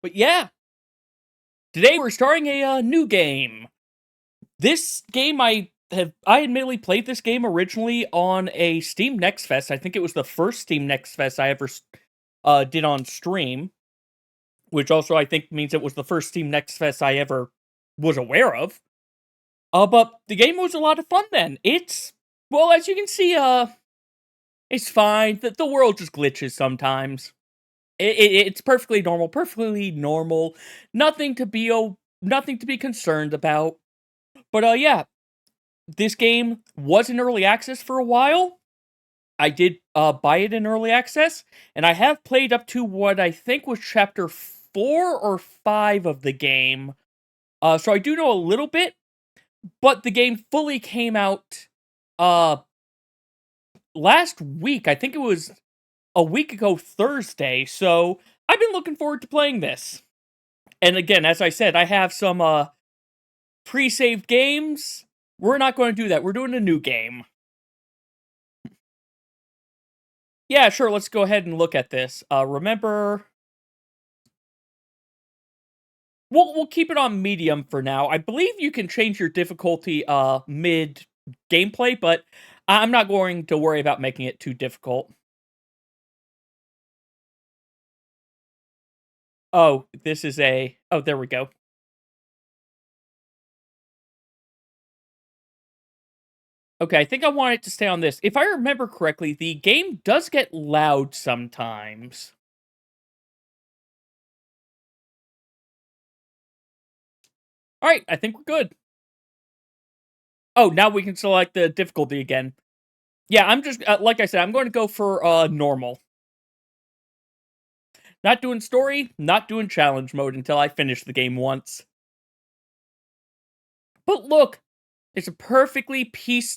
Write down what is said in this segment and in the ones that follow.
But yeah, today we're starting a new game. This game I admittedly played this game originally on a Steam Next Fest. I think it was the first Steam Next Fest I ever did on stream, which also I think means it was the first Steam Next Fest I ever was aware of. But the game was a lot of fun then. It's well, as you can see, it's fine. The world just glitches sometimes. It's perfectly normal. Nothing to be nothing to be concerned about. But yeah, this game was in early access for a while. I did buy it in early access, and I have played up to what I think was chapter 4 or 5 of the game. So I do know a little bit, but the game fully came out uh last week. I think it was a week ago Thursday. So I've been looking forward to playing this. And again, as I said, I have some pre-saved games. We're not going to do that. We're doing a new game. Yeah, sure, let's go ahead and look at this. Remember, we'll keep it on medium for now. I believe you can change your difficulty mid gameplay, but I'm not going to worry about making it too difficult. Oh, this is a oh, there we go. Okay, I think I want it to stay on this. If I remember correctly, the game does get loud sometimes. Alright, I think we're good. Oh, now we can select the difficulty again. Yeah, I'm just, like I said, I'm going to go for, normal. Not doing story, not doing challenge mode until I finish the game once. But look, it's a perfectly peaceful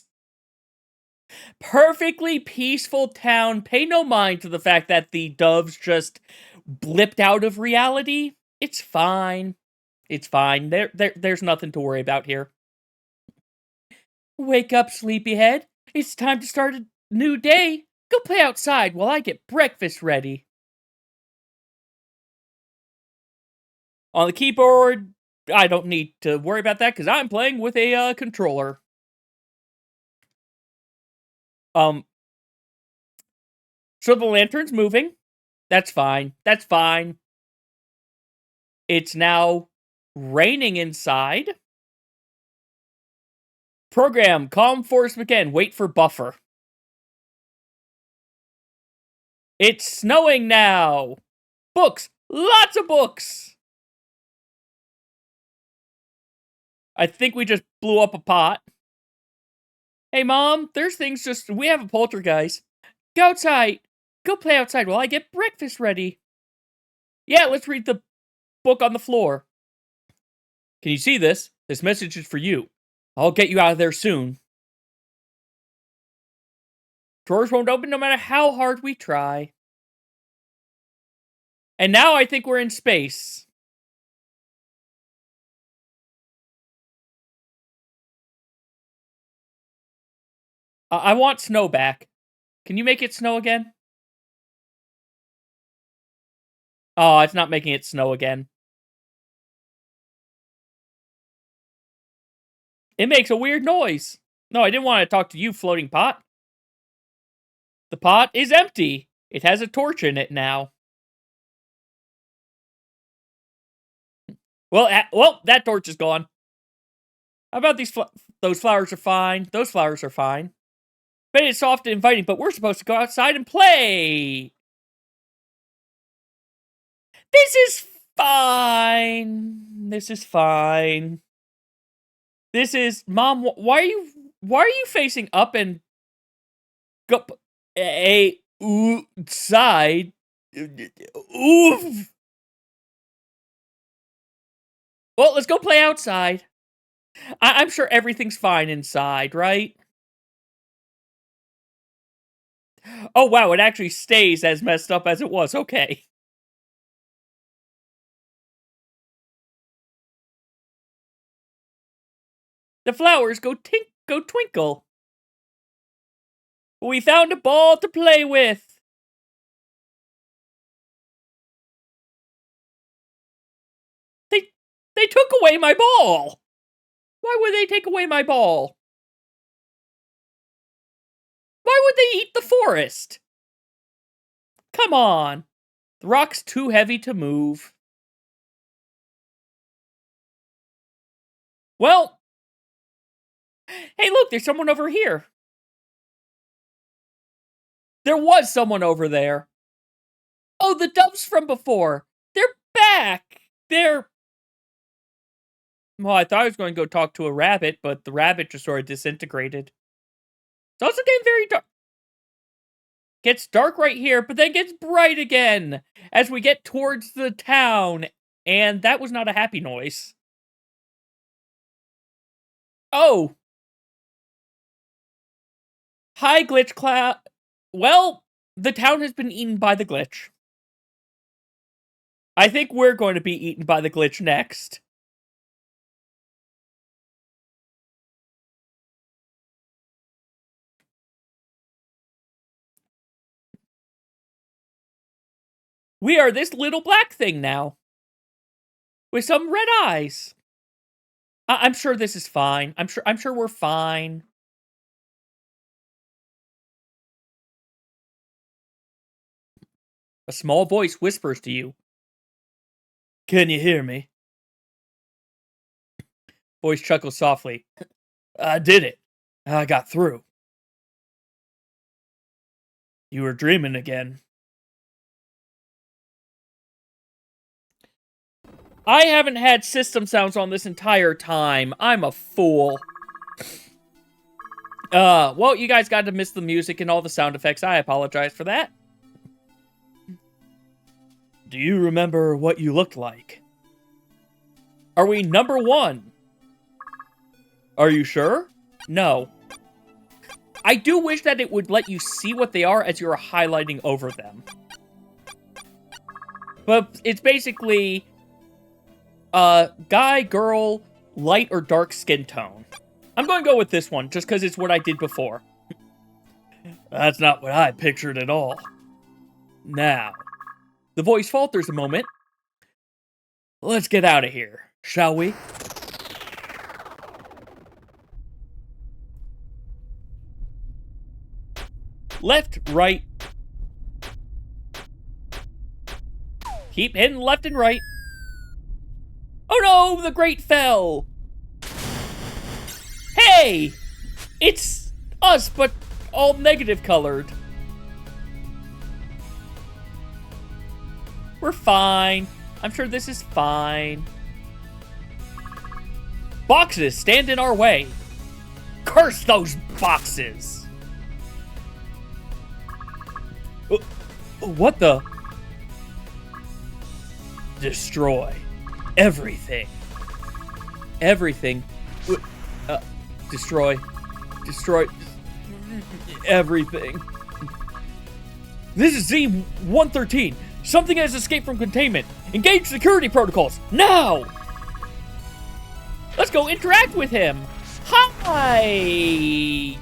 town. Pay no mind to the fact that the doves just blipped out of reality. It's fine. It's fine. There's nothing to worry about here. Wake up, sleepyhead. It's time to start a new day. Go play outside while I get breakfast ready. On the keyboard, I don't need to worry about that because I'm playing with a controller. Um, so the lantern's moving. That's fine. That's fine. It's now raining inside. Program, calm force again. Wait for buffer. It's snowing now. Books. Lots of books. I think we just blew up a pot. Hey, Mom, there's things we have a poltergeist. Go outside. Go play outside while I get breakfast ready. Yeah, let's read the book on the floor. Can you see this? This message is for you. I'll get you out of there soon. Drawers won't open no matter how hard we try. And now I think we're in space. I want snow back. Can you make it snow again? Oh, it's not making it snow again. It makes a weird noise. No, I didn't want to talk to you, floating pot. The pot is empty. It has a torch in it now. Well, that torch is gone. How about those flowers are fine. Those flowers are fine. But it's soft and inviting, but we're supposed to go outside and play. This is fine. This is fine. This is Mom. Why are you facing up and go a side? Oof. Well, let's go play outside. I'm sure everything's fine inside, right? Oh wow, it actually stays as messed up as it was. Okay. The flowers go twinkle. We found a ball to play with. They took away my ball! Why would they take away my ball? Why would they eat the forest? Come on. The rock's too heavy to move. Well. Hey, look, there's someone over here. There was someone over there. Oh, the doves from before. They're back. Well, I thought I was going to go talk to a rabbit, but the rabbit just sort of disintegrated. It's also getting very dark. Gets dark right here, but then gets bright again as we get towards the town. And that was not a happy noise. Oh. Hi, Glitch Cloud. Well, the town has been eaten by the glitch. I think we're going to be eaten by the glitch next. We are this little black thing now. With some red eyes. I'm sure this is fine. I'm sure we're fine. A small voice whispers to you. Can you hear me? Voice chuckles softly. I did it. I got through. You were dreaming again. I haven't had system sounds on this entire time. I'm a fool. Well, you guys got to miss the music and all the sound effects. I apologize for that. Do you remember what you looked like? Are we number 1? Are you sure? No. I do wish that it would let you see what they are as you're highlighting over them. But it's basically guy, girl, light or dark skin tone. I'm going to go with this one just because it's what I did before. That's not what I pictured at all. Now, the voice falters a moment. Let's get out of here, shall we? Left, right. Keep hitting left and right. Oh no, the grate fell. Hey! It's us, but all negative colored. We're fine. I'm sure this is fine. Boxes stand in our way. Curse those boxes! What the? Destroy everything. Everything. Destroy. Destroy everything. This is Z-113. Something has escaped from containment. Engage security protocols, now! Let's go interact with him. Hi!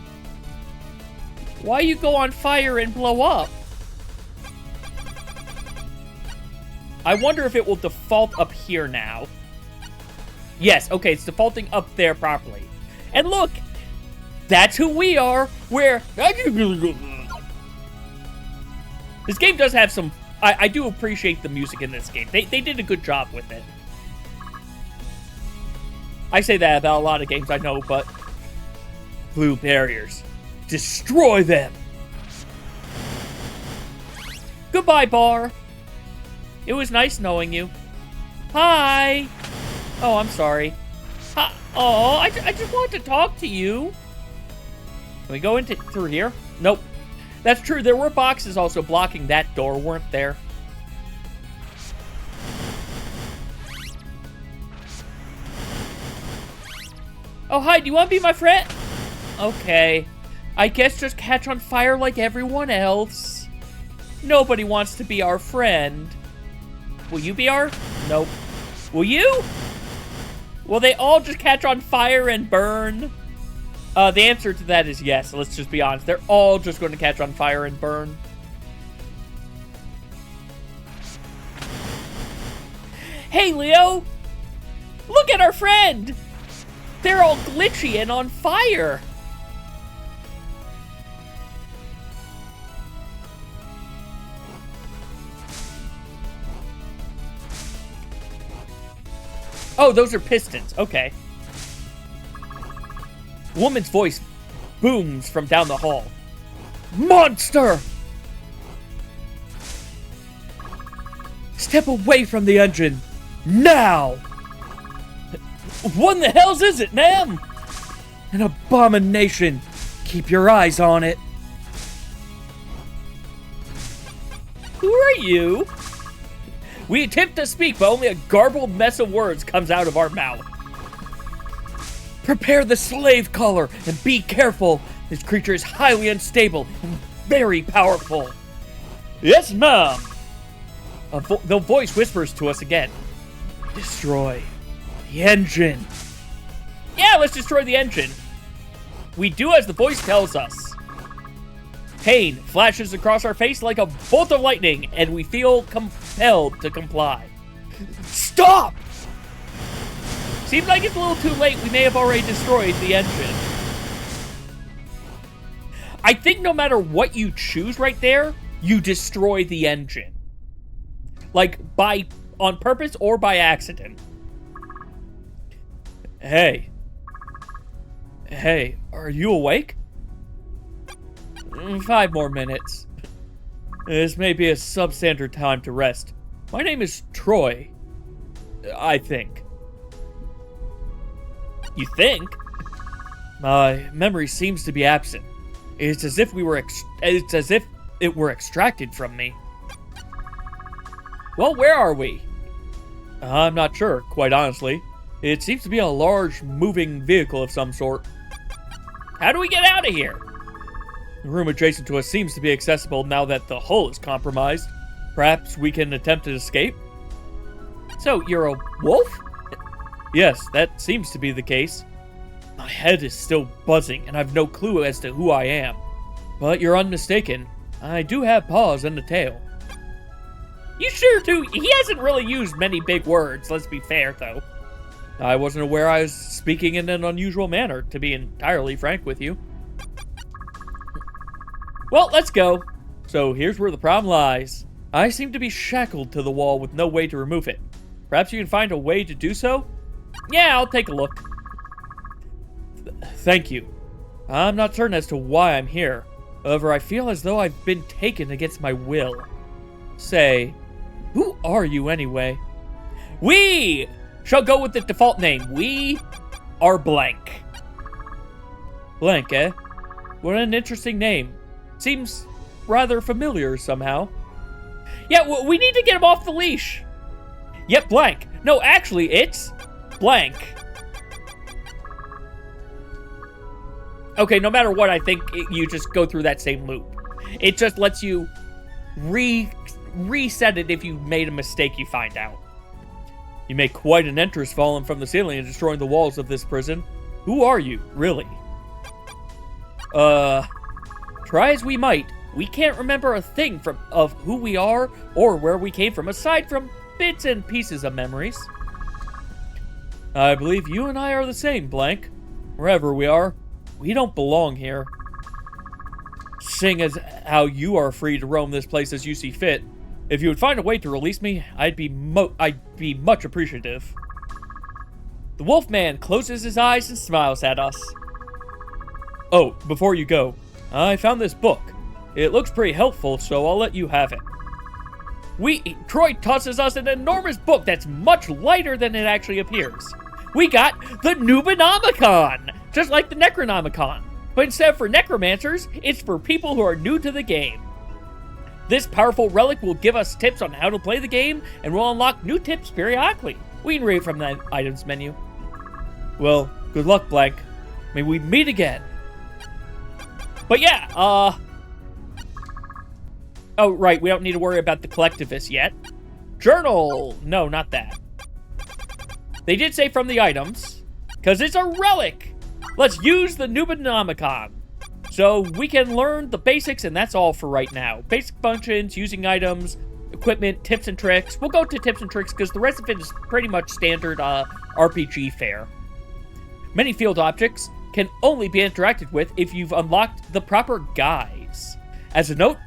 Why you go on fire and blow up? I wonder if it will default up here now. Yes, okay, it's defaulting up there properly. And look! That's who we are! We're... This game does have some... I do appreciate the music in this game. They did a good job with it. I say that about a lot of games, I know, but... Blue barriers. Destroy them! Goodbye, bar. It was nice knowing you. Hi! Oh, I'm sorry. Hi. Oh, I just wanted to talk to you. Can we go through here? Nope. That's true, there were boxes also blocking that door, weren't there? Oh, hi, do you want to be my friend? Okay. I guess just catch on fire like everyone else. Nobody wants to be our friend. Will you be our... Nope. Will you? Will they all just catch on fire and burn? The answer to that is yes. Let's just be honest. They're all just going to catch on fire and burn. Hey, Leo! Look at our friend! They're all glitchy and on fire! Oh, those are pistons. Okay. Woman's voice booms from down the hall. Monster! Step away from the engine. Now! What in the hells is it, ma'am? An abomination. Keep your eyes on it. Who are you? We attempt to speak, but only a garbled mess of words comes out of our mouth. Prepare the slave collar and be careful. This creature is highly unstable and very powerful. Yes, ma'am. The voice whispers to us again. Destroy the engine. Yeah, let's destroy the engine. We do as the voice tells us. Pain flashes across our face like a bolt of lightning, and we feel compelled to comply. Stop! Seems like it's a little too late. We may have already destroyed the engine. I think no matter what you choose right there, you destroy the engine. Like, on purpose or by accident. Hey. Hey, are you awake? 5 more minutes. This may be a substandard time to rest. My name is Troy. I think. You think? My memory seems to be absent. It's as if it were extracted from me. Well, where are we? I'm not sure, quite honestly. It seems to be a large, moving vehicle of some sort. How do we get out of here? The room adjacent to us seems to be accessible now that the hull is compromised. Perhaps we can attempt to escape? So, you're a wolf? Yes, that seems to be the case. My head is still buzzing, and I've no clue as to who I am. But you're unmistaken. I do have paws and a tail. You sure do. He hasn't really used many big words, let's be fair, though. I wasn't aware I was speaking in an unusual manner, to be entirely frank with you. Well, let's go. So here's where the problem lies. I seem to be shackled to the wall with no way to remove it. Perhaps you can find a way to do so? Yeah, I'll take a look. Thank you. I'm not certain as to why I'm here. However, I feel as though I've been taken against my will. Say, who are you anyway? We shall go with the default name. We are blank. Blank, eh? What an interesting name. Seems rather familiar somehow. Yeah, we need to get him off the leash. Yep, blank. No, actually, it's blank. Okay, no matter what, I think you just go through that same loop. It just lets you reset it if you made a mistake you find out. You make quite an entrance falling from the ceiling and destroying the walls of this prison. Who are you, really? Try as we might, we can't remember a thing of who we are or where we came from, aside from bits and pieces of memories. I believe you and I are the same, blank. Wherever we are, we don't belong here. Seeing as how you are free to roam this place as you see fit, if you would find a way to release me, I'd be much appreciative. The Wolfman closes his eyes and smiles at us. Oh, before you go, I found this book. It looks pretty helpful, so I'll let you have it. Troy tosses us an enormous book that's much lighter than it actually appears. We got the Noobenomicon, just like the Necronomicon. But instead of for necromancers, it's for people who are new to the game. This powerful relic will give us tips on how to play the game, and we'll unlock new tips periodically. We can read from the items menu. Well, good luck, Blank. May we meet again. But yeah, oh, right, we don't need to worry about the collectivist yet. Journal! No, not that. They did say from the items, because it's a relic! Let's use the Noobenomicon. So we can learn the basics, and that's all for right now. Basic functions, using items, equipment, tips and tricks. We'll go to tips and tricks because the rest of it is pretty much standard RPG fare. Many field objects can only be interacted with if you've unlocked the proper guise. As a note,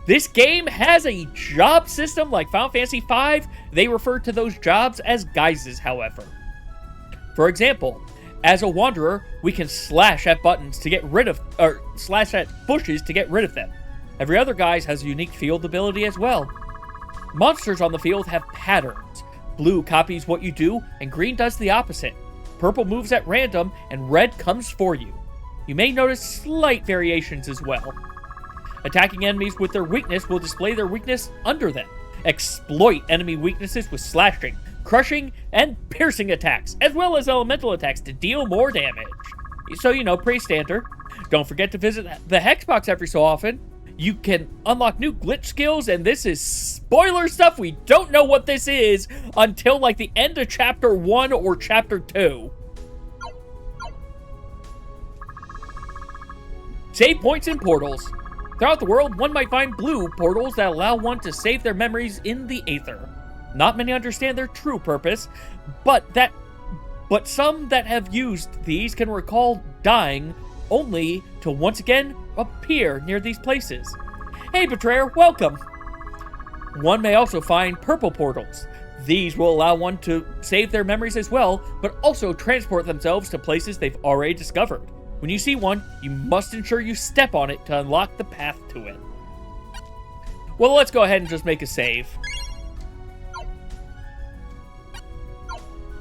this game has a job system like Final Fantasy V. They refer to those jobs as guises, however. For example, as a wanderer, we can slash at buttons to get rid of, or slash at bushes to get rid of them. Every other guise has a unique field ability as well. Monsters on the field have patterns. Blue copies what you do, and green does the opposite. Purple moves at random, and red comes for you. You may notice slight variations as well. Attacking enemies with their weakness will display their weakness under them. Exploit enemy weaknesses with slashing, crushing, and piercing attacks, as well as elemental attacks to deal more damage. So, pretty standard. Don't forget to visit the Hexbox every so often. You can unlock new glitch skills, and this is spoiler stuff. We don't know what this is until, like, the end of Chapter 1 or Chapter 2. Save points in portals. Throughout the world, one might find blue portals that allow one to save their memories in the aether. Not many understand their true purpose, but some that have used these can recall dying only to once again appear near these places. Hey Betrayer, welcome! One may also find purple portals. These will allow one to save their memories as well, but also transport themselves to places they've already discovered. When you see one, you must ensure you step on it to unlock the path to it. Well, let's go ahead and just make a save.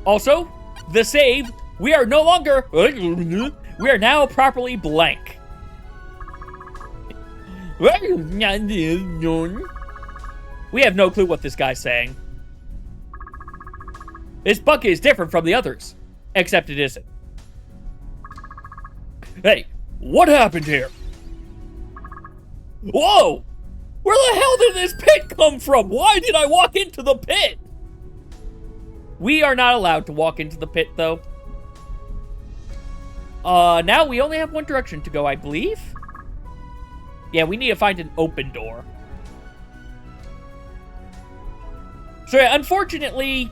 Also, the save, we are no longer... We are now properly blank. We have no clue what this guy's saying. This book is different from the others, except it isn't. Hey, what happened here? Whoa! Where the hell did this pit come from? Why did I walk into the pit? We are not allowed to walk into the pit, though. Now we only have one direction to go, I believe. Yeah, we need to find an open door. So yeah, unfortunately,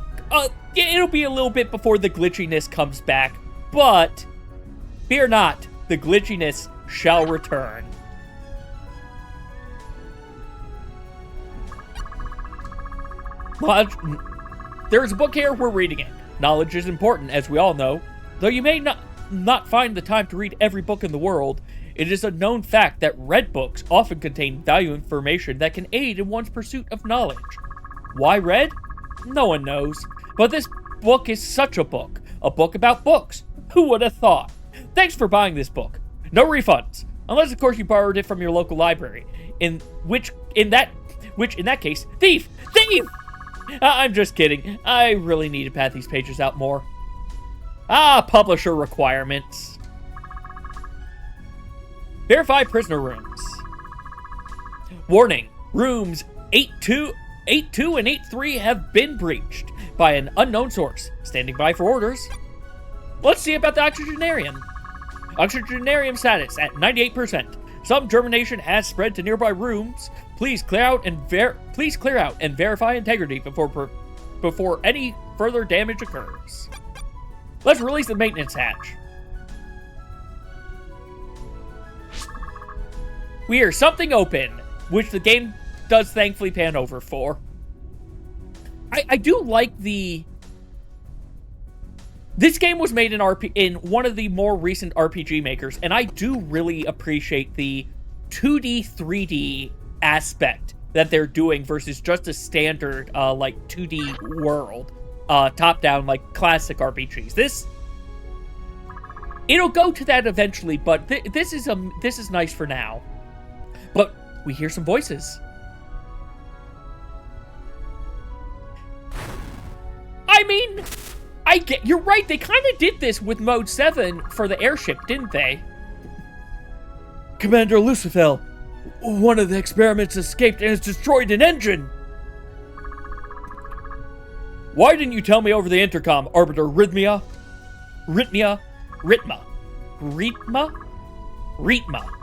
it'll be a little bit before the glitchiness comes back, but fear not, the glitchiness shall return. There is a book here, we're reading it. Knowledge is important, as we all know. Though you may not find the time to read every book in the world, it is a known fact that red books often contain valuable information that can aid in one's pursuit of knowledge. Why red? No one knows. But this book is such a book about books. Who would have thought? Thanks for buying this book. No refunds, unless of course you borrowed it from your local library. In that case, thief! I'm just kidding. I really need to pad these pages out more. Publisher requirements. Verify prisoner rooms. Warning, rooms 82 and 83 have been breached by an unknown source. Standing by for orders. Let's see about the Oxygenarium. Oxygenarium status at 98%. Some germination has spread to nearby rooms. Please clear out and verify integrity before any further damage occurs. Let's release the maintenance hatch. We hear something open, which the game does thankfully pan over for. I do like the... This game was made in one of the more recent RPG makers, and I do really appreciate the 2D, 3D aspect that they're doing versus just a standard, 2D world, top-down, classic RPGs. It'll go to that eventually, but this is nice for now. But we hear some voices. I mean, you're right, they kind of did this with Mode 7 for the airship, didn't they? Commander Lucifel, one of the experiments escaped and has destroyed an engine. Why didn't you tell me over the intercom, Arbiter Rhythma?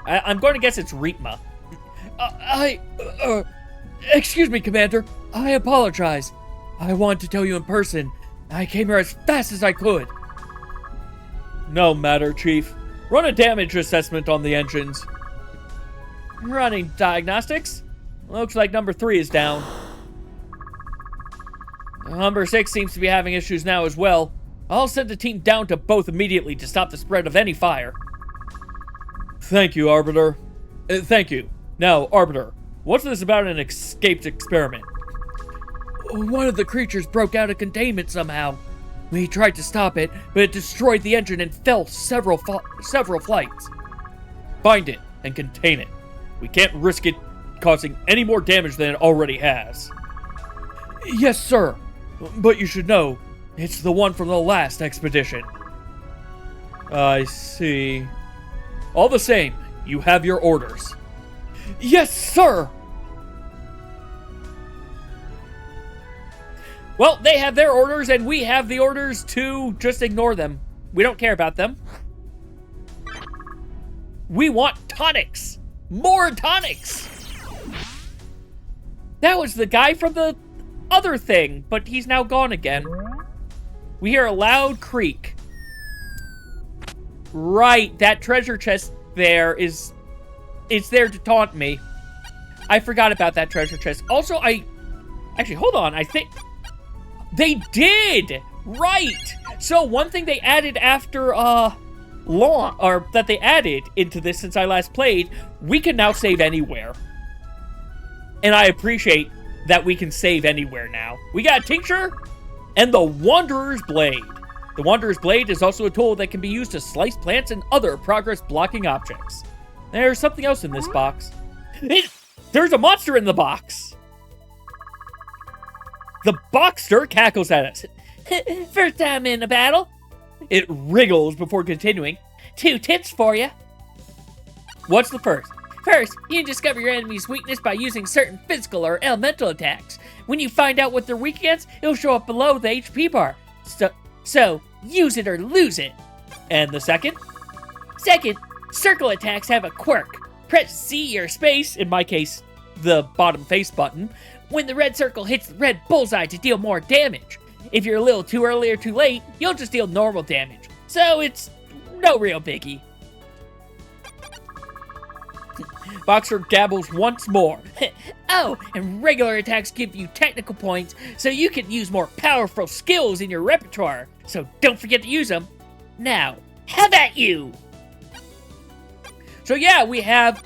I'm going to guess it's Ritma. Excuse me, Commander. I apologize. I wanted to tell you in person. I came here as fast as I could. No matter, Chief. Run a damage assessment on the engines. Running diagnostics. Looks like number 3 is down. Number 6 seems to be having issues now as well. I'll send a team down to both immediately to stop the spread of any fire. Thank you, Arbiter. Thank you. Now, Arbiter, what's this about an escaped experiment? One of the creatures broke out of containment somehow. We tried to stop it, but it destroyed the engine and fell several flights. Find it and contain it. We can't risk it causing any more damage than it already has. Yes, sir. But you should know, it's the one from the last expedition. I see. All the same, you have your orders. Yes, sir! Well, they have their orders, and we have the orders to just ignore them. We don't care about them. We want tonics! More tonics! That was the guy from the other thing, but he's now gone again. We hear a loud creak. Right, that treasure chest there it's there to taunt me. I forgot about that treasure chest. Also, actually, hold on, I think they did! Right! So one thing they added after, that they added into this since I last played, we can now save anywhere. And I appreciate that we can save anywhere now. We got a tincture and the Wanderer's Blade. The Wanderer's Blade is also a tool that can be used to slice plants and other progress-blocking objects. There's something else in this box. There's a monster in the box! The Boxster cackles at us. First time in a battle? It wriggles before continuing. 2 tips for you. What's the first? First, you discover your enemy's weakness by using certain physical or elemental attacks. When you find out what they're weak against, it'll show up below the HP bar. So use it or lose it. And the second? Second, circle attacks have a quirk. Press Z or space, in my case, the bottom face button, when the red circle hits the red bullseye to deal more damage. If you're a little too early or too late, you'll just deal normal damage. So it's no real biggie. Boxer gabbles once more. Oh, and regular attacks give you technical points, so you can use more powerful skills in your repertoire. So don't forget to use them. Now, how about you? So yeah, we have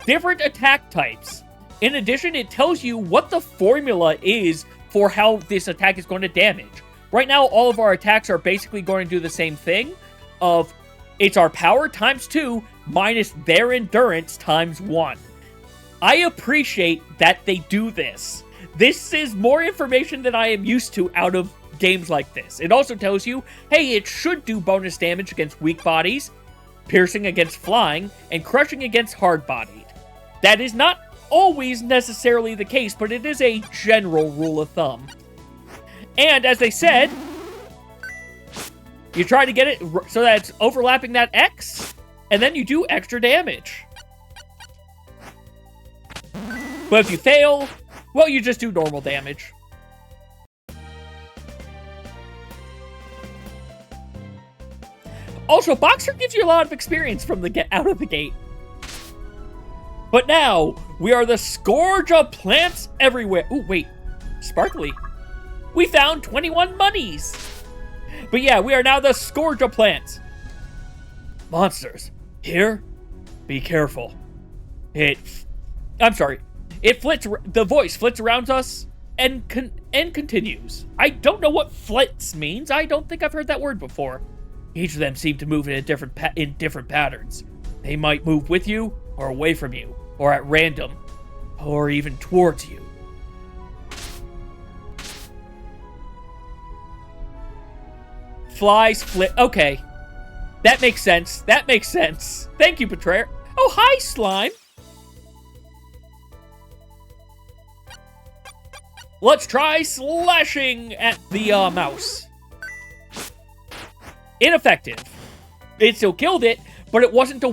different attack types. In addition, it tells you what the formula is for how this attack is going to damage. Right now, all of our attacks are basically going to do the same thing of it's our power times 2 minus their endurance times 1. I appreciate that they do this. This is more information than I am used to out of games like this. It also tells you, hey, it should do bonus damage against weak bodies, piercing against flying, and crushing against hard-bodied. That is not always necessarily the case, but it is a general rule of thumb. And as they said, you try to get it so that it's overlapping that X, and then you do extra damage. But if you fail, well, you just do normal damage. Also, Boxer gives you a lot of experience from the out of the gate. But now, we are the Scourge of Plants everywhere. Ooh, wait. Sparkly. We found 21 monies. But yeah, we are now the Scourge of Plants. Monsters. Here? Be careful. I'm sorry. It flits. The voice flits around us and continues. I don't know what flits means. I don't think I've heard that word before. Each of them seem to move in different patterns. They might move with you or away from you, or at random, or even towards you. Flies flip. Okay. That makes sense. That makes sense. Thank you, Betrayer. Oh, hi, Slime. Let's try slashing at the mouse. Ineffective. It still killed it, but it wasn't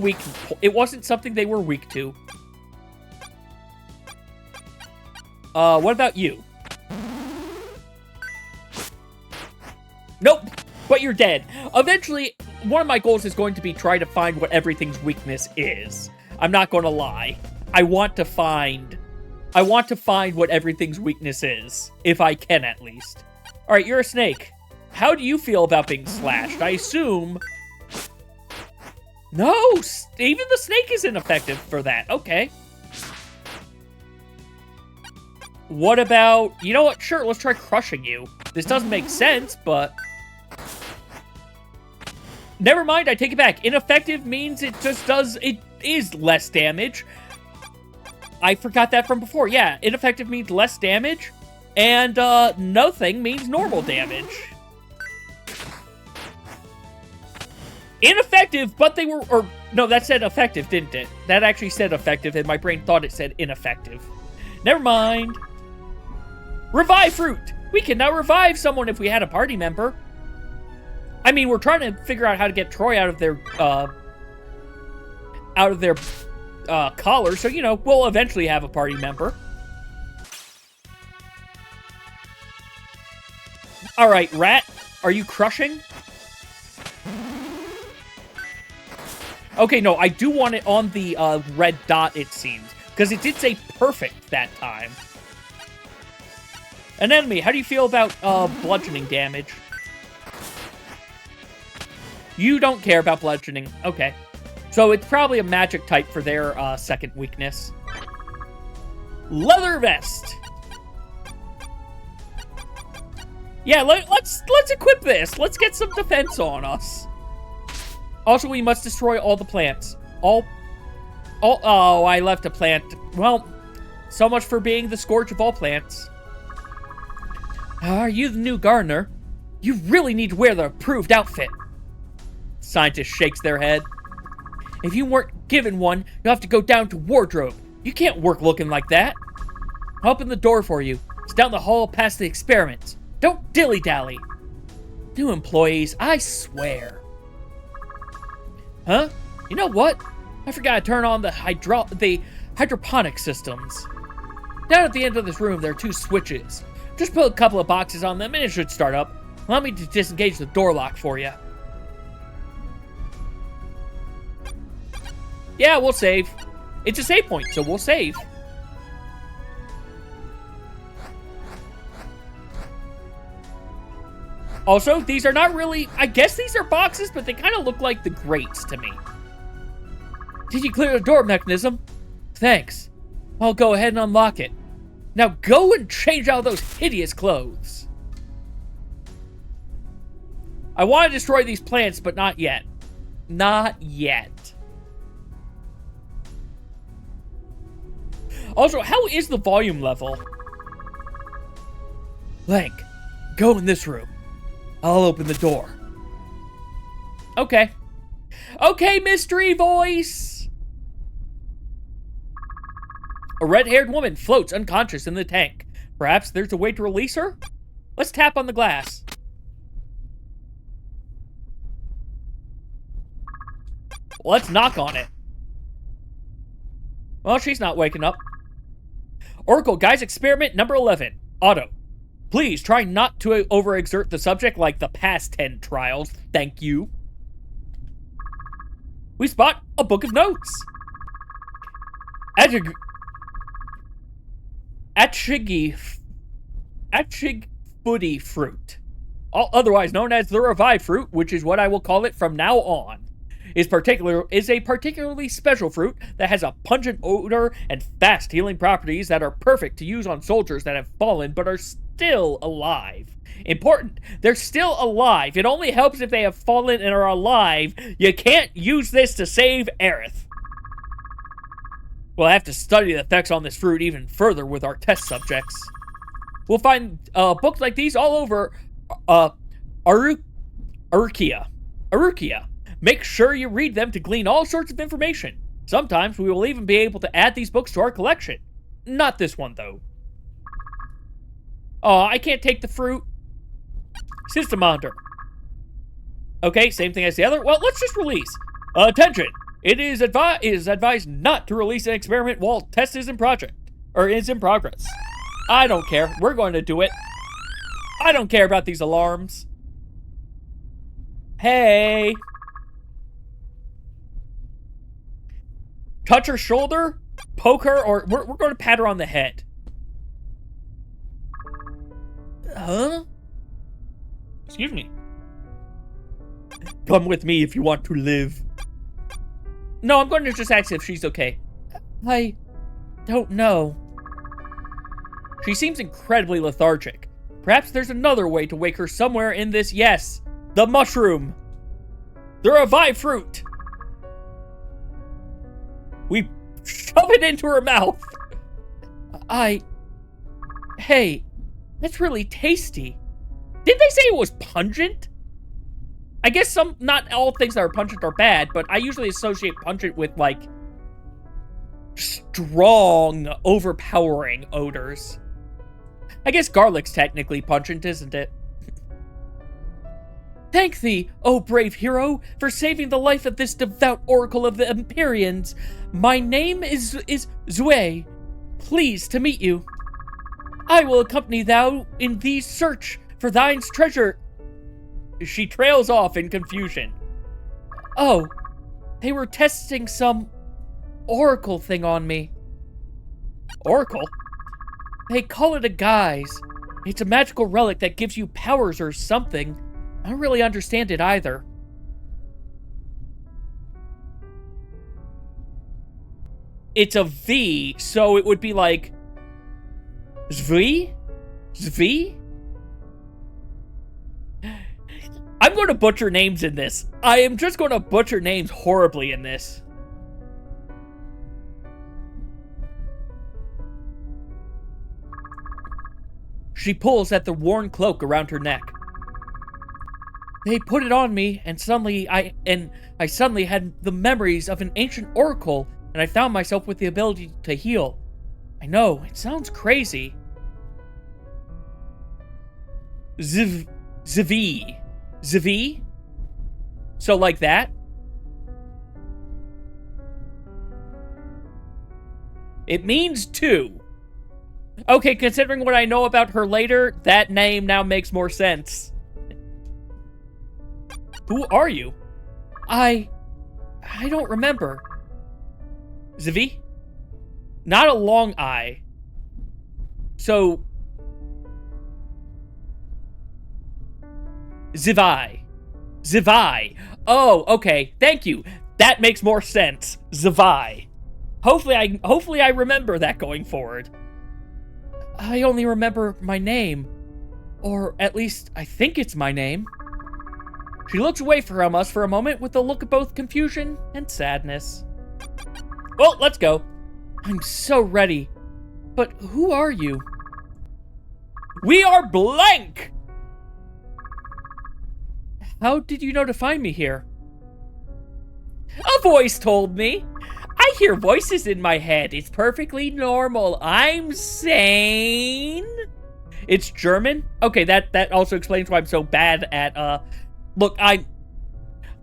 it wasn't something they were weak to. What about you? Nope, but you're dead. Eventually, one of my goals is going to be try to find what everything's weakness is. I'm not going to lie. I want to find what everything's weakness is, if I can at least. All right, you're a snake. How do you feel about being slashed? I assume... No, even the snake is ineffective for that. Okay. What about... You know what? Sure, let's try crushing you. This doesn't make sense, but... Never mind, I take it back. Ineffective means it just does... It is less damage. I forgot that from before. Yeah, ineffective means less damage. And, nothing means normal damage. Ineffective, but they were... Or, no, that said effective, didn't it? That actually said effective, and my brain thought it said ineffective. Never mind. Revive fruit! We can now revive someone if we had a party member. I mean, we're trying to figure out how to get Troy out of their collar, so, you know, we'll eventually have a party member. Alright, Rat, are you crushing? Okay, no, I do want it on the red dot, it seems, because it did say perfect that time. An enemy, how do you feel about bludgeoning damage? You don't care about bludgeoning. Okay. So it's probably a magic type for their second weakness. Leather vest. Yeah, let's equip this. Let's get some defense on us. Also, we must destroy all the plants. Oh, I left a plant. Well, so much for being the scourge of all plants. Are you the new gardener? You really need to wear the approved outfit. Scientist shakes their head. If you weren't given one, you'll have to go down to wardrobe. You can't work looking like that. I'll open the door for you. It's down the hall past the experiments. Don't dilly-dally. New employees, I swear. Huh? You know what? I forgot to turn on the hydroponic systems. Down at the end of this room, there are 2 switches. Just put a couple of boxes on them and it should start up. Allow me to disengage the door lock for you. Yeah, we'll save. It's a save point, so we'll save. Also, these are not really... I guess these are boxes, but they kind of look like the grates to me. Did you clear the door mechanism? Thanks. I'll go ahead and unlock it. Now go and change out those hideous clothes. I want to destroy these plants, but not yet. Not yet. Also, how is the volume level? Link, go in this room. I'll open the door. Okay. Okay, mystery voice! A red-haired woman floats unconscious in the tank. Perhaps there's a way to release her? Let's tap on the glass. Let's knock on it. Well, she's not waking up. Oracle, guys, experiment number 11. Otto. Please try not to overexert the subject like the past 10 trials. Thank you. We spot a book of notes. Achigfooty fruit, otherwise known as the revived fruit, which is what I will call it from now on, is a particularly special fruit that has a pungent odor and fast healing properties that are perfect to use on soldiers that have fallen but are still alive. Important, they're still alive. It only helps if they have fallen and are alive. You can't use this to save Aerith. We'll have to study the effects on this fruit even further with our test subjects. We'll find books like these all over Arukia. Make sure you read them to glean all sorts of information. Sometimes we will even be able to add these books to our collection. Not this one, though. Oh, I can't take the fruit. System monitor. Okay, same thing as the other. Well, let's just release. Attention! It is advised not to release an experiment while test is in progress. I don't care. We're going to do it. I don't care about these alarms. Hey. Touch her shoulder, poke her, or we're going to pat her on the head. Huh? Excuse me. Come with me if you want to live. No, I'm going to just ask if she's okay. I don't know. She seems incredibly lethargic. Perhaps there's another way to wake her somewhere in this. Yes, the mushroom. The revive fruit. We shove it into her mouth. Hey, that's really tasty. Did they say it was pungent? I guess not all things that are pungent are bad, but I usually associate pungent with, like, strong, overpowering odors. I guess garlic's technically pungent, isn't it? Thank thee, O brave hero, for saving the life of this devout oracle of the Empyreans. My name is Zue. Pleased to meet you. I will accompany thou in thee search for thine's treasure. She trails off in confusion. Oh, they were testing some oracle thing on me. Oracle? They call it a guise. It's a magical relic that gives you powers or something. I don't really understand it either. It's a V, so it would be like... Zvi? Zvi? I'm going to butcher names in this. I am just going to butcher names horribly in this. She pulls at the worn cloak around her neck. They put it on me, and suddenly I suddenly had the memories of an ancient oracle, and I found myself with the ability to heal. I know, it sounds crazy. Zvi. Zvi? So like that? It means two. Okay, considering what I know about her later, that name now makes more sense. Who are you? I don't remember. Zvi? Not a long I. So... Zivai. Zivai. Oh, okay. Thank you. That makes more sense. Zivai. Hopefully I remember that going forward. I only remember my name. Or at least, I think it's my name. She looks away from us for a moment with a look of both confusion and sadness. Well, let's go. I'm so ready. But who are you? We are blank! How did you know to find me here? A voice told me. I hear voices in my head. It's perfectly normal. I'm sane. It's German? Okay, that also explains why I'm so bad at, Look, I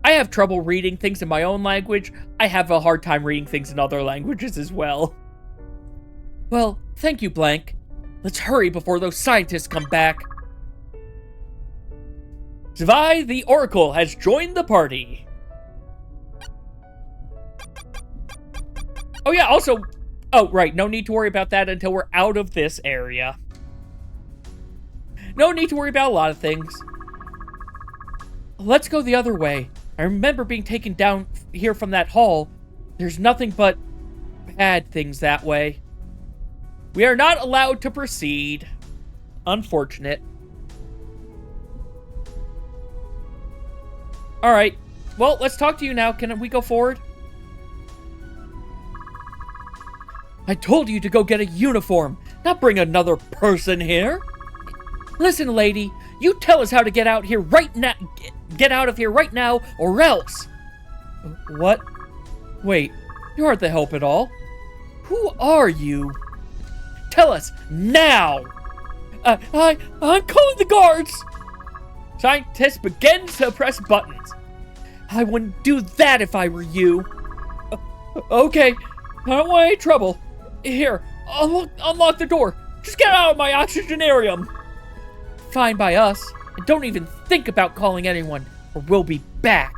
have trouble reading things in my own language. I have a hard time reading things in other languages as well. Well, thank you, Blank. Let's hurry before those scientists come back. Zvi the Oracle has joined the party. Oh yeah, also... Oh, right, no need to worry about that until we're out of this area. No need to worry about a lot of things. Let's go the other way. I remember being taken down here from that hall. There's nothing but bad things that way. We are not allowed to proceed. Unfortunate. Alright. Well, let's talk to you now. Can we go forward? I told you to go get a uniform, not bring another person here. Listen, lady. You tell us how to get out here right now. Get out of here right now, or else. What? Wait, you aren't the help at all. Who are you? Tell us now. I'm calling the guards. Scientists begin to press buttons. I wouldn't do that if I were you. Okay, I don't want any trouble. Here, unlock the door. Just get out of my oxygenarium! Fine by us. And don't even think about calling anyone, or we'll be back.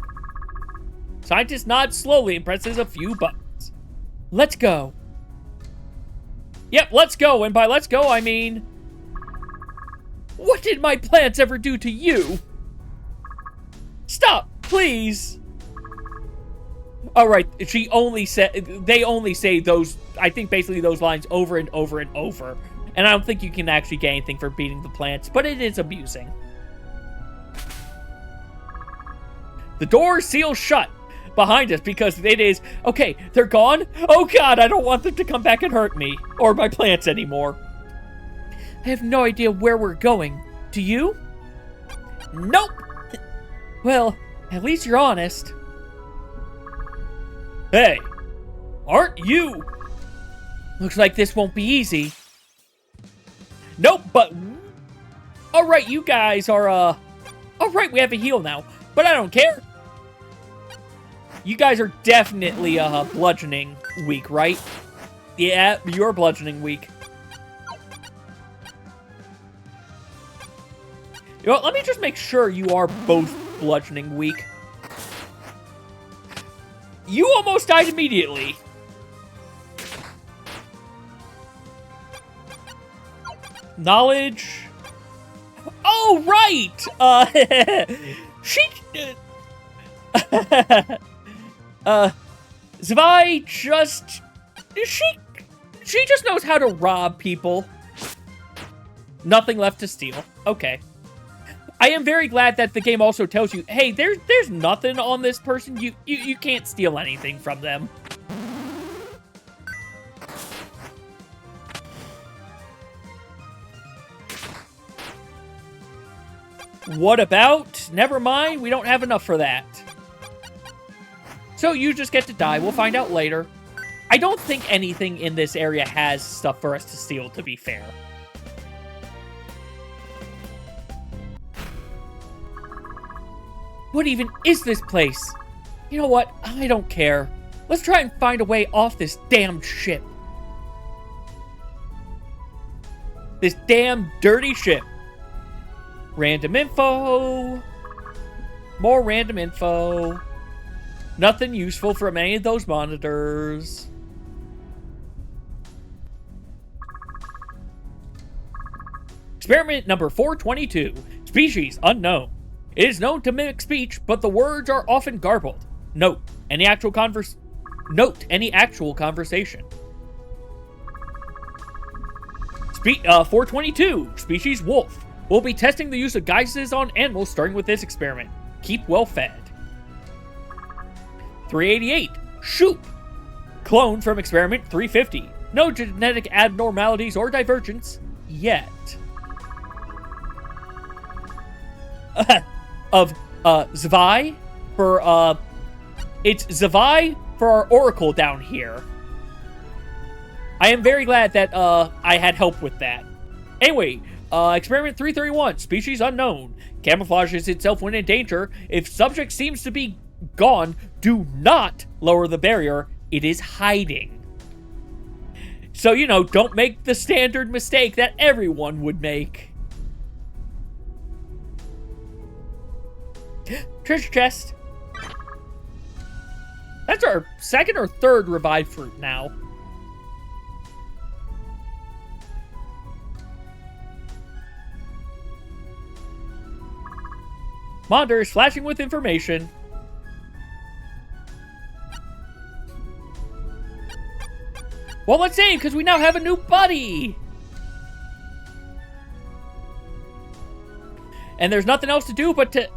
Scientist nods slowly and presses a few buttons. Let's go. Yep, let's go. And by let's go, I mean... What did my plants ever do to you? Stop, please. Alright, they only say those, I think basically those lines over and over and over. And I don't think you can actually get anything for beating the plants, but it is amusing. The door seals shut behind us because it is, okay, they're gone? Oh god, I don't want them to come back and hurt me, or my plants anymore. I have no idea where we're going. Do you? Nope. Well, at least you're honest. Hey, aren't you? Looks like this won't be easy. Nope, but... Alright, you guys are, Alright, we have a heal now, but I don't care. You guys are definitely, bludgeoning weak, right? Yeah, you're bludgeoning weak. You know what, let me just make sure you are both bludgeoning weak. You almost died immediately. Knowledge. Oh, right! She... Zwei just... She just knows how to rob people. Nothing left to steal. Okay. I am very glad that the game also tells you, hey, there's nothing on this person. You can't steal anything from them. What about? Never mind, we don't have enough for that. So you just get to die. We'll find out later. I don't think anything in this area has stuff for us to steal, to be fair. What even is this place? You know what? I don't care. Let's try and find a way off this damn ship. This damn dirty ship. Random info. More random info. Nothing useful from any of those monitors. Experiment number 422. Species unknown. It is known to mimic speech, but the words are often garbled. Note any actual conversation. 422. Species wolf. We'll be testing the use of guises on animals starting with this experiment. Keep well fed. 388. Shoop. Clone from experiment 350. No genetic abnormalities or divergence yet. Of Zwei for it's Zwei for our oracle down here. I am very glad that I had help with that. Anyway, experiment 331, species unknown. Camouflages itself when in danger. If subject seems to be gone, do not lower the barrier. It is hiding. So, you know, don't make the standard mistake that everyone would make. Treasure chest. That's our second or third revived fruit now. Monitor is flashing with information. Well, let's save, because we now have a new buddy! And there's nothing else to do but to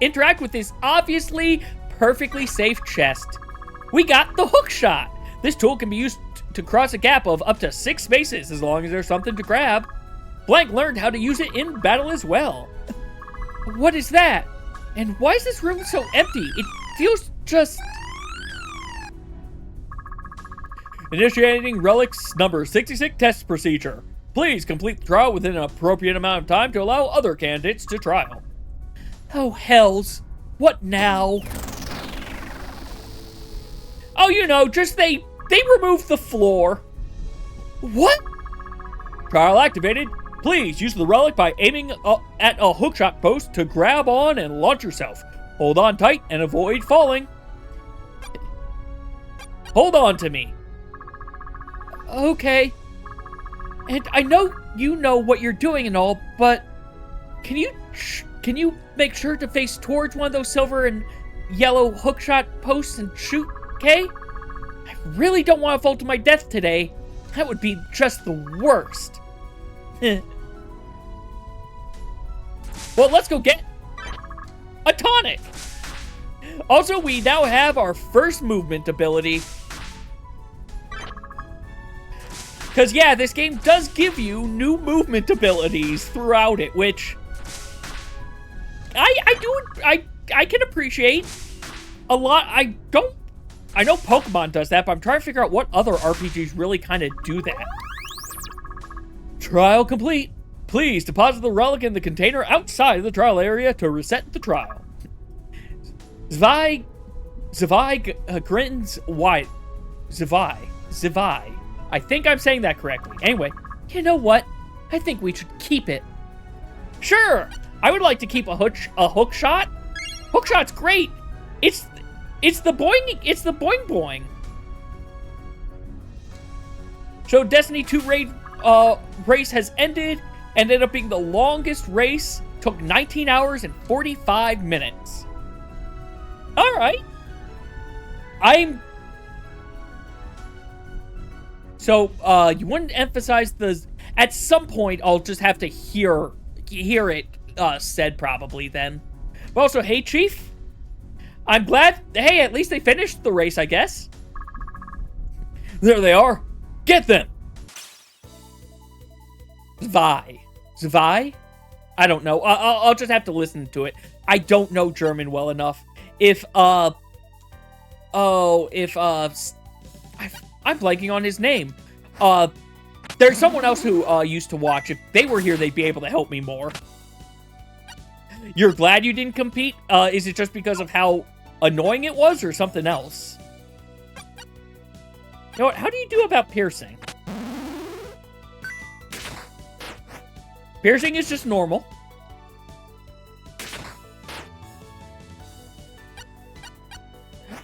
interact with this obviously perfectly safe chest. We got the hook shot! This tool can be used to cross a gap of up to 6 spaces as long as there's something to grab. Blank learned how to use it in battle as well. What is that? And why is this room so empty? It feels just... Initiating relics number 66 test procedure. Please complete the trial within an appropriate amount of time to allow other candidates to trial. Oh, hells. What now? Oh, you know, just they removed the floor. What? Trial activated. Please use the relic by aiming at a hookshot post to grab on and launch yourself. Hold on tight and avoid falling. Hold on to me. Okay. And I know you know what you're doing and all, but can you make sure to face towards one of those silver and yellow hookshot posts and shoot, okay? I really don't want to fall to my death today. That would be just the worst. Well, let's go get a tonic. Also, we now have our first movement ability. Because, yeah, this game does give you new movement abilities throughout it, which I can appreciate a lot. I know Pokemon does that, but I'm trying to figure out what other RPGs really kind of do that. Trial complete. Please deposit the relic in the container outside of the trial area to reset the trial. Zvai grins white. Zvai. I think I'm saying that correctly. Anyway, you know what? I think we should keep it. Sure, I would like to keep a hook shot. Hook shot's great. It's the boing. It's the boing boing. So Destiny 2 race has ended. Ended up being the longest race. Took 19 hours and 45 minutes. All right. So, you wouldn't emphasize the... At some point, I'll just have to hear it said probably then. But also, hey, Chief. I'm glad... Hey, at least they finished the race, I guess. There they are. Get them! Zvai? I don't know. I'll just have to listen to it. I don't know German well enough. I'm blanking on his name. There's someone else who used to watch. If they were here, they'd be able to help me more. You're glad you didn't compete? Is it just because of how annoying it was, or something else? You know what? How do you do about piercing? Piercing is just normal.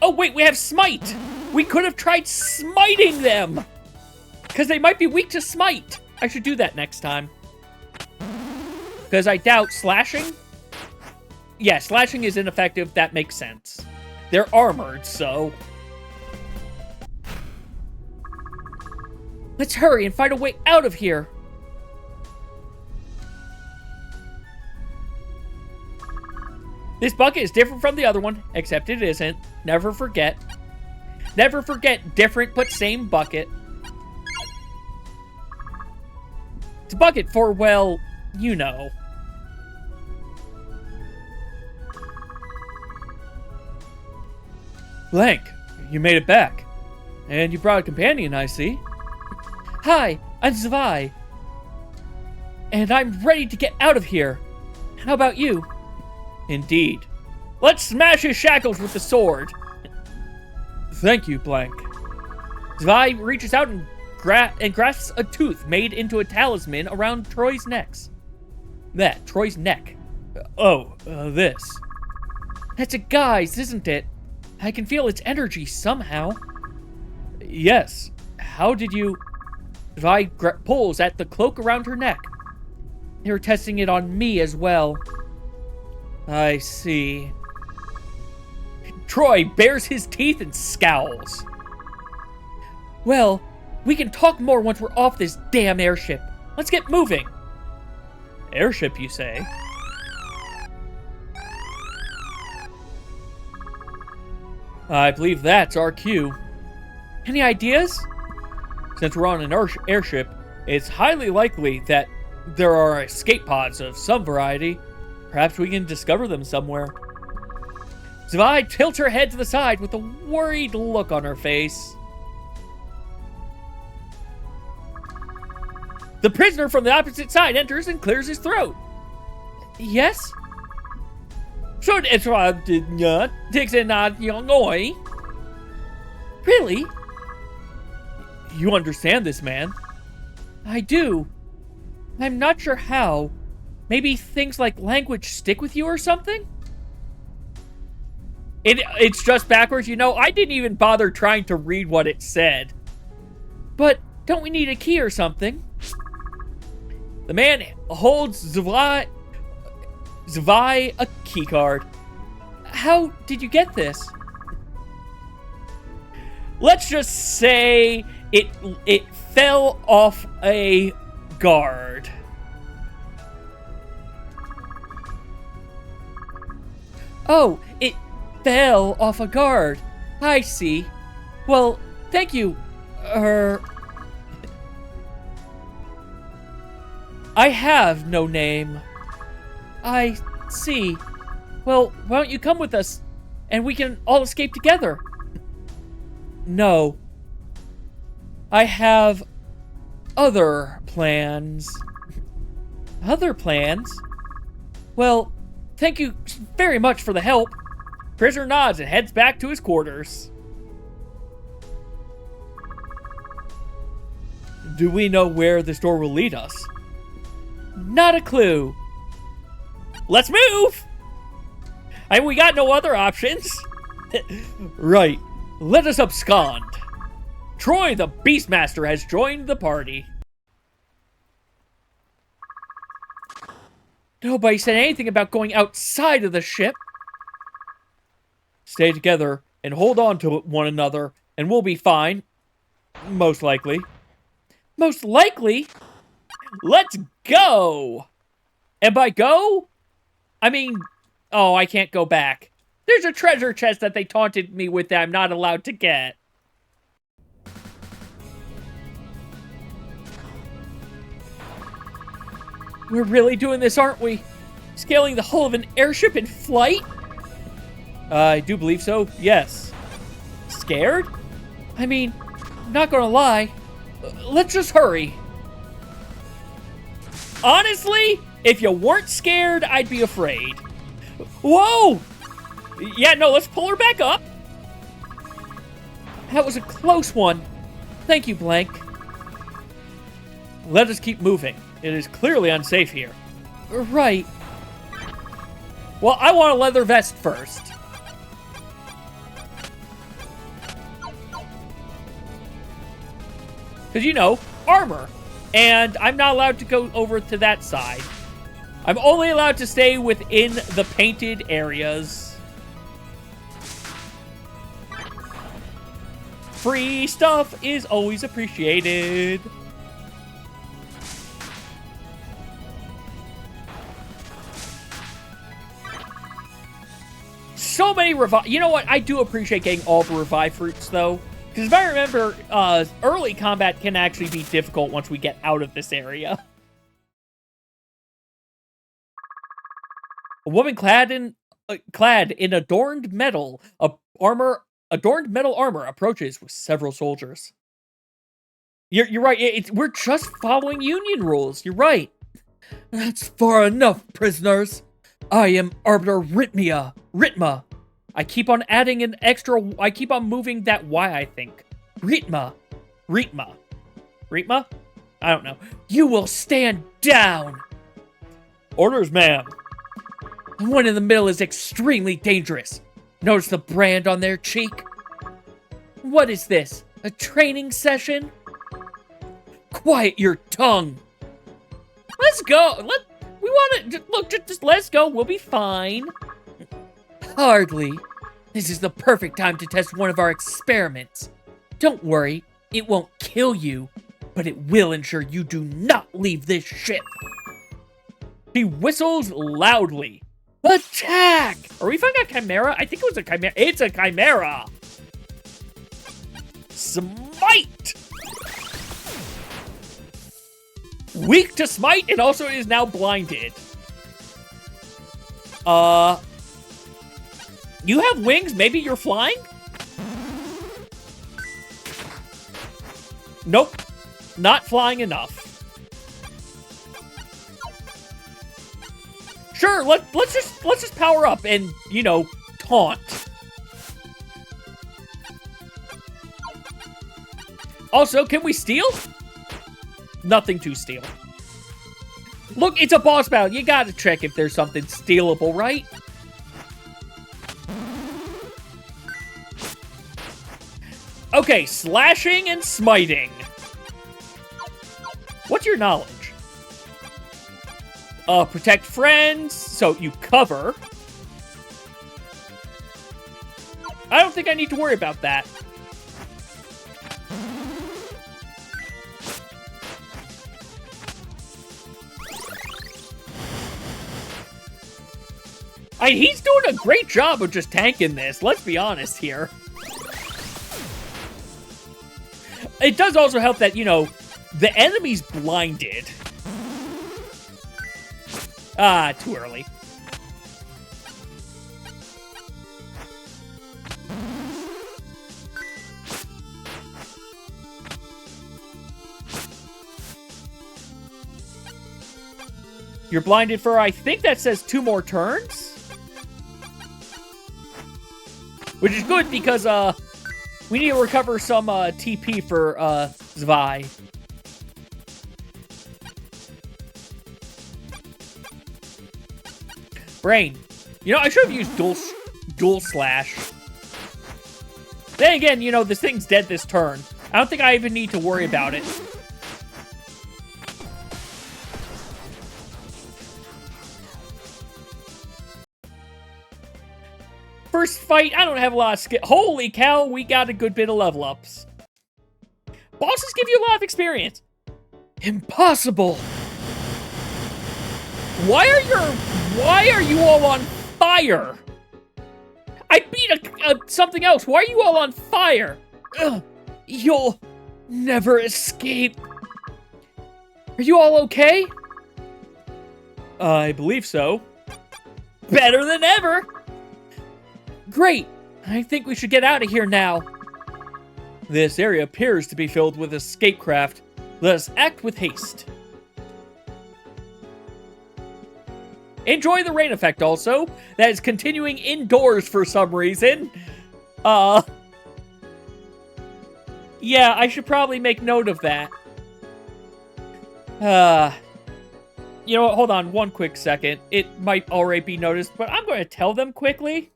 Oh, wait, we have Smite! We could have tried smiting them! Because they might be weak to Smite. I should do that next time. Because I doubt slashing? Yeah, slashing is ineffective. That makes sense. They're armored, so... Let's hurry and find a way out of here. This bucket is different from the other one, except it isn't. Never forget. Never forget, different but same bucket. It's a bucket for, well, you know. Blank, you made it back. And you brought a companion, I see. Hi, I'm Zvai. And I'm ready to get out of here. How about you? Indeed. Let's smash his shackles with the sword. Thank you, Blank. Zvai reaches out and grasps a tooth made into a talisman around Troy's neck. Troy's neck. This. That's a guy's, isn't it? I can feel its energy somehow. Yes. How did you... Zvai pulls at the cloak around her neck. They were testing it on me as well. I see. Troy bares his teeth and scowls. Well, we can talk more once we're off this damn airship. Let's get moving. Airship, you say? I believe that's our cue. Any ideas? Since we're on an airship, it's highly likely that there are escape pods of some variety. Perhaps we can discover them somewhere. Zvai tilts her head to the side with a worried look on her face. The prisoner from the opposite side enters and clears his throat. Yes? Really? You understand this, man? I do. I'm not sure how. Maybe things like language stick with you or something? It's just backwards. You know, I didn't even bother trying to read what it said. But don't we need a key or something? The man holds Zvai a key card. How did you get this? Let's just say it fell off a guard. Oh, it fell off a guard. I see. Well, thank you. I have no name. I see. Well, why don't you come with us, and we can all escape together? No. I have other plans. Other plans? Well, thank you very much for the help. Prisoner nods and heads back to his quarters. Do we know where this door will lead us? Not a clue. Let's move! And we got no other options. Right. Let us abscond. Troy the Beastmaster has joined the party. Nobody said anything about going outside of the ship. Stay together and hold on to one another, and we'll be fine. Most likely. Most likely? Let's go! And by go, I mean, oh, I can't go back. There's a treasure chest that they taunted me with that I'm not allowed to get. We're really doing this, aren't we? Scaling the hull of an airship in flight? I do believe so, yes. Scared? I mean, not gonna lie. Let's just hurry. Honestly, if you weren't scared, I'd be afraid. Whoa! Yeah, no, let's pull her back up. That was a close one. Thank you, Blank. Let us keep moving. It is clearly unsafe here. Right. Well, I want a leather vest first. Because, you know, armor. And I'm not allowed to go over to that side. I'm only allowed to stay within the painted areas. Free stuff is always appreciated. So many revive. You know what? I do appreciate getting all the revive fruits, though. Because if I remember, early combat can actually be difficult once we get out of this area. A woman clad in adorned metal armor approaches with several soldiers. You're right. We're just following Union rules. You're right. That's far enough, prisoners. I am Arbiter Ritma. I keep on adding an extra. I keep on moving that Y, I think. Ritma. I don't know. You will stand down. Orders, ma'am. The one in the middle is extremely dangerous. Notice the brand on their cheek? What is this? A training session? Quiet your tongue. Let's go. We want to look. Just let's go. We'll be fine. Hardly. This is the perfect time to test one of our experiments. Don't worry. It won't kill you, but it will ensure you do not leave this ship. He whistles loudly. Attack! Are we fighting a chimera? I think it was a chimera. It's a chimera. Smite! Weak to smite, and also is now blinded. You have wings? Maybe you're flying? Nope. Not flying enough. Sure, let's just power up and, you know, taunt. Also, can we steal? Nothing to steal. Look, it's a boss battle. You gotta check if there's something stealable, right? Okay, slashing and smiting. What's your knowledge? Protect friends, so you cover. I don't think I need to worry about that. He's doing a great job of just tanking this, let's be honest here. It does also help that, you know, the enemy's blinded. Ah, too early. You're blinded for, I think that says 2 more turns? Which is good because, we need to recover some, TP for, Zwei. Brain. You know, I should have used dual slash. Then again, you know, this thing's dead this turn. I don't think I even need to worry about it. First fight, I don't have a lot of skill. Holy cow, we got a good bit of level ups. Bosses give you a lot of experience. Impossible. Why are you all on fire? I beat something else. Why are you all on fire? Ugh, you'll never escape. Are you all okay? I believe so. Better than ever. Great! I think we should get out of here now. This area appears to be filled with escape craft. Let us act with haste. Enjoy the rain effect also. That is continuing indoors for some reason. Yeah, I should probably make note of that. You know what? Hold on one quick second. It might already be noticed, but I'm going to tell them quickly.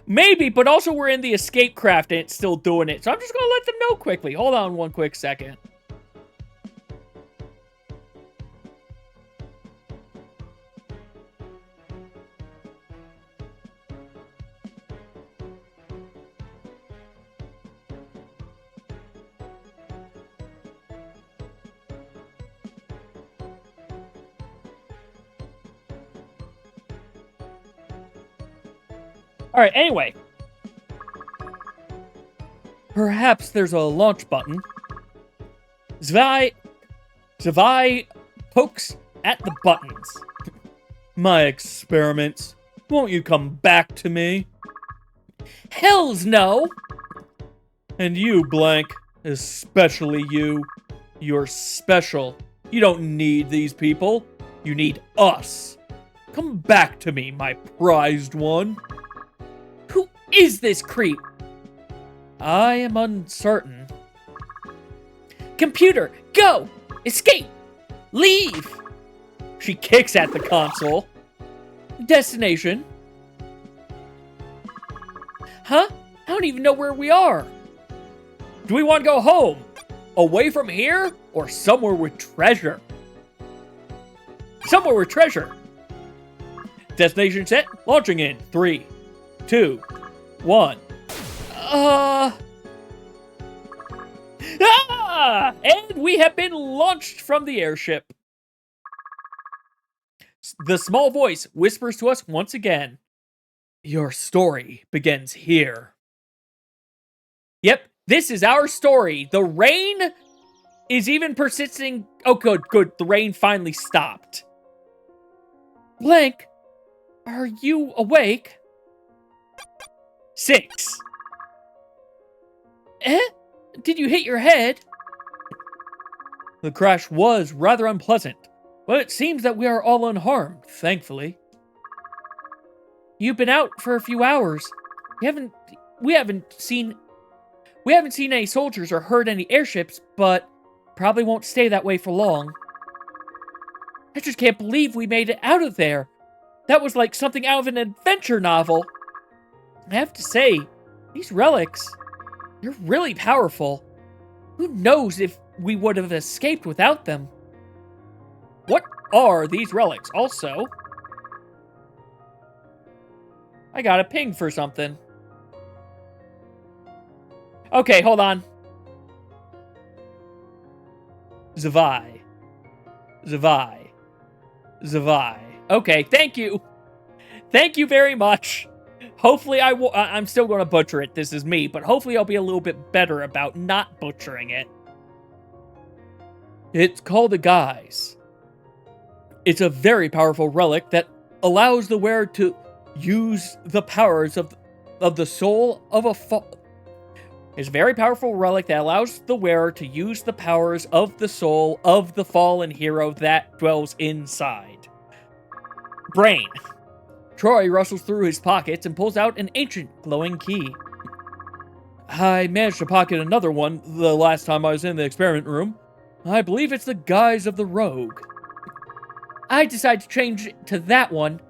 Maybe, but also we're in the escape craft and it's still doing it. So I'm just going to let them know quickly. Hold on one quick second. Alright, anyway. Perhaps there's a launch button. Zwei pokes at the buttons. My experiments. Won't you come back to me? Hells no! And you, Blank, especially you. You're special. You don't need these people. You need us. Come back to me, my prized one. Who is this creep? I am uncertain. Computer, go! Escape! Leave! She kicks at the console. Destination. Huh? I don't even know where we are. Do we want to go home? Away from here? Or somewhere with treasure? Somewhere with treasure. Destination set. Launching in 3, 2, 1. And we have been launched from the airship. The small voice whispers to us once again. Your story begins here. Yep, this is our story. The rain is even persisting. Oh, good. The rain finally stopped. Blank, are you awake? 6. Did you hit your head? The crash was rather unpleasant, but it seems that we are all unharmed, thankfully. You've been out for a few hours. We haven't seen any soldiers or heard any airships, but probably won't stay that way for long. I just can't believe we made it out of there. That was like something out of an adventure novel. I have to say, these relics, they're really powerful. Who knows if we would have escaped without them? What are these relics also? I got a ping for something. Okay, hold on. Zavai. Zavai. Zavai. Okay, thank you. Thank you very much. Hopefully I'm still going to butcher it. This is me, but hopefully I'll be a little bit better about not butchering it. It's called a guise. It's a very powerful relic that allows the wearer to use the powers of the soul of a It's a very powerful relic that allows the wearer to use the powers of the soul of the fallen hero that dwells inside. Brain. Troy rustles through his pockets and pulls out an ancient glowing key. I managed to pocket another one the last time I was in the experiment room. I believe it's the guise of the rogue. I decided to change it to that one.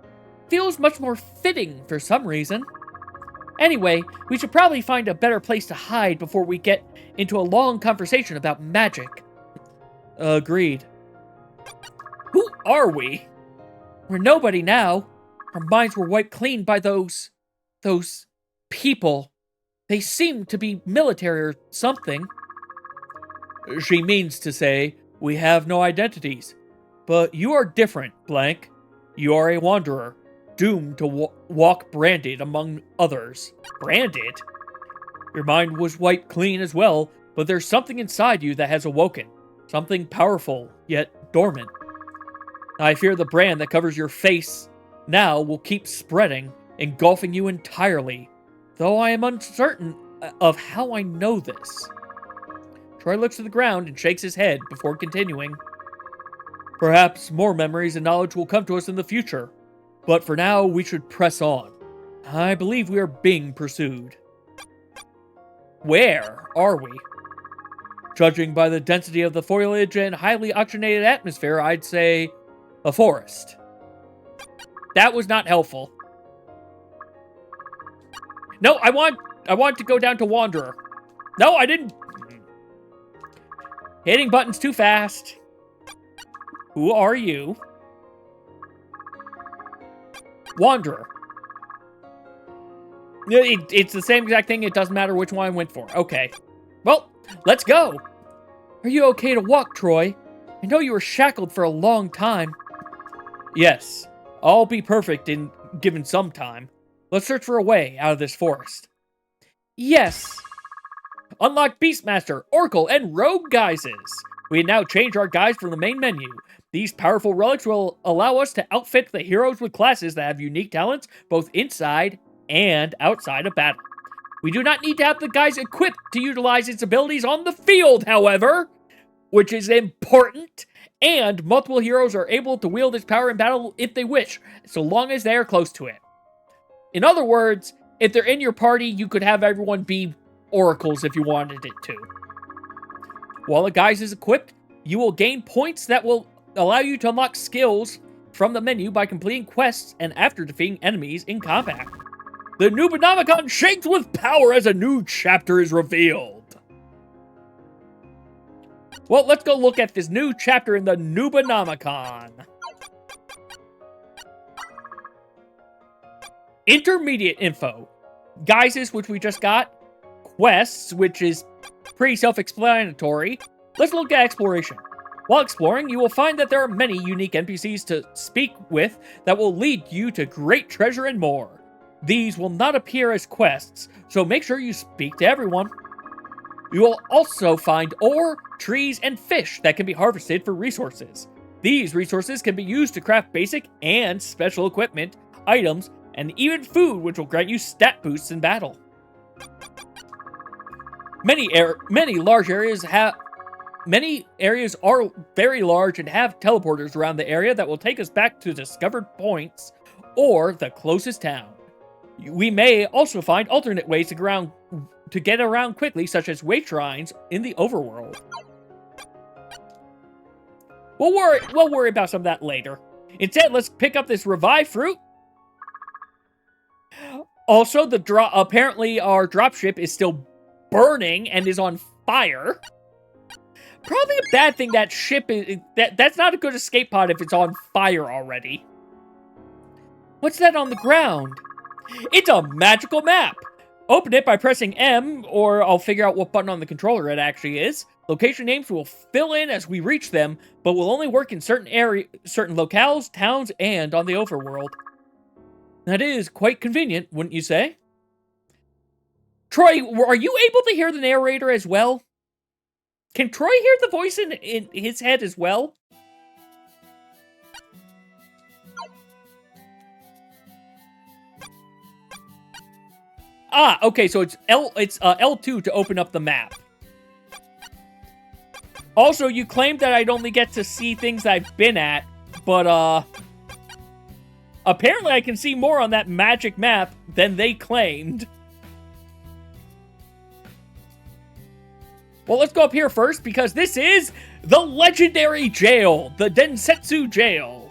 Feels much more fitting for some reason. Anyway, we should probably find a better place to hide before we get into a long conversation about magic. Agreed. Who are we? We're nobody now. Our minds were wiped clean by those people. They seem to be military or something. She means to say, we have no identities. But you are different, Blank. You are a wanderer, doomed to walk branded among others. Branded? Your mind was wiped clean as well, but there's something inside you that has awoken. Something powerful, yet dormant. I fear the brand that covers your face now will keep spreading, engulfing you entirely, though I am uncertain of how I know this. Troy looks to the ground and shakes his head before continuing. Perhaps more memories and knowledge will come to us in the future, but for now we should press on. I believe we are being pursued. Where are we? Judging by the density of the foliage and highly oxygenated atmosphere, I'd say a forest. That was not helpful. No, I want to go down to Wanderer. No, I didn't. Hitting buttons too fast. Who are you? Wanderer. It's the same exact thing. It doesn't matter which one I went for. Okay. Well, let's go. Are you okay to walk, Troy? I know you were shackled for a long time. Yes. I'll be perfect in given some time. Let's search for a way out of this forest. Yes. Unlock Beastmaster, Oracle, and Rogue guises. We now change our guise from the main menu. These powerful relics will allow us to outfit the heroes with classes that have unique talents both inside and outside of battle. We do not need to have the guise equipped to utilize its abilities on the field, however, which is important, and multiple heroes are able to wield its power in battle if they wish, so long as they are close to it. In other words, if they're in your party, you could have everyone be oracles if you wanted it to. While the guise is equipped, you will gain points that will allow you to unlock skills from the menu by completing quests and after defeating enemies in combat. The Nubanomicon shakes with power as a new chapter is revealed. Well, let's go look at this new chapter in the Nubanomicon. Intermediate info. Guises, which we just got. Quests, which is pretty self-explanatory. Let's look at exploration. While exploring, you will find that there are many unique NPCs to speak with that will lead you to great treasure and more. These will not appear as quests, so make sure you speak to everyone. You will also find ore, trees, and fish that can be harvested for resources. These resources can be used to craft basic and special equipment, items, and even food, which will grant you stat boosts in battle. Many areas are very large and have teleporters around the area that will take us back to discovered points or the closest town. We may also find alternate ways to get around quickly, such as way shrines in the overworld. We'll worry about some of that later. Instead, let's pick up this revived fruit. Also, apparently our dropship is still burning and is on fire. Probably a bad thing that ship is... That's not a good escape pod if it's on fire already. What's that on the ground? It's a magical map! Open it by pressing M, or I'll figure out what button on the controller it actually is. Location names will fill in as we reach them, but will only work in certain locales, towns, and on the overworld. That is quite convenient, wouldn't you say? Troy, are you able to hear the narrator as well? Can Troy hear the voice in his head as well? Ah, okay, so it's L2 to open up the map. Also, you claimed that I'd only get to see things I've been at, but apparently I can see more on that magic map than they claimed. Well, let's go up here first, because this is the legendary jail, the Densetsu Jail.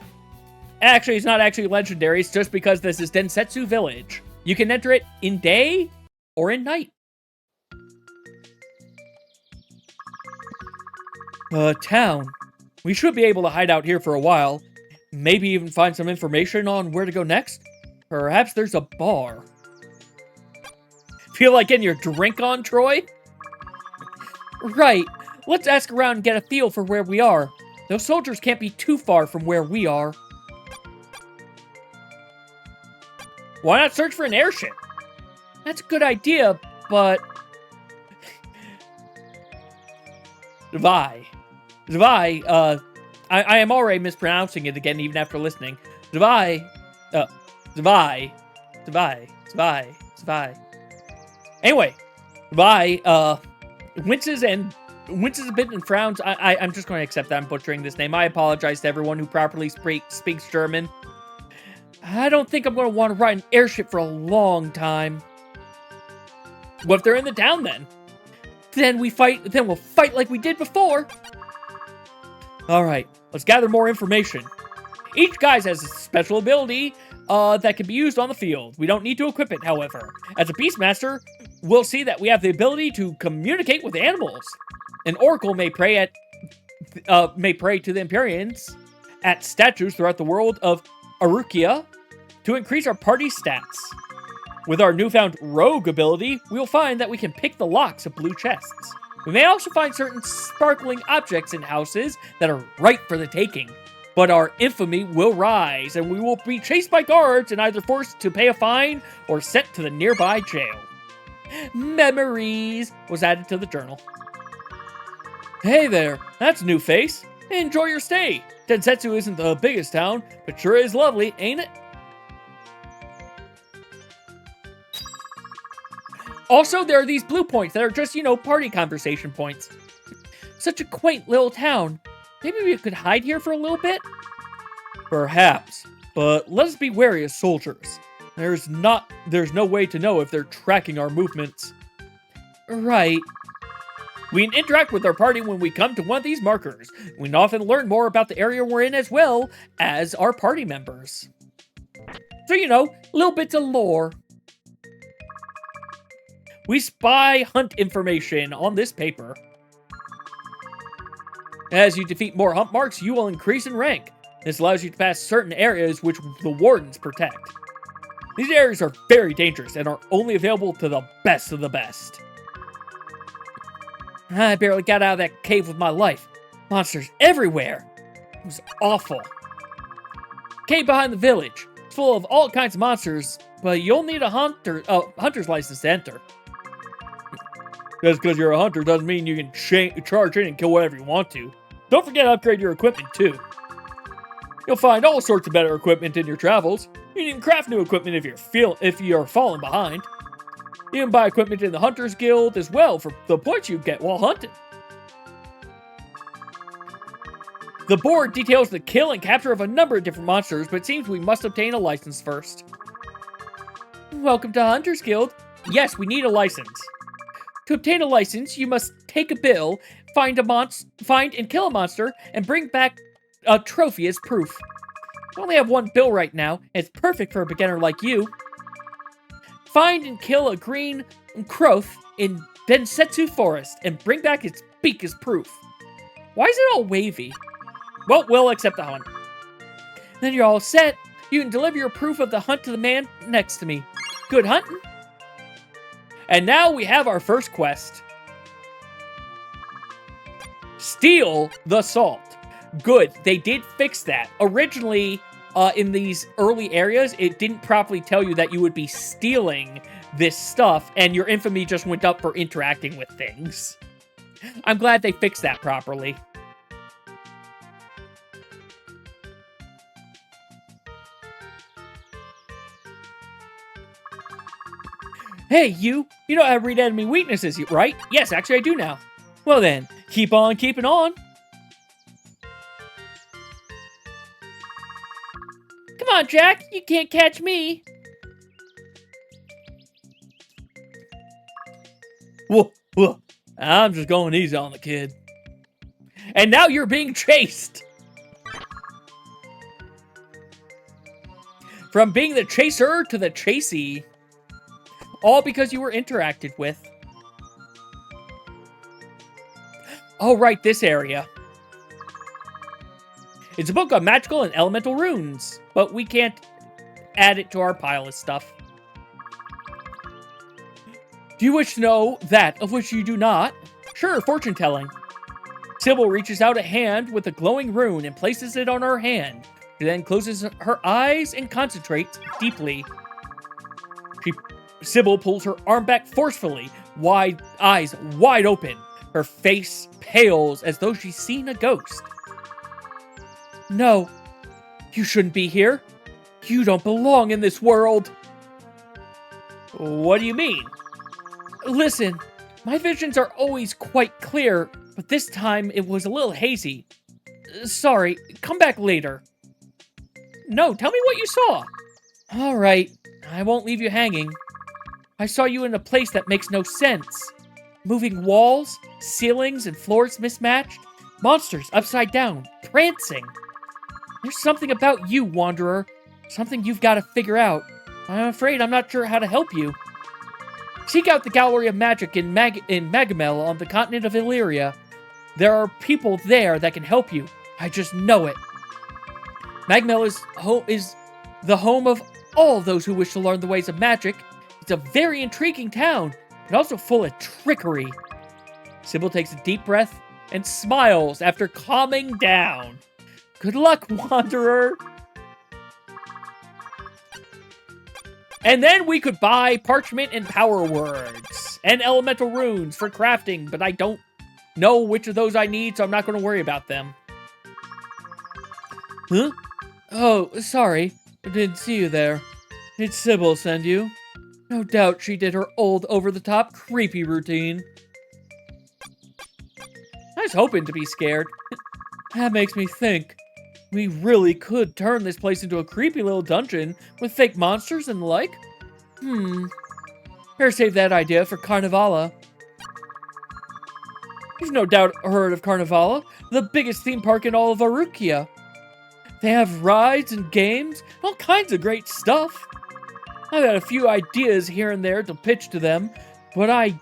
Actually, it's not actually legendary, it's just because this is Densetsu Village. You can enter it in day or in night. Town. We should be able to hide out here for a while. Maybe even find some information on where to go next. Perhaps there's a bar. Feel like getting your drink on, Troy? Right. Let's ask around and get a feel for where we are. Those soldiers can't be too far from where we are. Why not search for an airship? That's a good idea, but... Zwei, I am already mispronouncing it again even after listening. Zwei. Anyway, Zwei, winces a bit and frowns. I'm just going to accept that I'm butchering this name. I apologize to everyone who properly speaks German. I don't think I'm going to want to ride an airship for a long time. What if they're in the town then? Then we'll fight like we did before. Alright, let's gather more information. Each guy has a special ability that can be used on the field. We don't need to equip it, however. As a Beastmaster, we'll see that we have the ability to communicate with animals. An Oracle may pray to the Empyreans at statues throughout the world of Arukia to increase our party stats. With our newfound Rogue ability, we'll find that we can pick the locks of blue chests. We may also find certain sparkling objects in houses that are ripe for the taking. But our infamy will rise, and we will be chased by guards and either forced to pay a fine or sent to the nearby jail. Memories was added to the journal. Hey there, that's a new face. Enjoy your stay. Densetsu isn't the biggest town, but sure is lovely, ain't it? Also, there are these blue points that are just, party conversation points. Such a quaint little town. Maybe we could hide here for a little bit? Perhaps, but let us be wary as soldiers. There's no way to know if they're tracking our movements. Right. We can interact with our party when we come to one of these markers. We can often learn more about the area we're in as well as our party members. So, little bits of lore. We spy hunt information on this paper. As you defeat more hunt marks, you will increase in rank. This allows you to pass certain areas which the wardens protect. These areas are very dangerous and are only available to the best of the best. I barely got out of that cave with my life. Monsters everywhere. It was awful. Cave behind the village. It's full of all kinds of monsters, but you'll need a hunter's license to enter. Just because you're a hunter doesn't mean you can charge in and kill whatever you want to. Don't forget to upgrade your equipment too. You'll find all sorts of better equipment in your travels. You can even craft new equipment if you're falling behind. You can buy equipment in the Hunters Guild as well for the points you get while hunting. The board details the kill and capture of a number of different monsters, but it seems we must obtain a license first. Welcome to Hunters Guild. Yes, we need a license. To obtain a license, you must take a bill, find and kill a monster, and bring back a trophy as proof. I only have one bill right now, and it's perfect for a beginner like you. Find and kill a green Kroth in Densetsu Forest, and bring back its beak as proof. Why is it all wavy? Well, we'll accept the hunt. Then you're all set. You can deliver your proof of the hunt to the man next to me. Good hunting. And now we have our first quest. Steal the salt. Good, they did fix that. Originally, in these early areas, it didn't properly tell you that you would be stealing this stuff, and your infamy just went up for interacting with things. I'm glad they fixed that properly. Hey, you know how to read enemy weaknesses, right? Yes, actually I do now. Well then, keep on keeping on. Come on, Jack, you can't catch me. Whoa, whoa. I'm just going easy on the kid. And now you're being chased. From being the chaser to the chasee. All because you were interacted with. Oh, right, this area. It's a book on magical and elemental runes, but we can't add it to our pile of stuff. Do you wish to know that of which you do not? Sure, fortune telling. Sybil reaches out a hand with a glowing rune and places it on her hand. She then closes her eyes and concentrates deeply. Sybil pulls her arm back forcefully, eyes wide open. Her face pales as though she's seen a ghost. No, you shouldn't be here. You don't belong in this world. What do you mean? Listen, my visions are always quite clear, but this time it was a little hazy. Sorry, come back later. No, tell me what you saw. All right, I won't leave you hanging. I saw you in a place that makes no sense. Moving walls, ceilings, and floors mismatched. Monsters upside down, prancing. There's something about you, Wanderer. Something you've got to figure out. I'm afraid I'm not sure how to help you. Seek out the Gallery of Magic in Magamel on the continent of Illyria. There are people there that can help you. I just know it. Magamel is the home of all those who wish to learn the ways of magic. It's a very intriguing town, but also full of trickery. Sybil takes a deep breath and smiles after calming down. Good luck, Wanderer! And then we could buy parchment and power words, and elemental runes for crafting, but I don't know which of those I need, so I'm not going to worry about them. Huh? Oh, sorry. I didn't see you there. Did Sybil send you? No doubt she did her old, over-the-top, creepy routine. I was hoping to be scared. That makes me think. We really could turn this place into a creepy little dungeon with fake monsters and the like. Better save that idea for Carnivala. You've no doubt heard of Carnivala, the biggest theme park in all of Arukia. They have rides and games, all kinds of great stuff. I've got a few ideas here and there to pitch to them, but I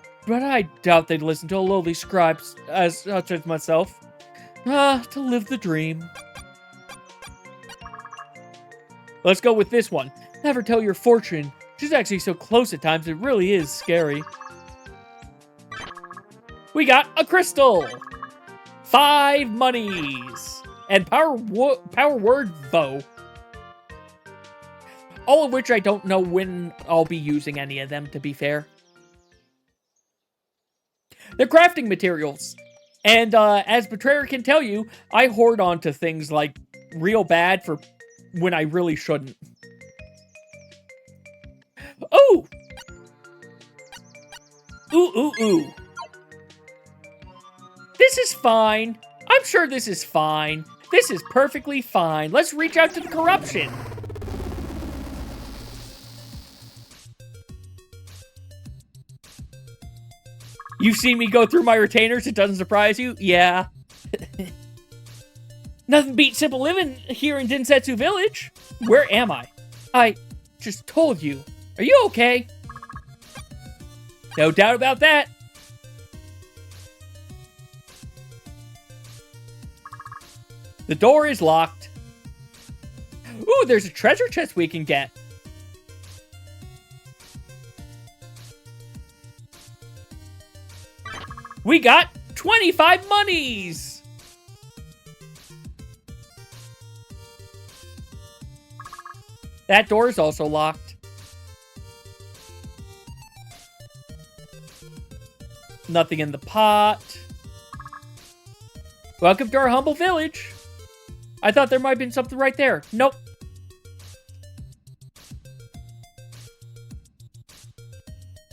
doubt they'd listen to a lowly scribe such as myself. To live the dream. Let's go with this one. Never tell your fortune. She's actually so close at times, it really is scary. We got a crystal! 5 monies! And power word Vo. All of which I don't know when I'll be using any of them, to be fair. They're crafting materials. And as Betrayer can tell you, I hoard onto things like real bad for when I really shouldn't. Oh! Ooh. This is fine. I'm sure this is fine. This is perfectly fine. Let's reach out to the corruption. You've seen me go through my retainers. It doesn't surprise you? Yeah. Nothing beats simple living here in Densetsu Village. Where am I? I just told you. Are you okay? No doubt about that. The door is locked. Ooh, there's a treasure chest we can get. We got 25 monies! That door is also locked. Nothing in the pot. Welcome to our humble village. I thought there might have been something right there. Nope.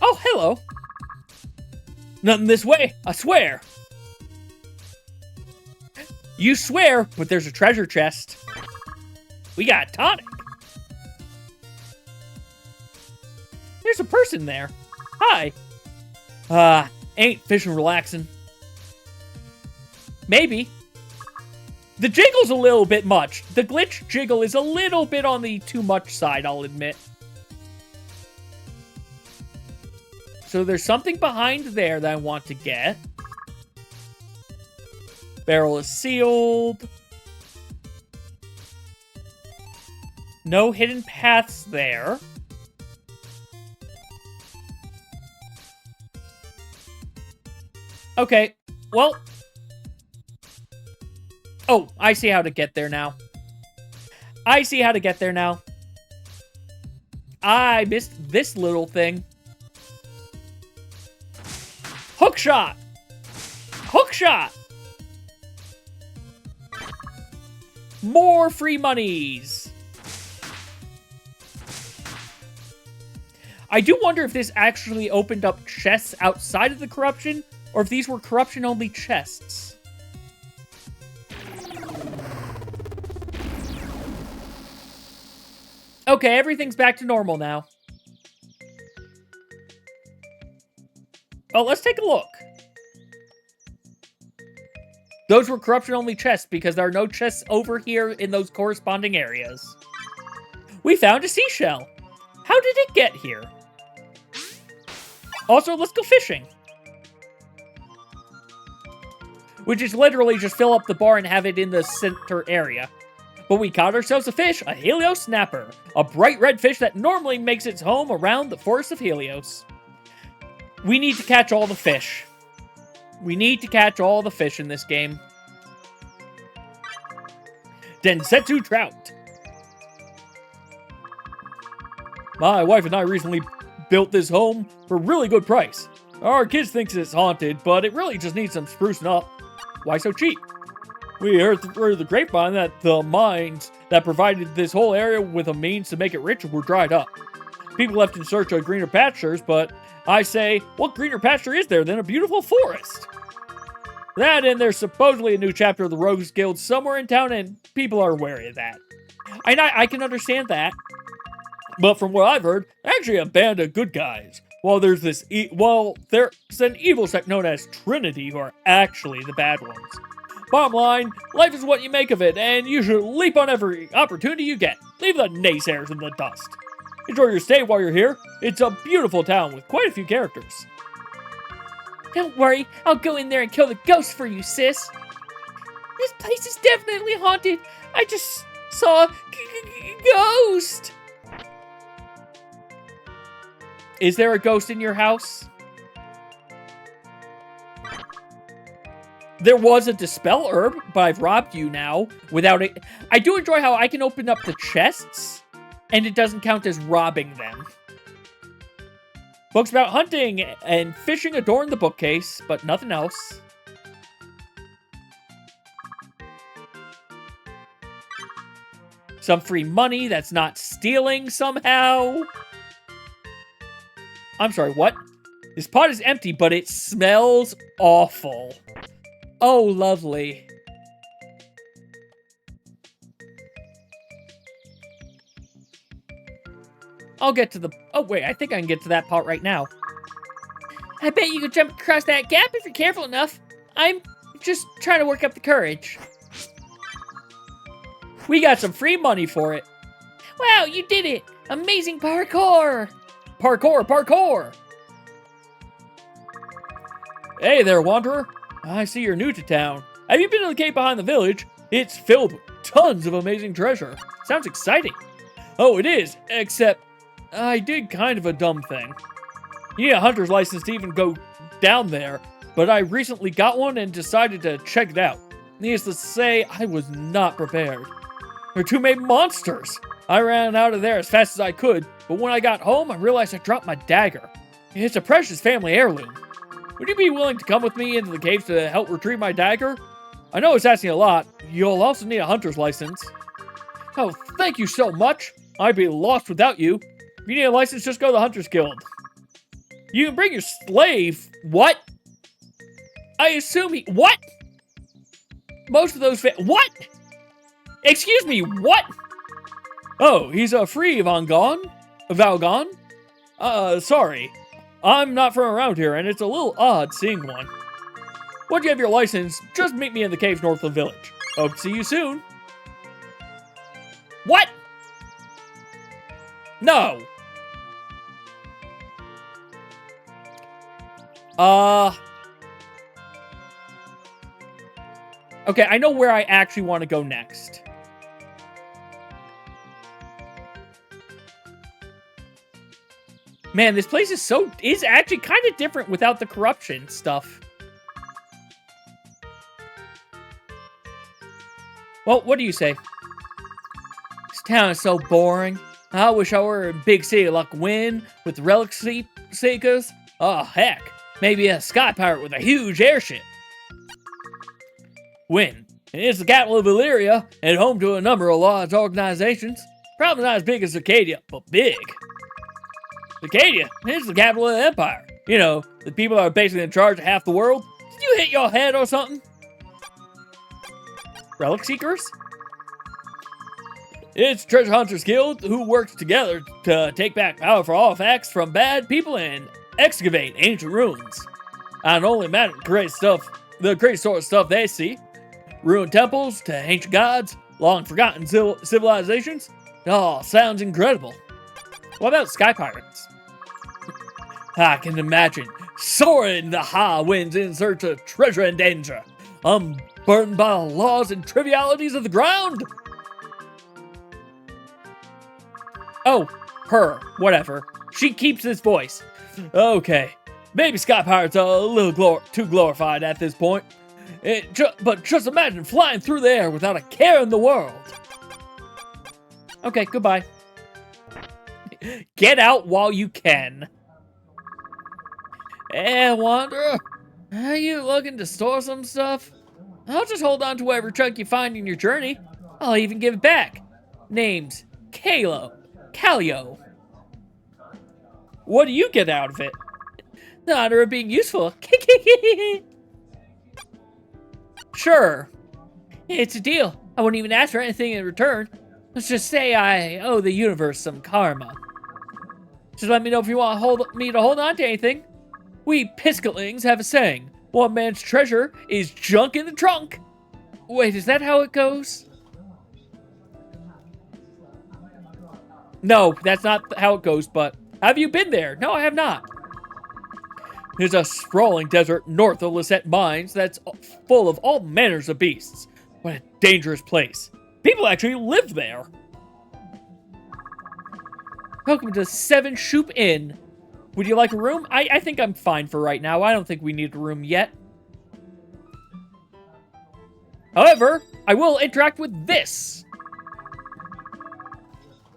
Oh, hello. Nothing this way, I swear. You swear, but there's a treasure chest. We got a tonic. There's a person there. Hi. Ain't fishing relaxing. Maybe. The jiggle's a little bit much. The glitch jiggle is a little bit on the too much side, I'll admit. So there's something behind there that I want to get. Barrel is sealed. No hidden paths there. Okay, well. Oh, I see how to get there now. I see how to get there now. I missed this little thing. Hook shot! Hook shot! More free monies! I do wonder if this actually opened up chests outside of the corruption, or if these were corruption-only chests. Okay, everything's back to normal now. Oh, let's take a look. Those were corruption-only chests because there are no chests over here in those corresponding areas. We found a seashell. How did it get here? Also, let's go fishing. Which is literally just fill up the bar and have it in the center area. But we caught ourselves a fish, a Helios snapper. A bright red fish that normally makes its home around the forest of Helios. We need to catch all the fish. We need to catch all the fish in this game. Densetsu trout. My wife and I recently built this home for a really good price. Our kids thinks it's haunted, but it really just needs some sprucing up. Why so cheap? We heard through the grapevine that the mines that provided this whole area with a means to make it rich were dried up. People left in search of greener pastures, but I say, what greener pasture is there than a beautiful forest? That and there's supposedly a new chapter of the Rogues Guild somewhere in town, and people are wary of that. I can understand that. But from what I've heard, actually a band of good guys. While there's there's an evil sect known as Trinity who are actually the bad ones. Bottom line, life is what you make of it, and you should leap on every opportunity you get. Leave the naysayers in the dust. Enjoy your stay while you're here. It's a beautiful town with quite a few characters. Don't worry, I'll go in there and kill the ghost for you, sis. This place is definitely haunted. I just saw a ghost. Is there a ghost in your house? There was a Dispel Herb, but I've robbed you now without it. I do enjoy how I can open up the chests, and it doesn't count as robbing them. Books about hunting and fishing adorn the bookcase, but nothing else. Some free money that's not stealing somehow. I'm sorry, what? This pot is empty, but it smells awful. Oh, lovely. I'll get to the... Oh, wait, I think I can get to that pot right now. I bet you could jump across that gap if you're careful enough. I'm just trying to work up the courage. We got some free money for it. Wow, you did it! Amazing parkour! Parkour! Hey there, Wanderer. I see you're new to town. Have you been to the cave behind the village? It's filled with tons of amazing treasure. Sounds exciting. Oh, it is, except I did kind of a dumb thing. You need a hunter's license to even go down there, but I recently got one and decided to check it out. Needless to say, I was not prepared. There are two main monsters. I ran out of there as fast as I could, but when I got home, I realized I dropped my dagger. It's a precious family heirloom. Would you be willing to come with me into the caves to help retrieve my dagger? I know it's asking a lot. You'll also need a hunter's license. Oh, thank you so much. I'd be lost without you. If you need a license, just go to the Hunter's Guild. You can bring your slave. What? I assume he... What? Most of those... What? Excuse me, what? Oh, he's a free Valgon? Sorry. I'm not from around here, and it's a little odd seeing one. Once you have your license, just meet me in the caves north of the village. Hope to see you soon. What? No. Okay, I know where I actually want to go next. Man, this place is actually kind of different without the corruption stuff. Well, what do you say? This town is so boring. I wish I were in a big city like Wynn with relic seekers. Oh, heck. Maybe a sky pirate with a huge airship. Wynn. It's the capital of Illyria and home to a number of large organizations. Probably not as big as Arcadia, but big. Arcadia, it's the capital of the empire. You know, the people that are basically in charge of half the world. Did you hit your head or something? Relic Seekers? It's Treasure Hunters Guild who works together to take back powerful artifacts from bad people and excavate ancient ruins. I don't only imagine the great sort of stuff they see. Ruined temples to ancient gods, long forgotten civilizations. It all sounds incredible. What about sky pirates? I can imagine soaring the high winds in search of treasure and danger, unburdened by the laws and trivialities of the ground. Oh, her, whatever. She keeps this voice. Okay, maybe sky pirates are a little too glorified at this point. But just imagine flying through the air without a care in the world. Okay, goodbye. Get out while you can. Hey, Wanderer. Are you looking to store some stuff? I'll just hold on to whatever chunk you find in your journey. I'll even give it back. Name's Calio. What do you get out of it? The honor of being useful. Sure. It's a deal. I wouldn't even ask for anything in return. Let's just say I owe the universe some karma. Just let me know if you want me to hold on to anything. We Piscalings have a saying. One man's treasure is junk in the trunk. Wait, is that how it goes? No, that's not how it goes, but have you been there? No, I have not. There's a sprawling desert north of Lisette Mines that's full of all manners of beasts. What a dangerous place. People actually live there. Welcome to Seven Shoop Inn. Would you like a room? I think I'm fine for right now. I don't think we need a room yet. However, I will interact with this.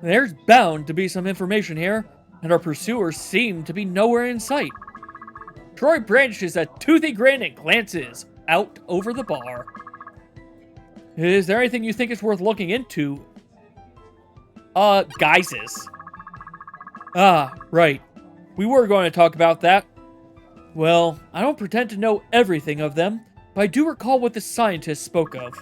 There's bound to be some information here, and our pursuers seem to be nowhere in sight. Troy branches a toothy grin and glances out over the bar. Is there anything you think is worth looking into? Geysers. Ah, right. We were going to talk about that. Well, I don't pretend to know everything of them, but I do recall what the scientists spoke of.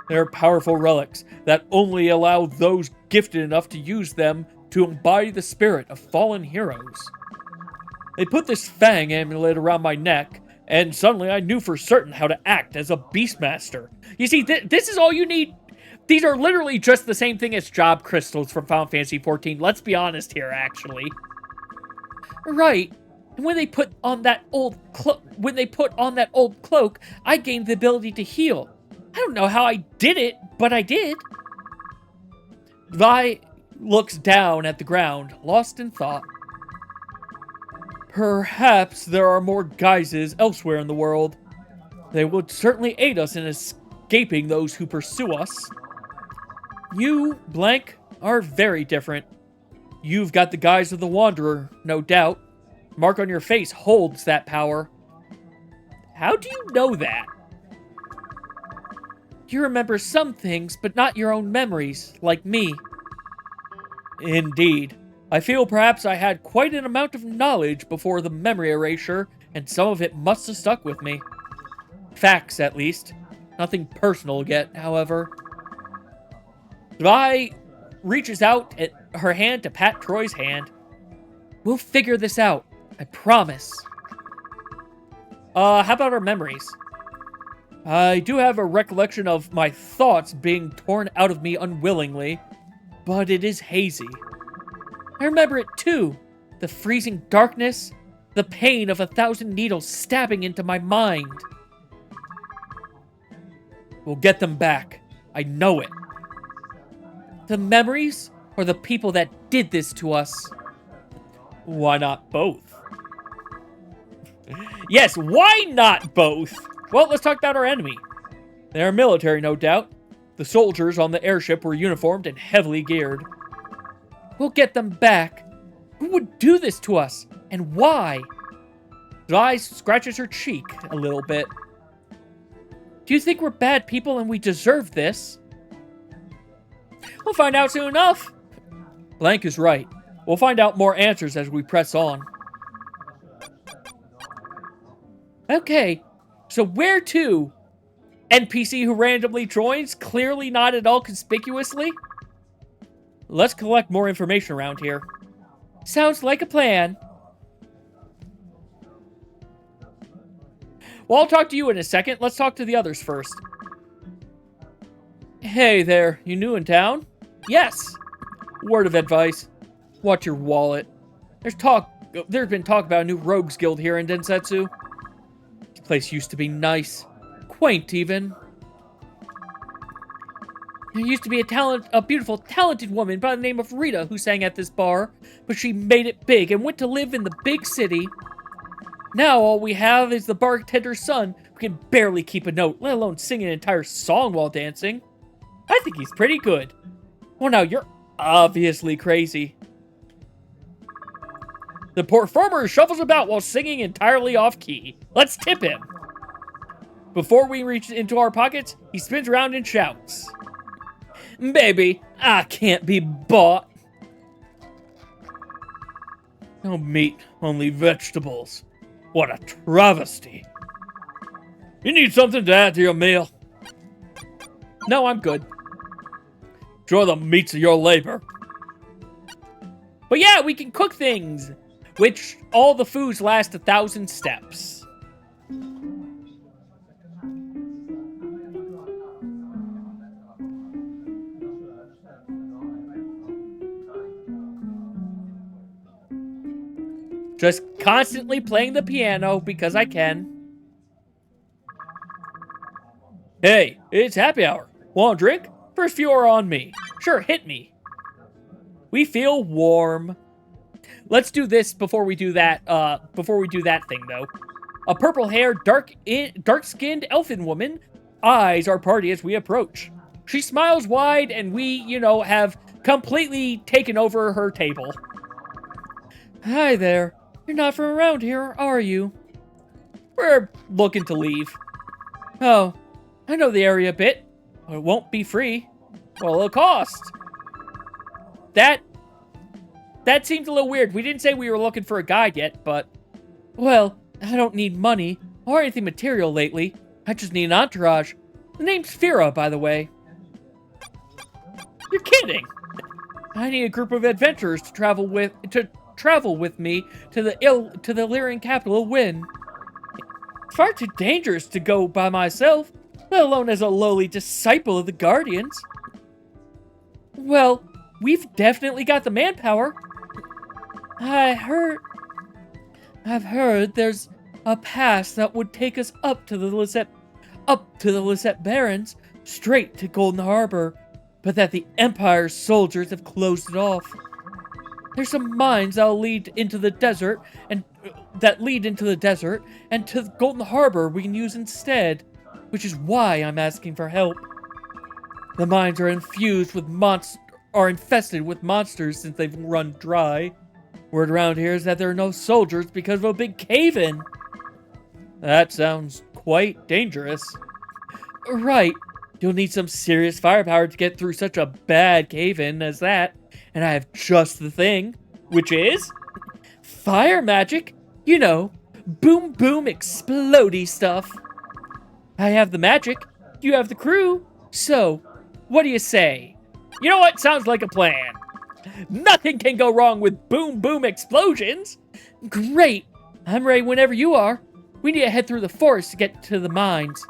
They're powerful relics that only allow those gifted enough to use them to embody the spirit of fallen heroes. They put this Fang amulet around my neck, and suddenly I knew for certain how to act as a Beastmaster. You see, this is all you need. These are literally just the same thing as job crystals from Final Fantasy XIV. Let's be honest here, actually. Right. And when they put on that old cloak, I gained the ability to heal. I don't know how I did it, but I did. Vi looks down at the ground, lost in thought. Perhaps there are more guises elsewhere in the world. They would certainly aid us in escaping those who pursue us. You, Blank, are very different. You've got the guise of the Wanderer, no doubt. Mark on your face holds that power. How do you know that? You remember some things, but not your own memories, like me. Indeed. I feel perhaps I had quite an amount of knowledge before the memory erasure, and some of it must have stuck with me. Facts, at least. Nothing personal yet, however. Vi reaches out at her hand to pat Troy's hand. We'll figure this out. I promise. How about our memories? I do have a recollection of my thoughts being torn out of me unwillingly, but it is hazy. I remember it too. The freezing darkness, the pain of 1,000 needles stabbing into my mind. We'll get them back. I know it. The memories or the people that did this to us? Why not both? Yes, why not both? Well, let's talk about our enemy. They are military, no doubt. The soldiers on the airship were uniformed and heavily geared. We'll get them back. Who would do this to us? And why? Vi scratches her cheek a little bit. Do you think we're bad people and we deserve this? We'll find out soon enough. Blank is right. We'll find out more answers as we press on. Okay, so where to? NPC who randomly joins, clearly not at all conspicuously? Let's collect more information around here. Sounds like a plan. Well, I'll talk to you in a second. Let's talk to the others first. Hey there, you new in town? Yes. Word of advice. Watch your wallet. There's been talk about a new rogues guild here in Densetsu. This place used to be nice. Quaint, even. There used to be a beautiful, talented woman by the name of Rita who sang at this bar, but she made it big and went to live in the big city. Now all we have is the bartender's son who can barely keep a note, let alone sing an entire song while dancing. I think he's pretty good. Well, now you're obviously crazy. The performer shuffles about while singing entirely off-key. Let's tip him. Before we reach into our pockets, he spins around and shouts, "Baby, I can't be bought. No meat, only vegetables. What a travesty. You need something to add to your meal?" No, I'm good. Enjoy the meats of your labor. But yeah, we can cook things, which all the foods last 1,000 steps. Just constantly playing the piano because I can. Hey, it's happy hour. Want a drink? First few are on me. Sure, hit me. We feel warm. Let's do this before we do that. Thing though. A purple-haired, dark-skinned elfin woman eyes our party as we approach. She smiles wide, and we, have completely taken over her table. Hi there. You're not from around here, are you? We're looking to leave. Oh, I know the area a bit. It won't be free. Well, it'll cost. That seems a little weird. We didn't say we were looking for a guide yet, but... Well, I don't need money or anything material lately. I just need an entourage. The name's Fira, by the way. You're kidding. I need a group of adventurers to travel with me to the Lyrian capital of Wynn. It's far too dangerous to go by myself, let alone as a lowly disciple of the Guardians. Well, we've definitely got the manpower. I've heard there's a pass that would take us up to the Lisette Barrens, straight to Golden Harbor, but that the Empire's soldiers have closed it off. There's some mines that'll lead into the desert, and to Golden Harbor we can use instead, which is why I'm asking for help. The mines are infested with monsters since they've run dry. Word around here is that there are no soldiers because of a big cave-in. That sounds quite dangerous. Right. You'll need some serious firepower to get through such a bad cave-in as that. And I have just the thing, which is fire magic. You know, boom boom explodey stuff. I have the magic. You have the crew. So, what do you say? You know what? Sounds like a plan. Nothing can go wrong with boom boom explosions. Great. I'm ready whenever you are. We need to head through the forest to get to the mines.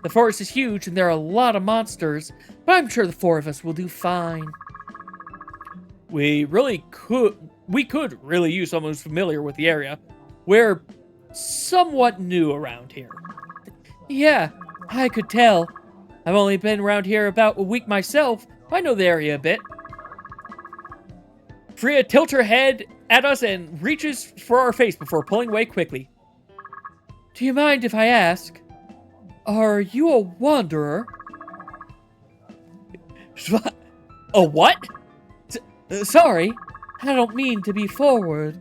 The forest is huge and there are a lot of monsters, but I'm sure the four of us will do fine. We could really use someone who's familiar with the area. We're somewhat new around here. Yeah, I could tell. I've only been around here about a week myself. I know the area a bit. Freya tilts her head at us and reaches for our face before pulling away quickly. Do you mind if I ask? Are you a wanderer? A what? Sorry, I don't mean to be forward.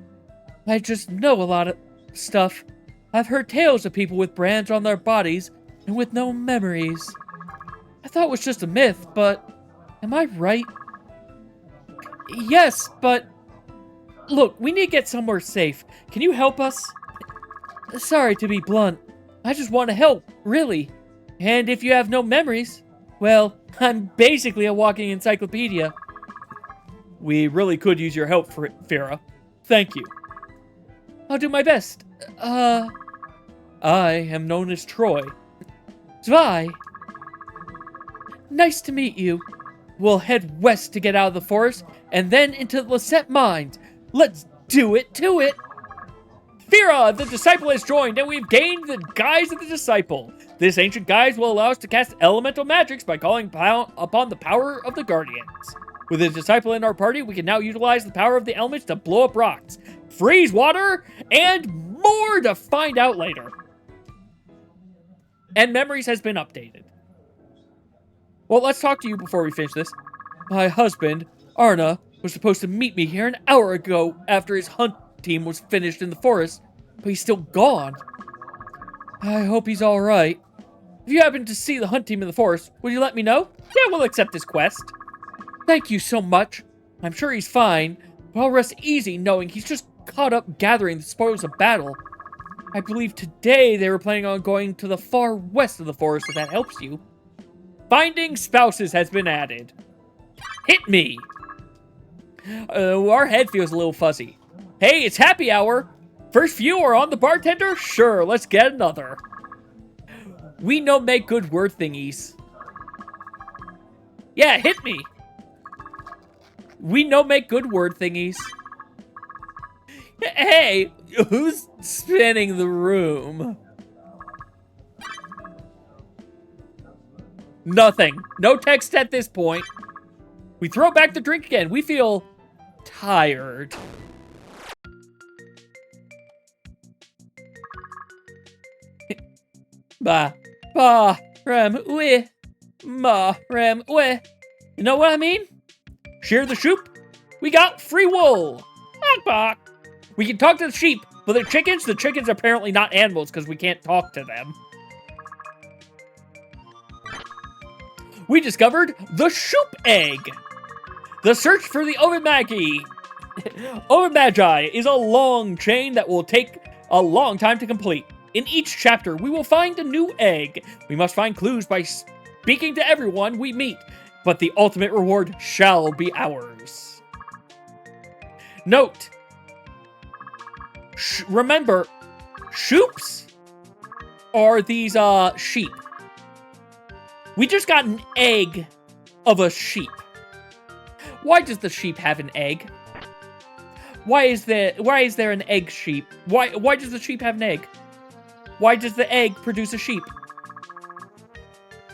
I just know a lot of stuff. I've heard tales of people with brands on their bodies and with no memories. I thought it was just a myth, but am I right? Yes, but look, we need to get somewhere safe. Can you help us? Sorry to be blunt. I just want to help, really. And if you have no memories, well, I'm basically a walking encyclopedia. We really could use your help, Fira. Thank you. I'll do my best. I am known as Troy. Zwei. Nice to meet you. We'll head west to get out of the forest, and then into the Lisette Mines. Let's do it to it! Fira, the disciple has joined, and we've gained the guise of the disciple. This ancient guise will allow us to cast elemental magics by calling upon the power of the guardians. With a disciple in our party, we can now utilize the power of the elements to blow up rocks, freeze water, and more to find out later. And memories has been updated. Well, let's talk to you before we finish this. My husband, Arna, was supposed to meet me here an hour ago after his hunt team was finished in the forest, but he's still gone. I hope he's alright. If you happen to see the hunt team in the forest, will you let me know? Yeah, we'll accept this quest. Thank you so much. I'm sure he's fine, but I'll rest easy knowing he's just caught up gathering the spoils of battle. I believe today they were planning on going to the far west of the forest, if that helps you. Finding spouses has been added. Hit me! Our head feels a little fuzzy. Hey, it's happy hour! First few are on the bartender? Sure, let's get another. We no make good word thingies. Yeah, hit me! We no make good word thingies. Hey, who's spinning the room? Nothing. No text at this point. We throw back the drink again. We feel tired. You know what I mean? Shear the shoop. We got free wool. We can talk to the sheep, but the chickens are apparently not animals because we can't talk to them. We discovered the shoop egg. The search for the Ovid Magi is a long chain that will take a long time to complete. In each chapter, we will find a new egg. We must find clues by speaking to everyone we meet, but the ultimate reward shall be ours. Note, remember, shoops are these sheep. We just got an egg of a sheep. Why does the sheep have an egg? Why is there an egg sheep? Why does the sheep have an egg? Why does the egg produce a sheep?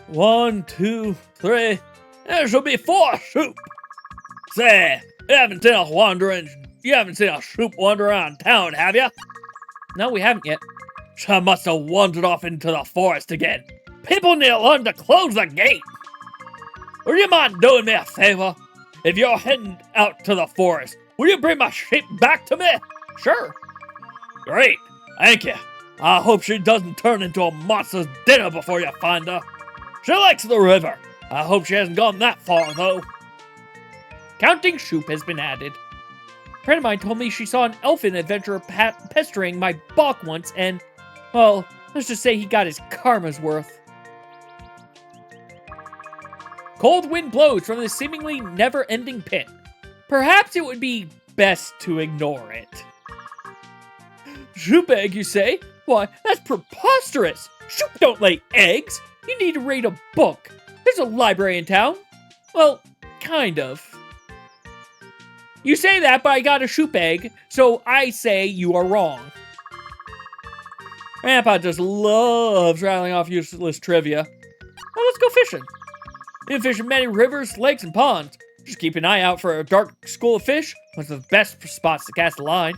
1, 2, 3. There shall be 4 sheep. Say, you haven't seen a sheep wander around town, have you? No, we haven't yet. She must have wandered off into the forest again. People need to learn to close the gate. Would you mind doing me a favor? If you're heading out to the forest, will you bring my sheep back to me? Sure. Great. Thank you. I hope she doesn't turn into a monster's dinner before you find her. She likes the river. I hope she hasn't gone that far, though. Counting sheep has been added. A friend of mine told me she saw an elfin adventurer pestering my balk once, and, well, let's just say he got his karma's worth. Cold wind blows from the seemingly never-ending pit. Perhaps it would be best to ignore it. Sheep egg, you say? Why, that's preposterous! Sheep don't lay eggs! You need to read a book. There's a library in town. Well, kind of. You say that, but I got a sheep egg, so I say you are wrong. Grandpa just loves rattling off useless trivia. Well, let's go fishing. You can fish in many rivers, lakes, and ponds. Just keep an eye out for a dark school of fish. One of the best spots to cast a line.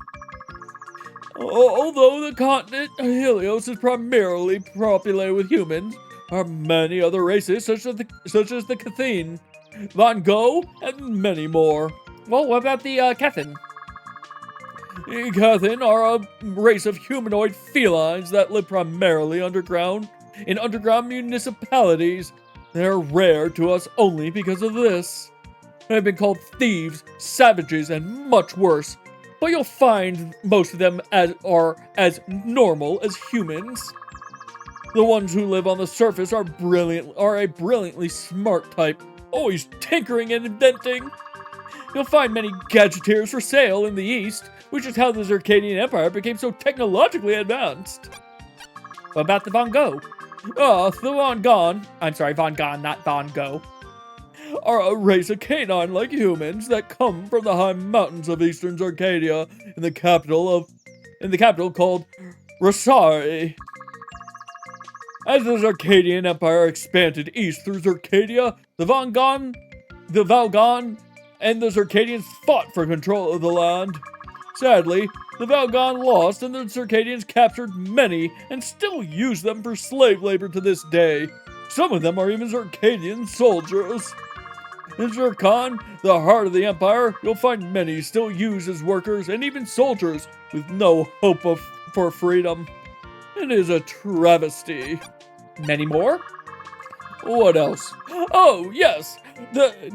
Although the continent Helios is primarily populated with humans, there are many other races such as the Cathene, Van Gogh, and many more. Well, what about the Cathin? The Cathin are a race of humanoid felines that live primarily underground, in underground municipalities. They're rare to us only because of this. They've been called thieves, savages, and much worse. But you'll find most of them are as normal as humans. The ones who live on the surface are a brilliantly smart type, always tinkering and inventing. You'll find many gadgeteers for sale in the East, which is how the Zircadian Empire became so technologically advanced. What about the Van Gogh? The Van Gogh, not Van Gogh, are a race of canine-like humans that come from the high mountains of eastern Zircadia in the capital called Rosari. As the Zircadian Empire expanded east through Zircadia, the Valgon, and the Zircadians fought for control of the land. Sadly, the Valgon lost and the Zircadians captured many and still use them for slave labor to this day. Some of them are even Zircadian soldiers. In Zircon, the heart of the Empire, you'll find many still used as workers and even soldiers with no hope for freedom. It is a travesty. Many more? What else? Oh, yes! The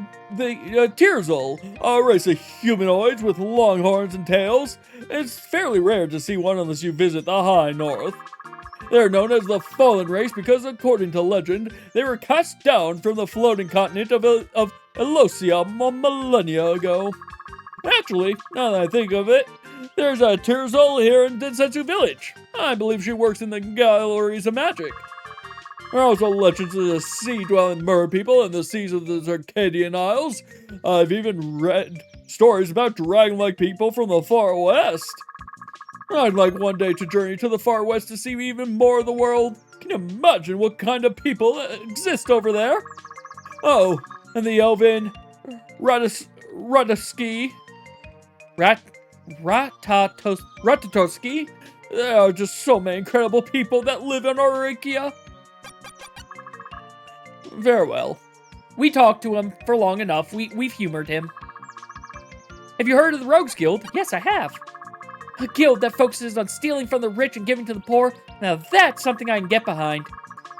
Tirzul, a race of humanoids with long horns and tails. It's fairly rare to see one unless you visit the High North. They're known as the Fallen Race because, according to legend, they were cast down from the floating continent of Elosia millennia ago. Actually, now that I think of it, there's a Tirzul here in Densetsu Village. I believe she works in the Galleries of Magic. There are also legends of the sea-dwelling mer people in the seas of the Zircadian Isles. I've even read stories about dragon-like people from the far west. I'd like one day to journey to the far west to see even more of the world. Can you imagine what kind of people exist over there? Oh, and the elven Ratatoski. There are just so many incredible people that live in Aurikia. Very well. We talked to him for long enough. We've humored him. Have you heard of the Rogues Guild? Yes, I have. A guild that focuses on stealing from the rich and giving to the poor. Now that's something I can get behind.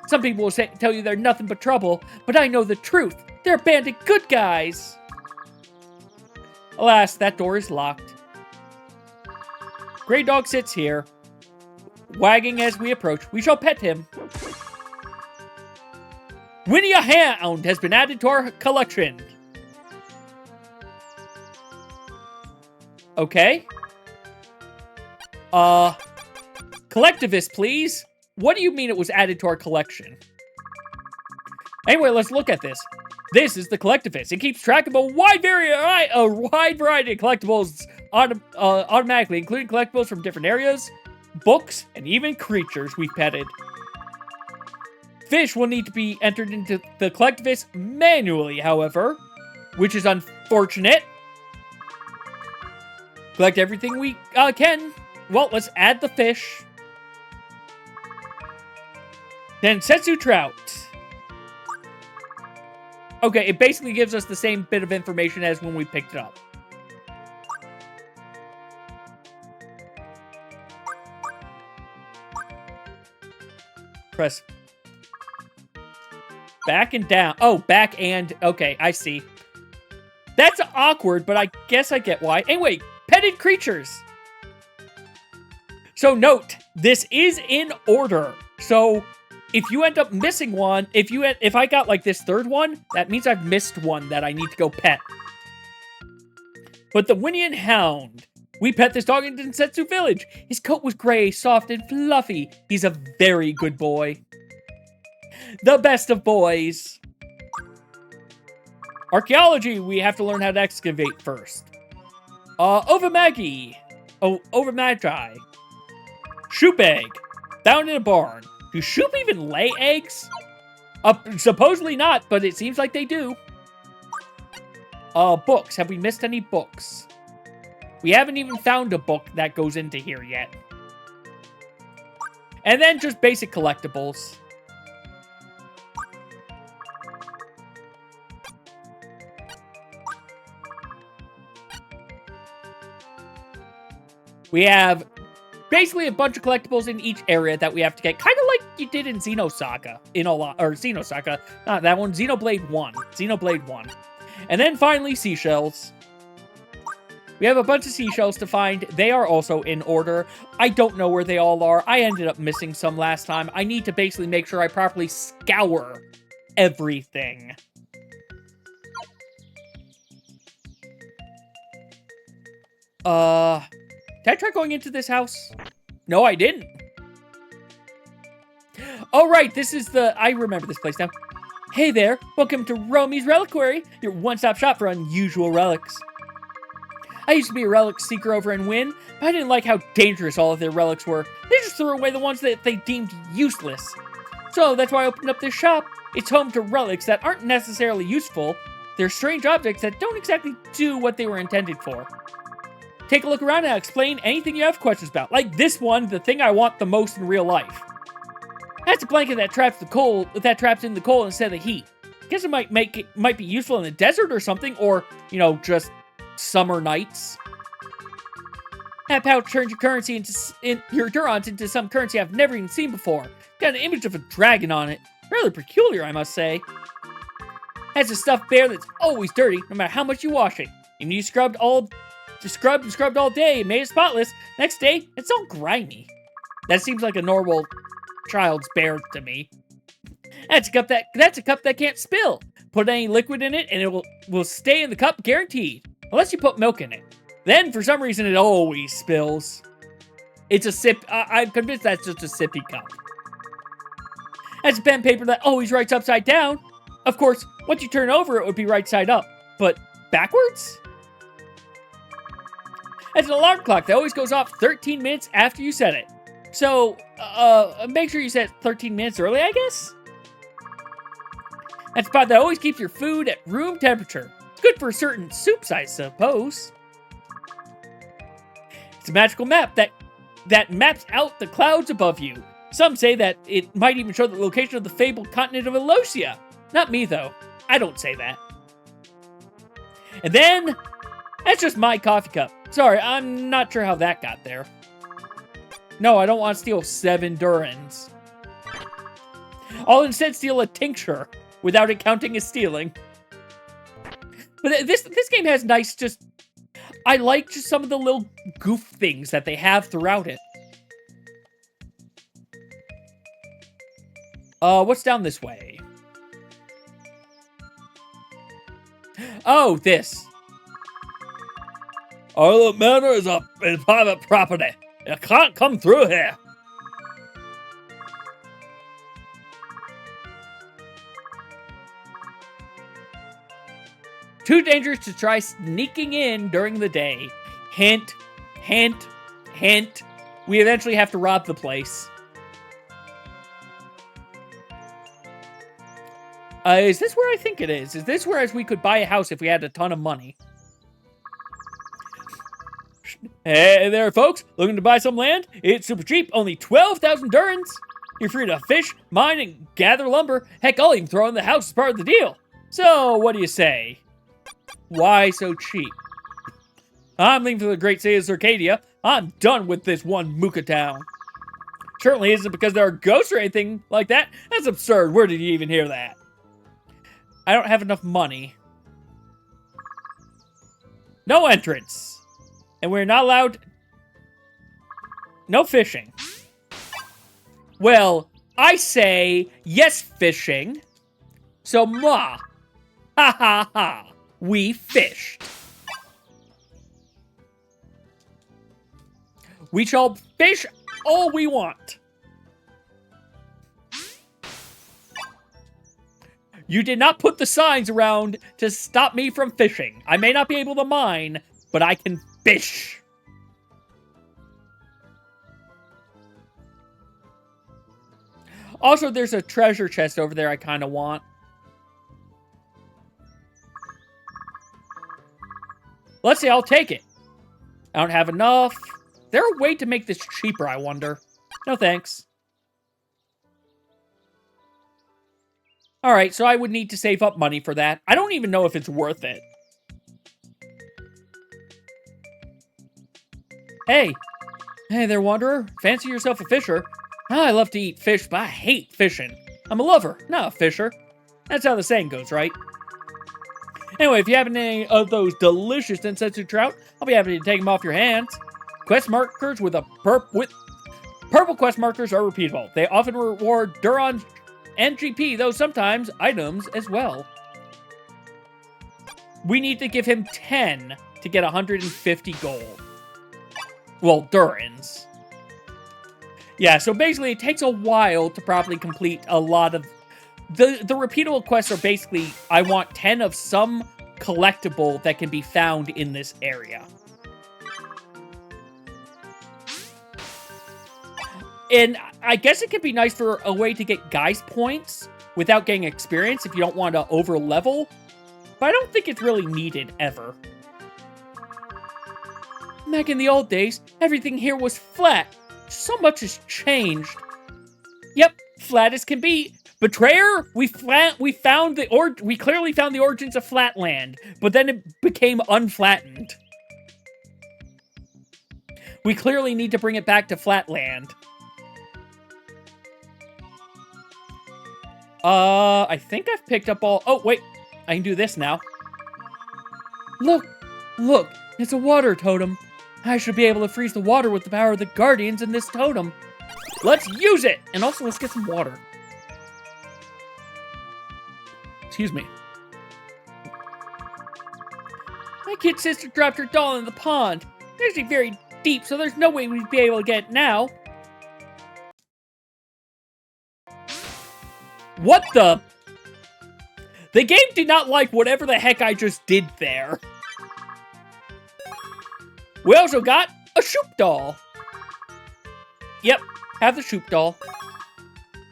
Some people will tell you they're nothing but trouble, but I know the truth. They're a band of good guys. Alas, that door is locked. Grey Dog sits here, wagging as we approach. We shall pet him. Winnie a Hound has been added to our collection. Okay. Collectivist, please. What do you mean it was added to our collection? Anyway, let's look at this. This is the Collectivist. It keeps track of a wide variety of collectibles automatically, including collectibles from different areas, books, and even creatures we've petted. Fish will need to be entered into the Collectivist manually, however, which is unfortunate. Collect everything we can. Well, let's add the fish. Densetsu trout. Okay, it basically gives us the same bit of information as when we picked it up. Press back and down. Oh, back and... Okay, I see. That's awkward, but I guess I get why. Anyway, petted creatures. So note, this is in order. So if you end up missing one, if I got like this third one, that means I've missed one that I need to go pet. But the Winian Hound. We pet this dog in Densetsu Village. His coat was gray, soft, and fluffy. He's a very good boy. The best of boys. Archaeology, we have to learn how to excavate first. Ovamagi. Oh, Ovamagi. Shoop egg. Found in a barn. Do shoop even lay eggs? Supposedly not, but it seems like they do. Books. Have we missed any books? We haven't even found a book that goes into here yet. And then just basic collectibles. We have basically a bunch of collectibles in each area that we have to get, kind of like you did in Xenosaga. Xenosaga, not that one, Xenoblade 1. Xenoblade 1. And then finally, seashells. We have a bunch of seashells to find. They are also in order. I don't know where they all are. I ended up missing some last time. I need to basically make sure I properly scour everything. Did I try going into this house? No, I didn't. Oh, right, this is the... I remember this place now. Hey there, welcome to Romy's Reliquary, your one-stop shop for unusual relics. I used to be a relic seeker over in Wynn, but I didn't like how dangerous all of their relics were. They just threw away the ones that they deemed useless. So that's why I opened up this shop. It's home to relics that aren't necessarily useful. They're strange objects that don't exactly do what they were intended for. Take a look around and I'll explain anything you have questions about. Like this one, the thing I want the most in real life. That's a blanket that traps in the cold instead of the heat. Guess it might be useful in the desert or something, or, you know, just summer nights. That pouch turns your Durons into some currency I've never even seen before. Got an image of a dragon on it. Rather peculiar, I must say. Has a stuffed bear that's always dirty, no matter how much you wash it. Even you scrubbed all day and made it spotless. Next day, it's all grimy. That seems like a normal child's bear to me. That's a cup that can't spill. Put any liquid in it and it will stay in the cup, guaranteed. Unless you put milk in it. Then, for some reason, it always spills. It's a sip. I'm convinced that's just a sippy cup. That's a pen paper that always writes upside down. Of course, once you turn over, it would be right side up. But backwards? That's an alarm clock that always goes off 13 minutes after you set it. So, make sure you set 13 minutes early, I guess? That's a pot that always keeps your food at room temperature. It's good for certain soups, I suppose. It's a magical map that maps out the clouds above you. Some say that it might even show the location of the fabled continent of Elosia. Not me, though. I don't say that. And then, that's just my coffee cup. Sorry, I'm not sure how that got there. No, I don't want to steal 7 Durans. I'll instead steal a tincture, without it counting as stealing. But this game has nice, just... I like just some of the little goof things that they have throughout it. What's down this way? Oh, this. Islet Manor is private property. You can't come through here. Too dangerous to try sneaking in during the day. Hint, hint, hint. We eventually have to rob the place. Is this where I think it is? Is this where we could buy a house if we had a ton of money? Hey there, folks. Looking to buy some land? It's super cheap, only 12,000 durins. You're free to fish, mine, and gather lumber. Heck, I'll even throw in the house as part of the deal. So, what do you say? Why so cheap? I'm leaving for the great city of Circadia. I'm done with this one Mooka town. Certainly isn't because there are ghosts or anything like that. That's absurd. Where did you even hear that? I don't have enough money. No entrance. And we're not allowed... No fishing. Well, I say yes fishing. So, ha ha ha. We fished. We shall fish all we want. You did not put the signs around to stop me from fishing. I may not be able to mine, but I can fish. Also, there's a treasure chest over there I kind of want. Let's see, I'll take it. I don't have enough. Is there a way to make this cheaper, I wonder? No thanks. Alright, so I would need to save up money for that. I don't even know if it's worth it. Hey. Hey there, wanderer. Fancy yourself a fisher? Oh, I love to eat fish, but I hate fishing. I'm a lover, not a fisher. That's how the saying goes, right? Anyway, if you have any of those delicious Densetsu trout, I'll be happy to take them off your hands. Quest markers with purple quest markers are repeatable. They often reward Duron and GP, though sometimes items as well. We need to give him 10 to get 150 gold. Well, Durins. Yeah, so basically it takes a while to properly complete a lot of... The repeatable quests are basically, I want 10 of some collectible that can be found in this area. And I guess it could be nice for a way to get Geist points without getting experience if you don't want to over-level. But I don't think it's really needed, ever. Back in the old days, everything here was flat. So much has changed. Yep, flat as can be. Betrayer, we clearly found the origins of Flatland, but then it became unflattened. We clearly need to bring it back to Flatland. I think I've picked up all... Oh, wait. I can do this now. Look, it's a water totem. I should be able to freeze the water with the power of the guardians in this totem. Let's use it! And also, let's get some water. Excuse me. My kid sister dropped her doll in the pond. It's actually very deep, so there's no way we'd be able to get it now. What the? The game did not like whatever the heck I just did there. We also got a Shoop doll. Yep, have the Shoop doll.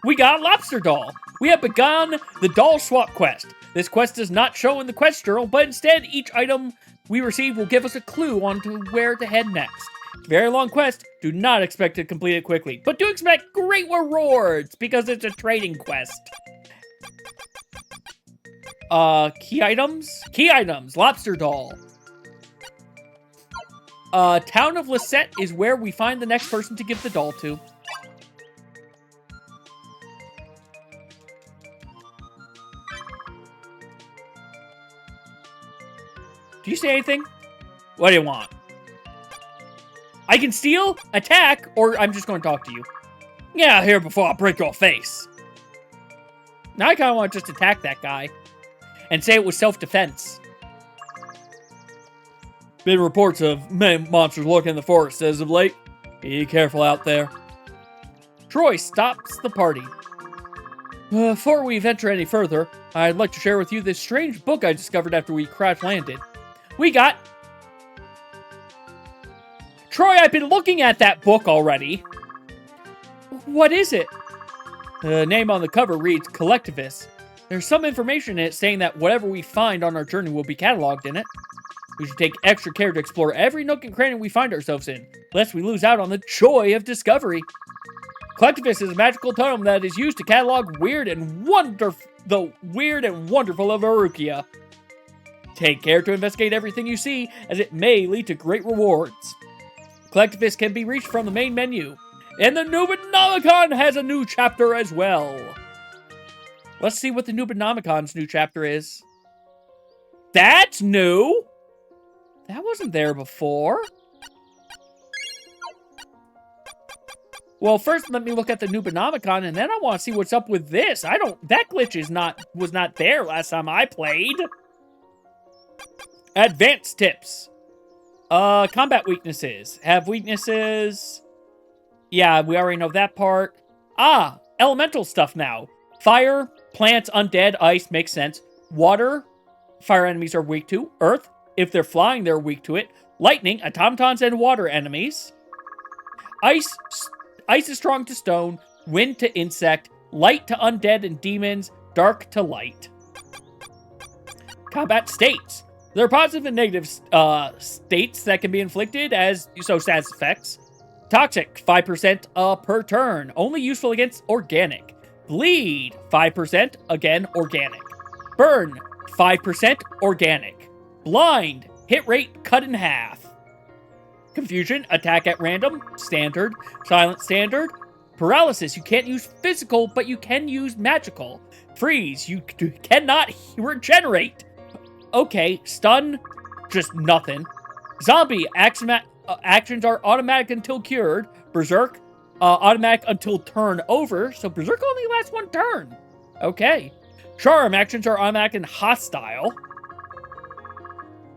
We got a Lobster doll. We have begun the doll swap quest. This quest does not show in the quest journal, but instead each item we receive will give us a clue on to where to head next. Very long quest. Do not expect to complete it quickly, but do expect great rewards because it's a trading quest. Key items? Key items, Lobster doll. Town of Lisette is where we find the next person to give the doll to. Do you say anything? What do you want? I can steal, attack, or I'm just going to talk to you. Get out here before I break your face. Now I kind of want to just attack that guy. And say it was self-defense. Been reports of many monsters lurking in the forest as of late. Be careful out there. Troy stops the party. Before we venture any further, I'd like to share with you this strange book I discovered after we crash landed. We got... Troy, I've been looking at that book already. What is it? The name on the cover reads Collectivist. There's some information in it saying that whatever we find on our journey will be cataloged in it. We should take extra care to explore every nook and cranny we find ourselves in, lest we lose out on the joy of discovery. Collectivist is a magical tome that is used to catalog the weird and wonderful of Arukia. Take care to investigate everything you see, as it may lead to great rewards. Collectivist can be reached from the main menu, and the Nubenomicon has a new chapter as well. Let's see what the Nubenomicon's new chapter is. That's new! That wasn't there before. Well, first let me look at the Nubenomicon, and then I want to see what's up with this. That glitch was not there last time I played. Advanced tips. Combat weaknesses. Have weaknesses. Yeah, we already know that part. Ah, elemental stuff now. Fire, plants, undead, ice, makes sense. Water, fire enemies are weak to. Earth, if they're flying, they're weak to it. Lightning, automatons and water enemies. Ice is strong to stone. Wind to insect. Light to undead and demons. Dark to light. Combat states. There are positive and negative states that can be inflicted as status effects. Toxic, 5% per turn. Only useful against organic. Bleed, 5%, again, organic. Burn, 5%, organic. Blind, hit rate cut in half. Confusion, attack at random, standard. Silent, standard. Paralysis, you can't use physical, but you can use magical. Freeze, you cannot regenerate. Okay, stun, just nothing. Zombie, actions are automatic until cured. Berserk, automatic until turn over. So Berserk only lasts one turn. Okay. Charm, actions are automatic and hostile.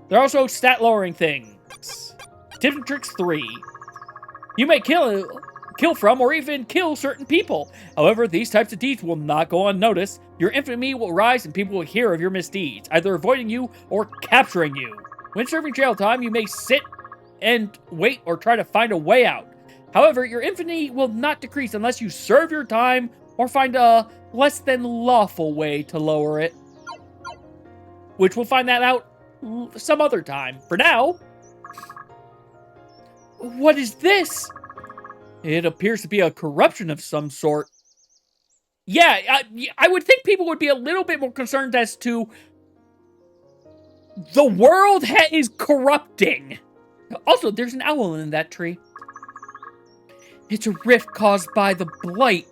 They're also stat lowering things. Tips and tricks 3. You may kill from or even kill certain people. However, these types of deeds will not go unnoticed. Your infamy will rise and people will hear of your misdeeds, either avoiding you or capturing you. When serving jail time, you may sit and wait or try to find a way out. However, your infamy will not decrease unless you serve your time or find a less than lawful way to lower it. Which we'll find that out some other time. For now... What is this? It appears to be a corruption of some sort. Yeah, I would think people would be a little bit more concerned as to... The world is corrupting. Also, there's an owl in that tree. It's a rift caused by the blight.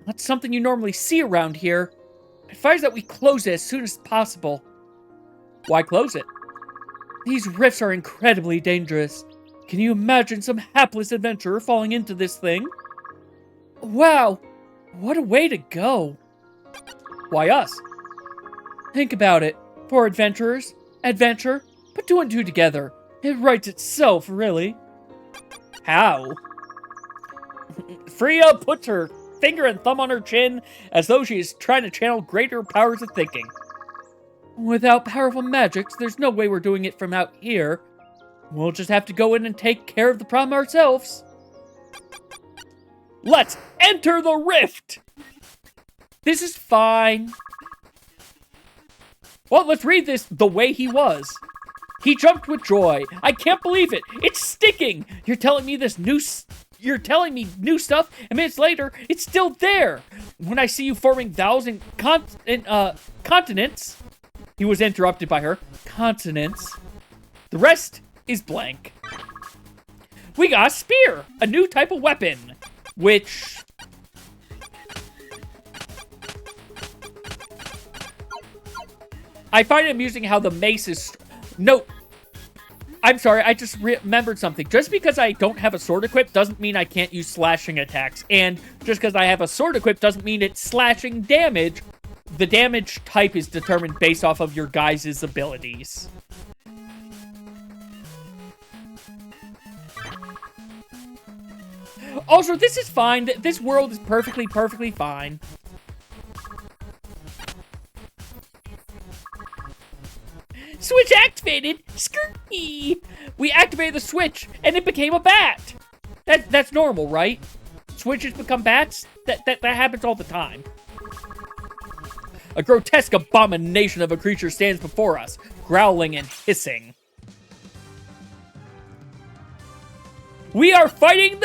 That's something you normally see around here. I advise that we close it as soon as possible. Why close it? These rifts are incredibly dangerous. Can you imagine some hapless adventurer falling into this thing? Wow, what a way to go. Why us? Think about it. For adventurers, adventure, put 2 and 2 together. It writes itself, really. How? Freya puts her finger and thumb on her chin as though she is trying to channel greater powers of thinking. Without powerful magics, there's no way we're doing it from out here. We'll just have to go in and take care of the problem ourselves. Let's enter the rift! This is fine. Well, let's read this the way he was. He jumped with joy. I can't believe it. It's sticking. You're telling me new stuff, and minutes later, it's still there. When I see you forming 1,000 continents, he was interrupted by her. Consonants. The rest is blank. We got a spear, a new type of weapon, which... I find it amusing how the mace is... No, I'm sorry, I just remembered something. Just because I don't have a sword equipped doesn't mean I can't use slashing attacks. And just because I have a sword equipped doesn't mean it's slashing damage. The damage type is determined based off of your guys' abilities. Also, this is fine. This world is perfectly fine. Switch activated! Skirky! We activated the switch, and it became a bat! That's normal, right? Switches become bats? That happens all the time. A grotesque abomination of a creature stands before us, growling and hissing. We are fighting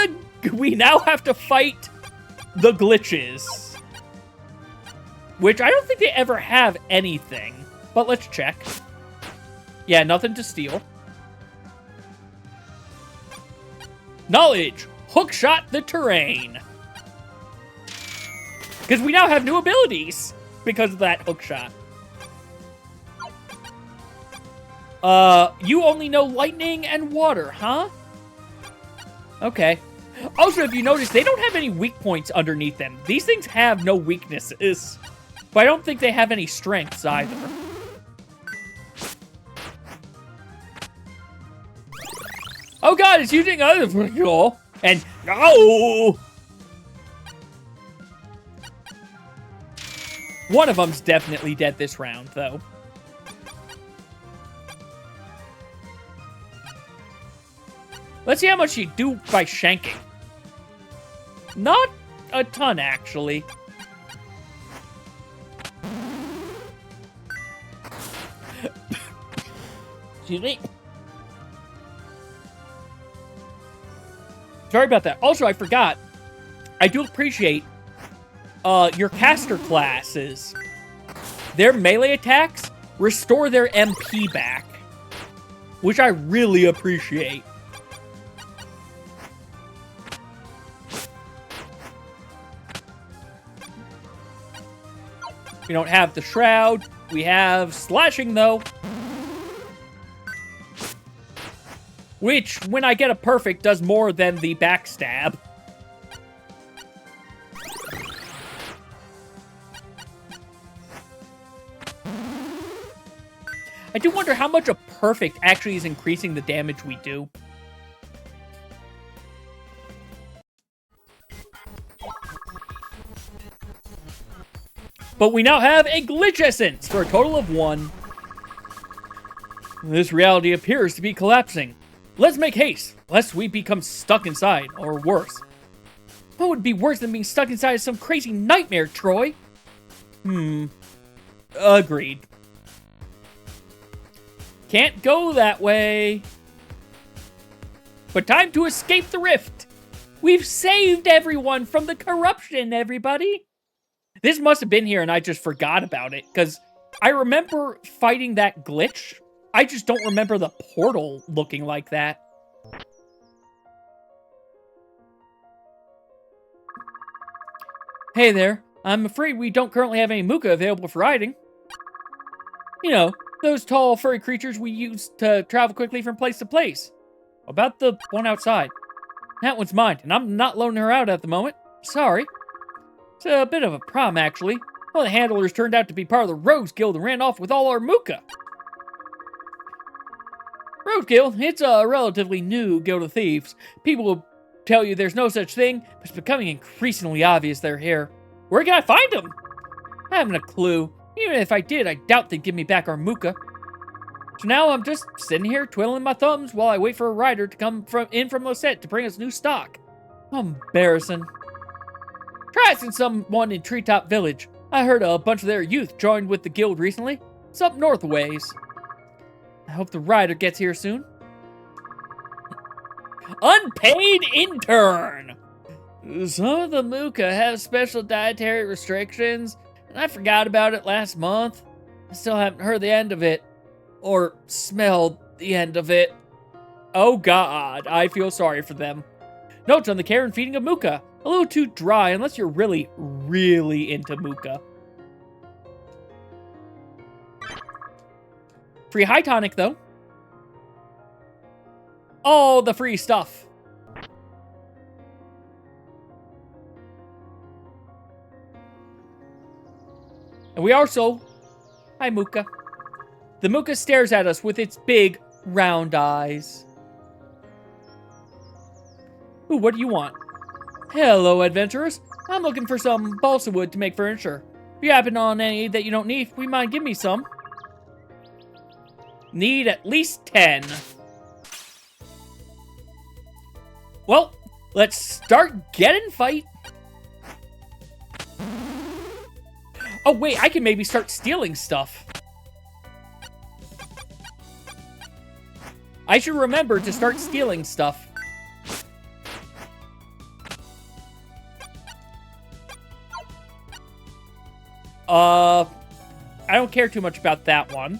we now have to fight the glitches. Which I don't think they ever have anything. But let's check. Yeah, nothing to steal. Knowledge. Hookshot the terrain. Because we now have new abilities because of that hookshot. You only know lightning and water, huh? Okay. Also, if you notice, they don't have any weak points underneath them. These things have no weaknesses. But I don't think they have any strengths either. Oh god, it's using other control. And oh! One of them's definitely dead this round, though. Let's see how much you do by shanking. Not a ton, actually. Excuse me. Sorry about that. Also, I forgot. I do appreciate your caster classes. Their melee attacks restore their MP back, which I really appreciate. We don't have the Shroud. We have Slashing, though. Which, when I get a perfect, does more than the Backstab. I do wonder how much a perfect actually is increasing the damage we do. But we now have a Glitch Essence for a total of 1. This reality appears to be collapsing. Let's make haste, lest we become stuck inside, or worse. What would be worse than being stuck inside some crazy nightmare, Troy? Agreed. Can't go that way. But time to escape the rift. We've saved everyone from the corruption, everybody. This must have been here and I just forgot about it, because I remember fighting that glitch. I just don't remember the portal looking like that. Hey there. I'm afraid we don't currently have any Muka available for riding. You know, those tall, furry creatures we use to travel quickly from place to place. About the one outside. That one's mine, and I'm not loaning her out at the moment. Sorry. It's a bit of a problem, actually. One of the handlers turned out to be part of the Rogues Guild and ran off with all our Muka. Rogues Guild, it's a relatively new guild of thieves. People will tell you there's no such thing, but it's becoming increasingly obvious they're here. Where can I find them? I haven't a clue. Even if I did, I doubt they'd give me back our Muka. So now I'm just sitting here twiddling my thumbs while I wait for a rider to come in from Losette to bring us new stock. Embarrassing. Try asking someone in Treetop Village. I heard a bunch of their youth joined with the guild recently. It's up north a ways. I hope the rider gets here soon. Unpaid intern! Some of the Muka have special dietary restrictions, and I forgot about it last month. I still haven't heard the end of it. Or smelled the end of it. Oh god, I feel sorry for them. Notes on the care and feeding of Muka. A little too dry unless you're really, really into Muka. Free high tonic, though. All the free stuff. And we also... Hi, Muka. The Muka stares at us with its big, round eyes. Ooh, what do you want? Hello, adventurers. I'm looking for some balsa wood to make furniture. If you happen on any that you don't need, we mind give me some. Need at least 10. Well, let's start getting fight. Oh, wait, I can maybe start stealing stuff. I should remember to start stealing stuff. I don't care too much about that one.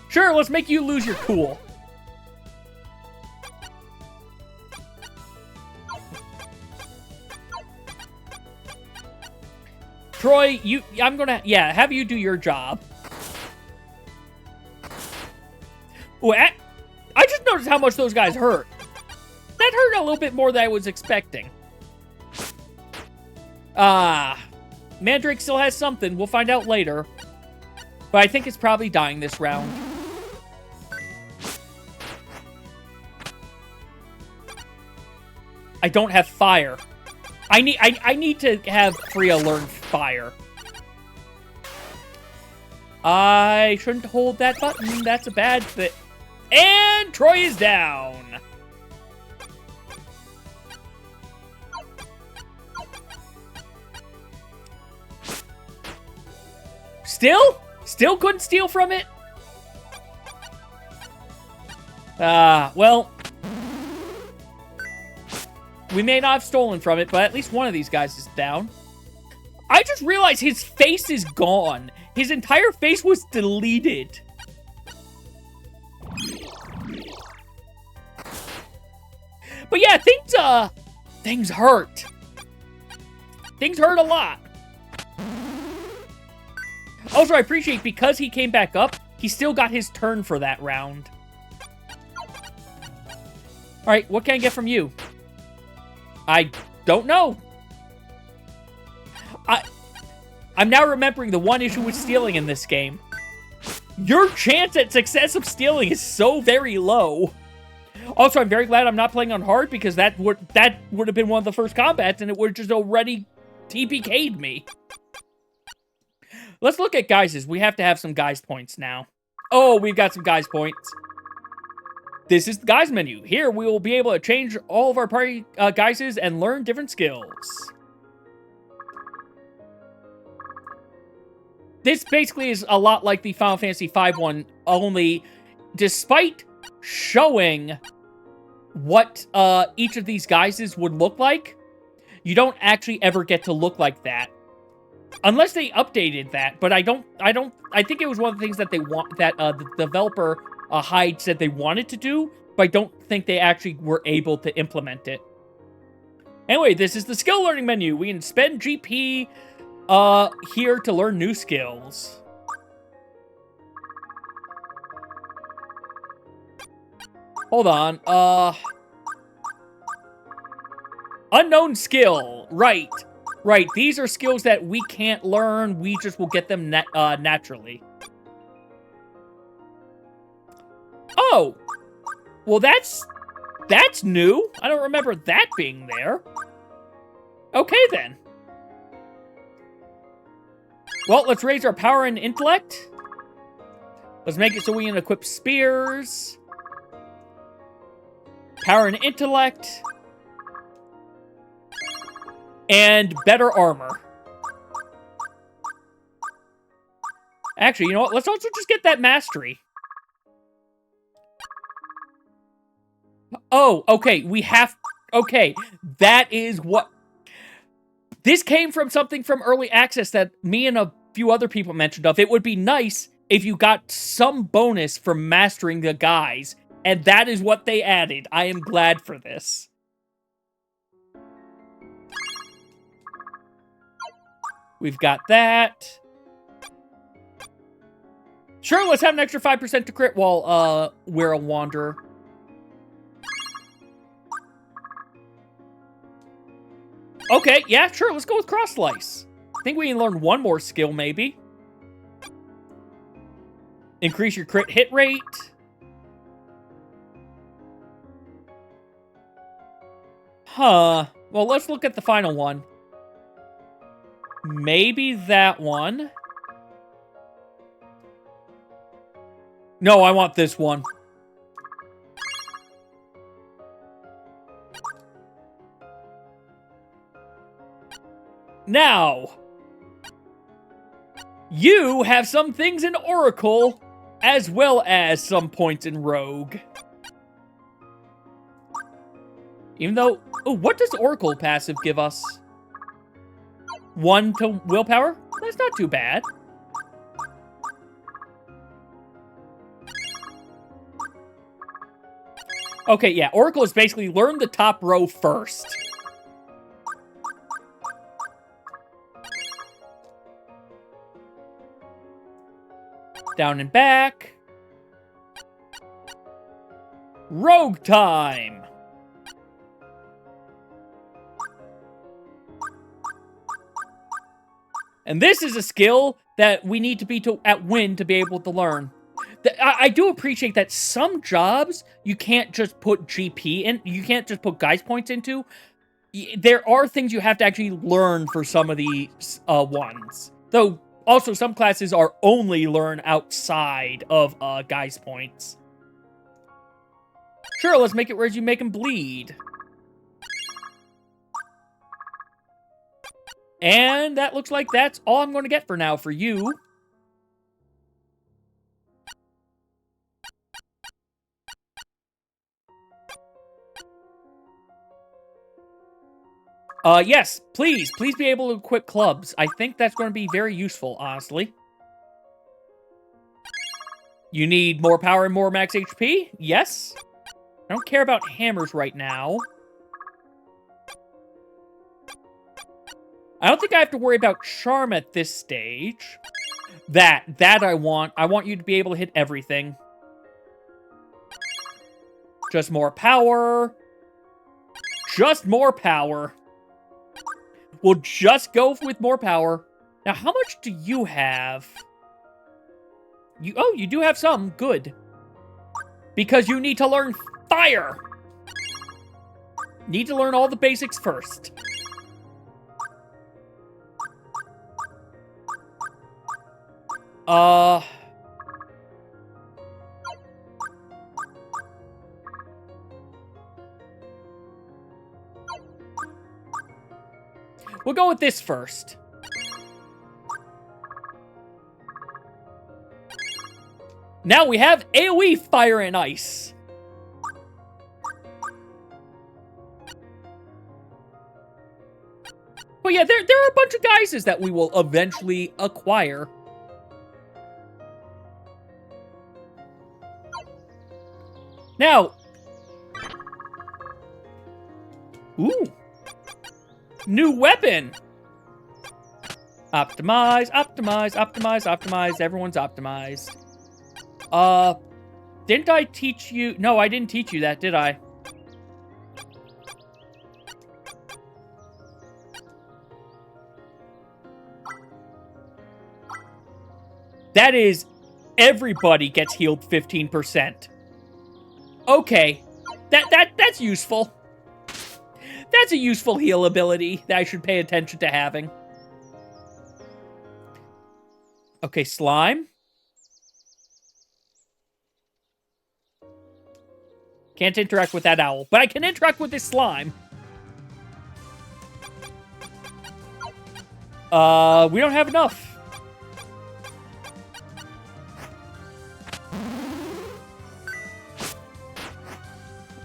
Sure, let's make you lose your cool. Troy, I'm gonna, have you do your job. Ooh, I just noticed how much those guys hurt. That hurt a little bit more than I was expecting. Mandrake still has something. We'll find out later. But I think it's probably dying this round. I don't have fire. I need to have Freya learn fire. I shouldn't hold that button. That's a bad thing. And Troy is down. Still couldn't steal from it? Well, we may not have stolen from it, but at least one of these guys is down. I just realized his face is gone. His entire face was deleted. But yeah, things hurt. Things hurt a lot. Also, I appreciate because he came back up, he still got his turn for that round. Alright, what can I get from you? I don't know. I'm now remembering the one issue with stealing in this game. Your chance at success of stealing is so very low. Also, I'm very glad I'm not playing on hard because that would have been one of the first combats and it would just already TPK'd me. Let's look at guises. We have to have some guise points now. Oh, we've got some guise points. This is the guise menu. Here, we will be able to change all of our party guises and learn different skills. This basically is a lot like the Final Fantasy V one, only despite showing what each of these guises would look like, you don't actually ever get to look like that. Unless they updated that, but I think it was one of the things that the developer Hyde said they wanted to do, but I don't think they actually were able to implement it. Anyway, this is the skill learning menu. We can spend GP here to learn new skills. Hold on. Unknown skill. Right. Right, these are skills that we can't learn. We just will get them naturally. Oh! Well, that's new. I don't remember that being there. Okay, then. Well, let's raise our power and intellect. Let's make it so we can equip spears. Power and intellect. And better armor. Actually, you know what? Let's also just get that mastery. Oh, okay. We have... Okay. That is what... This came from something from Early Access that me and a few other people mentioned of. It would be nice if you got some bonus for mastering the guys. And that is what they added. I am glad for this. We've got that. Sure, let's have an extra 5% to crit while we're a wanderer. Okay, yeah, sure, let's go with Cross Slice. I think we can learn one more skill, maybe. Increase your crit hit rate. Huh. Well, let's look at the final one. Maybe that one. No, I want this one. Now, you have some things in Oracle, as well as some points in Rogue. Even though... Oh, what does Oracle passive give us? 1 to willpower? That's not too bad. Okay, yeah, Oracle is basically learn the top row first. Down and back. Rogue time! And this is a skill that we need to be at win to be able to learn. I do appreciate that some jobs you can't just put GP in, you can't just put guys points into. There are things you have to actually learn for some of these ones. Though, also some classes are only learn outside of guys points. Sure, let's make it where you make them bleed. And that looks like that's all I'm going to get for now for you. Yes, please be able to equip clubs. I think that's going to be very useful, honestly. You need more power and more max HP? Yes. I don't care about hammers right now. I don't think I have to worry about charm at this stage. That I want. I want you to be able to hit everything. Just more power. Just more power. We'll just go with more power. Now, how much do you have? You do have some. Good. Because you need to learn fire. Need to learn all the basics first. We'll go with this first. Now we have AoE Fire and Ice. But yeah, there are a bunch of guises that we will eventually acquire. Now, ooh, new weapon. Optimize, optimize, optimize, optimize. Everyone's optimized. Didn't I teach you? No, I didn't teach you that, did I? That is, everybody gets healed 15%. Okay, that's useful. That's a useful heal ability that I should pay attention to having. Okay, slime. Can't interact with that owl, but I can interact with this slime. We don't have enough.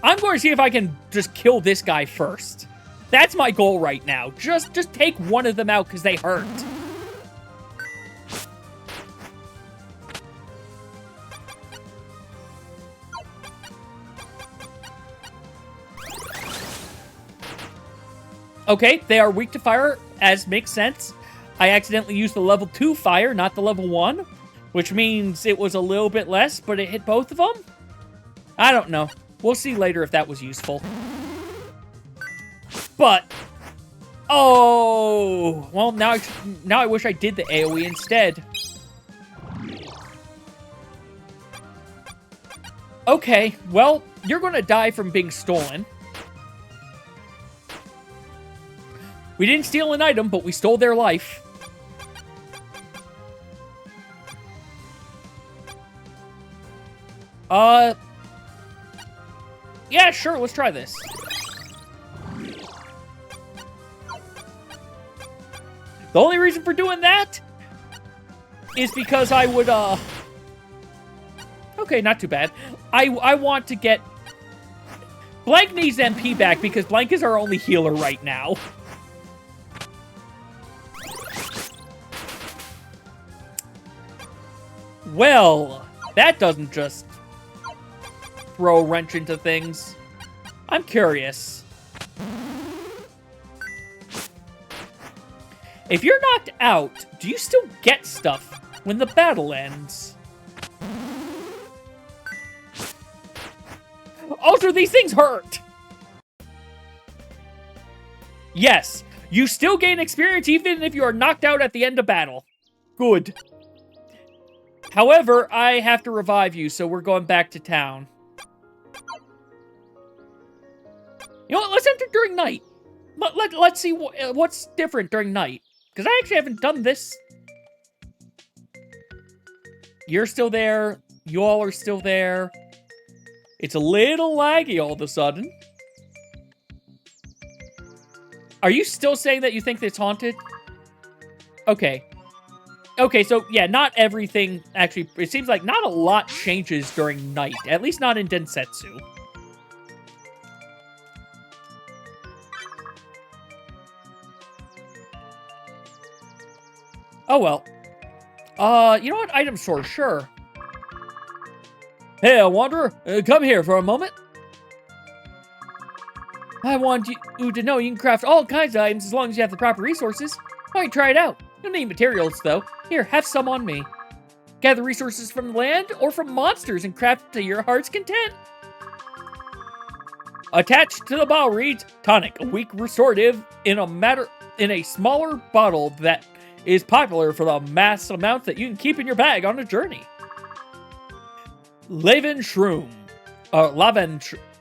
I'm going to see if I can just kill this guy first. That's my goal right now. Just take one of them out because they hurt. Okay, they are weak to fire, as makes sense. I accidentally used the level 2 fire, not the level 1, which means it was a little bit less, but it hit both of them? I don't know. We'll see later if that was useful. But, oh, well, now I wish I did the AoE instead. Okay, well, you're gonna die from being stolen. We didn't steal an item, but we stole their life. Yeah, sure, let's try this. The only reason for doing that is because I would, okay, not too bad. I want to get... Blank needs MP back because Blank is our only healer right now. Well, that doesn't just throw a wrench into things. I'm curious. If you're knocked out, do you still get stuff when the battle ends? Also, these things hurt! Yes, you still gain experience even if you are knocked out at the end of battle. Good. However, I have to revive you, so we're going back to town. You know what? Let's enter during night. Let's see what's different during night. Because I actually haven't done this. You're still there. You all are still there. It's a little laggy all of a sudden. Are you still saying that you think it's haunted? Okay. Okay, so yeah, not everything actually... It seems like not a lot changes during night. At least not in Densetsu. Oh, well. You know what? Item store, sure. Hey, Wanderer, come here for a moment. I want you to know you can craft all kinds of items as long as you have the proper resources. Why don't you try it out? You don't need materials, though. Here, have some on me. Gather resources from the land or from monsters and craft to your heart's content. Attached to the bottle reads, Tonic, a weak restorative in a smaller bottle that is popular for the mass amounts that you can keep in your bag on a journey. Laven Shroom.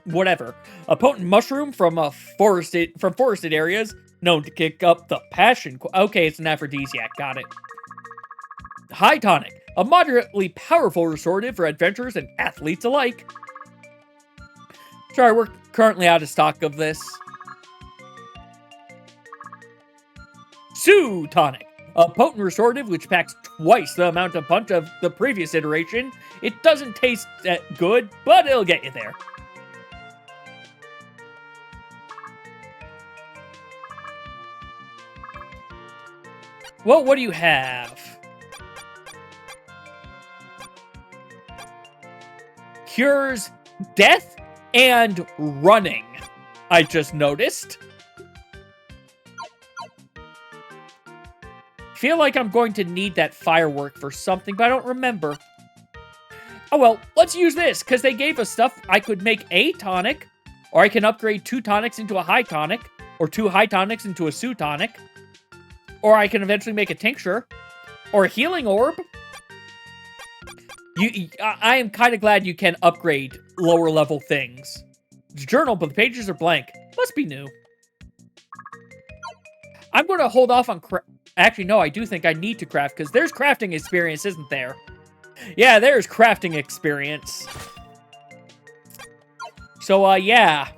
Whatever. A potent mushroom from forested areas known to kick up the passion. Okay, it's an aphrodisiac. Got it. High Tonic. A moderately powerful restorative for adventurers and athletes alike. Sorry, we're currently out of stock of this. Sue Tonic. A potent restorative which packs twice the amount of punch of the previous iteration. It doesn't taste that good, but it'll get you there. Well, what do you have? Cures death and running, I just noticed. Feel like I'm going to need that firework for something, but I don't remember. Oh well, let's use this, because they gave us stuff. I could make a tonic, or I can upgrade 2 tonics into a high tonic, or 2 high tonics into a Sue tonic, or I can eventually make a tincture, or a healing orb. I am kind of glad you can upgrade lower level things. It's a journal, but the pages are blank. Must be new. I'm going to hold off on actually, no, I do think I need to craft, because there's crafting experience, isn't there? Yeah, there's crafting experience. So, yeah.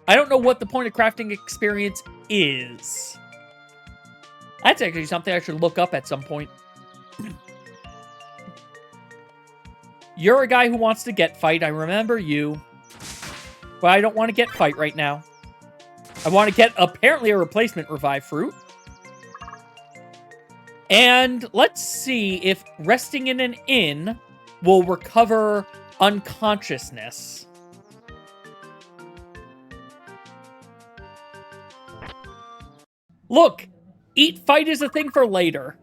I don't know what the point of crafting experience is. That's actually something I should look up at some point. You're a guy who wants to get fight, I remember you. But I don't want to get fight right now. I want to get, apparently, a replacement revive fruit. And let's see if resting in an inn will recover unconsciousness. Look! Eat fight is a thing for later.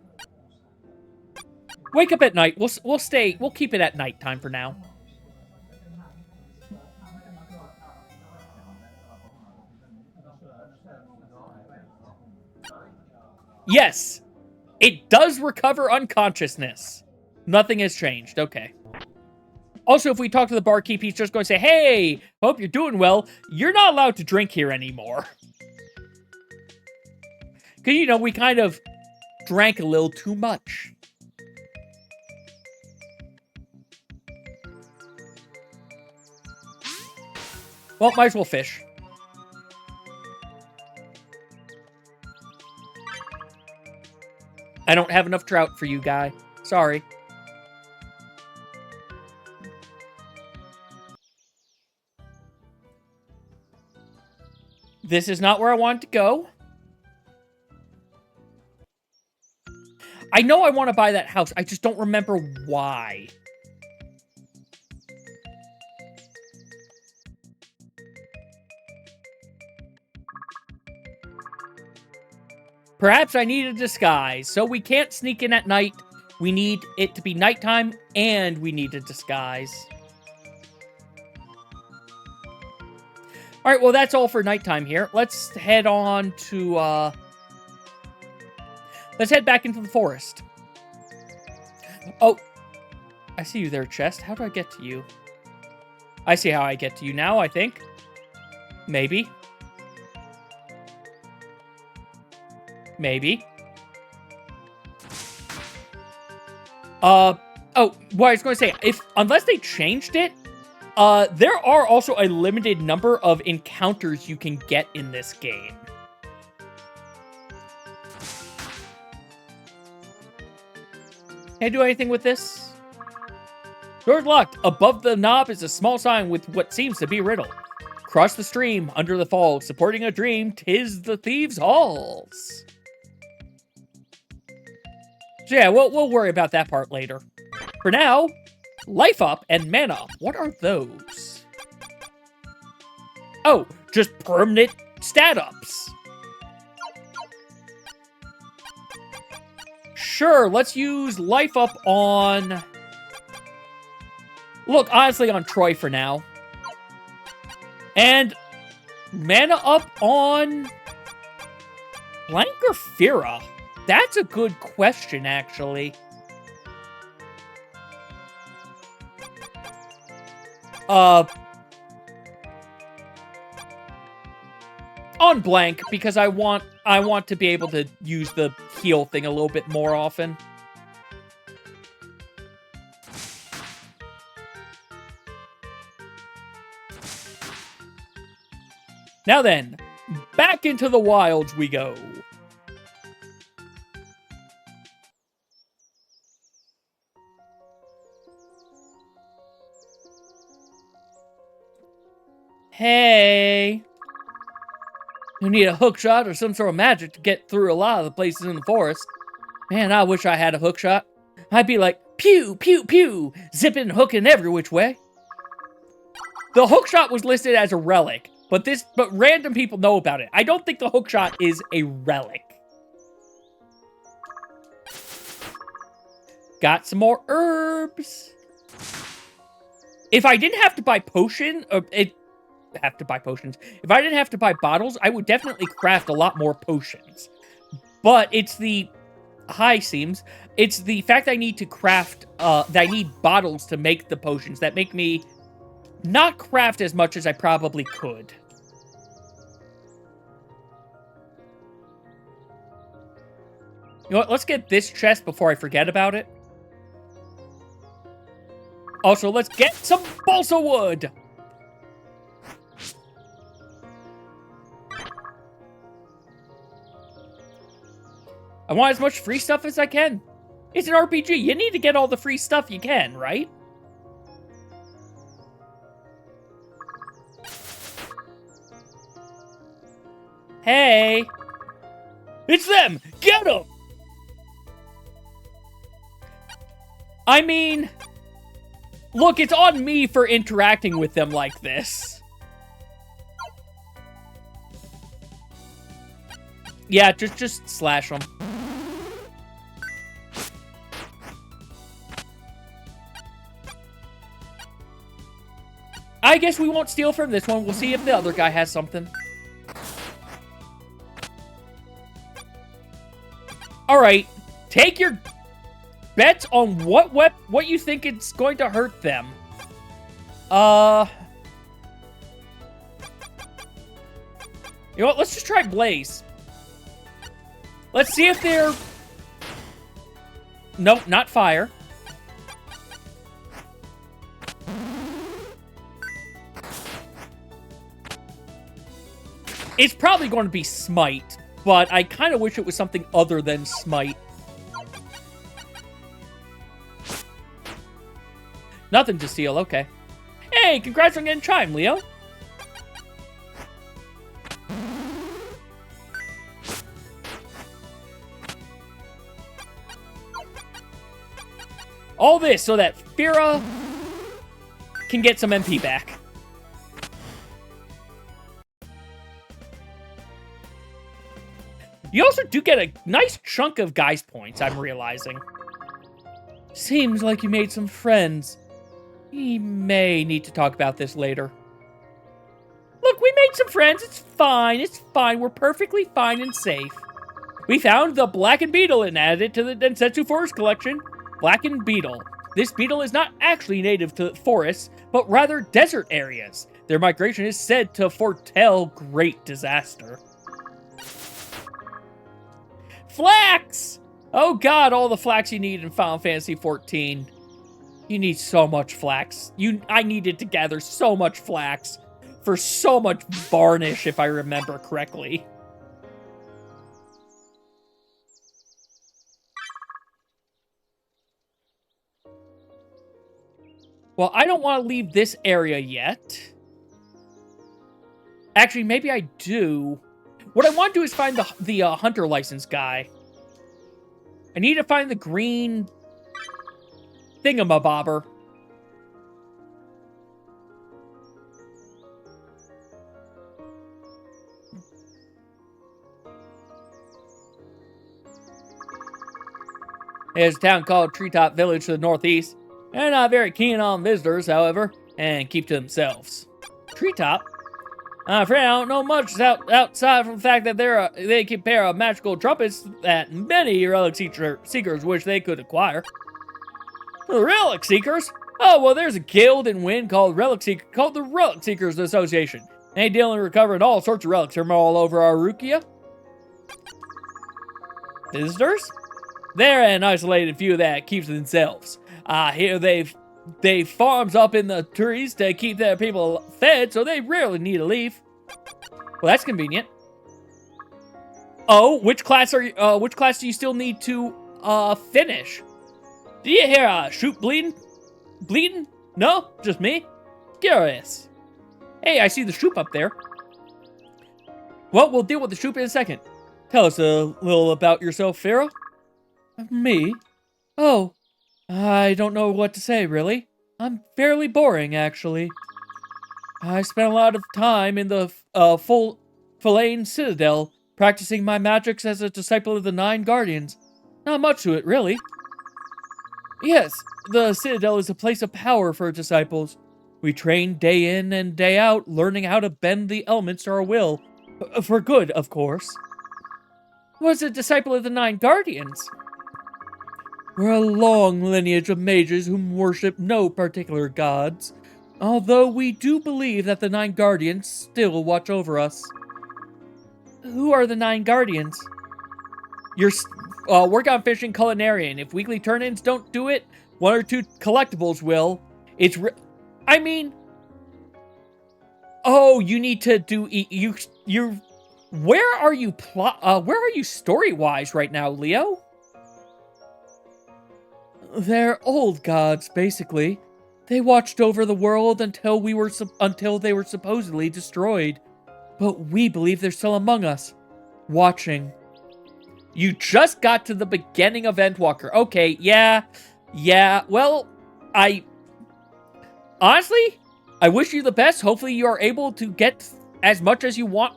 Wake up at night. We'll keep it at nighttime for now. Yes! It does recover unconsciousness. Nothing has changed. Okay. Also, if we talk to the barkeep, he's just going to say, hey, hope you're doing well. You're not allowed to drink here anymore. Because, you know, we kind of drank a little too much. Well, might as well fish. I don't have enough trout for you, guy. Sorry. This is not where I want to go. I know I want to buy that house. I just don't remember why. Perhaps I need a disguise, so we can't sneak in at night. We need it to be nighttime, and we need a disguise. Alright, well, that's all for nighttime here. Let's head on to, let's head back into the forest. Oh, I see you there, chest. How do I get to you? I see how I get to you now, I think. Maybe. Maybe. Oh, what I was going to say, unless they changed it, there are also a limited number of encounters you can get in this game. Can I do anything with this? Door's locked. Above the knob is a small sign with what seems to be a riddle. Cross the stream, under the fall, supporting a dream, 'tis the thieves' halls. So yeah, we'll worry about that part later. For now, life up and mana up. What are those? Oh, just permanent stat ups. Sure, let's use life up on... Look, honestly, on Troy for now. And mana up on... Blank or Fira? That's a good question, actually. On Blank, because I want to be able to use the heal thing a little bit more often. Now then, back into the wilds we go. Hey! You need a hook shot or some sort of magic to get through a lot of the places in the forest. Man, I wish I had a hook shot. I'd be like, pew, pew, pew, zipping and hooking every which way. The hook shot was listed as a relic, but random people know about it. I don't think the hook shot is a relic. Got some more herbs. If I didn't have to buy potion, if I didn't have to buy bottles, I would definitely craft a lot more potions. But it's the... Hi, Seams. It's the fact that I need to craft... that I need bottles to make the potions that make me not craft as much as I probably could. You know what? Let's get this chest before I forget about it. Also, let's get some balsa wood! I want as much free stuff as I can. It's an RPG. You need to get all the free stuff you can, right? Hey! It's them! Get them! I mean... Look, it's on me for interacting with them like this. Yeah, just slash them. I guess we won't steal from this one. We'll see if the other guy has something. Alright. Take your bets on what you think it's going to hurt them. You know what? Let's just try Blaze. Let's see if they're... Nope, not fire. It's probably going to be Smite, but I kind of wish it was something other than Smite. Nothing to steal, okay. Hey, congrats on getting Chime, Leo. All this so that Fira can get some MP back. You also do get a nice chunk of Guy's points, I'm realizing. Seems like you made some friends. We may need to talk about this later. Look, we made some friends. It's fine. It's fine. We're perfectly fine and safe. We found the Blackened Beetle and added it to the Densetsu Forest Collection. Blackened Beetle. This beetle is not actually native to forests, but rather desert areas. Their migration is said to foretell great disaster. Flax! Oh god, all the flax you need in Final Fantasy XIV. You need so much flax. I needed to gather so much flax for so much varnish, if I remember correctly. Well, I don't want to leave this area yet. Actually, maybe I do. What I want to do is find the hunter license guy. I need to find the green thingamabobber. There's a town called Treetop Village to the northeast. They're not very keen on visitors, however, and keep to themselves. Treetop? I'm afraid I don't know much outside from the fact that they keep a pair of magical trumpets that many relic seekers wish they could acquire. The Relic Seekers? Oh, well, there's a guild in Wind called the Relic Seekers Association. They deal in recovering all sorts of relics from all over Arukia. Visitors? They're an isolated few that keeps to themselves. Here they farms up in the trees to keep their people fed, so they rarely need to leave. Well, that's convenient. Oh, which class do you still need to finish? Do you hear a shoot bleeding? Bleeding? No, just me. Curious. Hey, I see the shoop up there. Well, we'll deal with the shoop in a second. Tell us a little about yourself, Fira. Me? Oh, I don't know what to say, really. I'm fairly boring, actually. I spent a lot of time in the Fulane Citadel, practicing my magics as a disciple of the Nine Guardians. Not much to it, really. Yes, the Citadel is a place of power for disciples. We train day in and day out, learning how to bend the elements to our will. For good, of course. Was a disciple of the Nine Guardians? We're a long lineage of mages who worship no particular gods, although we do believe that the Nine Guardians still watch over us. Who are the Nine Guardians? Work on fishing culinarian. If weekly turn-ins don't do it, 1 or 2 collectibles will. I mean... Oh, you need to do... Where are you story-wise right now, Leo? They're old gods, basically. They watched over the world until they were supposedly destroyed. But we believe they're still among us, watching. You just got to the beginning of Endwalker. Okay, yeah. Well, honestly, I wish you the best. Hopefully you are able to get as much as you want.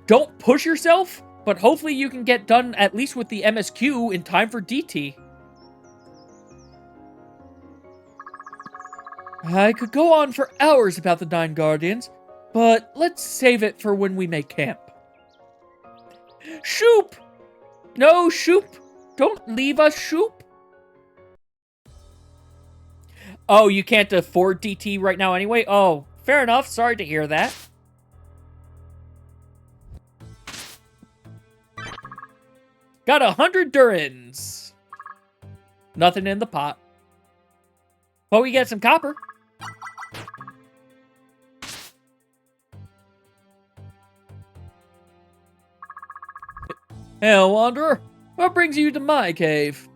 Don't push yourself, but hopefully you can get done at least with the MSQ in time for DT. I could go on for hours about the Nine Guardians, but let's save it for when we make camp. Shoop! No, Shoop! Don't leave us, Shoop! Oh, you can't afford DT right now anyway? Oh, fair enough. Sorry to hear that. Got 100 Durins. Nothing in the pot. But we get some copper. Hail, Wanderer. What brings you to my cave?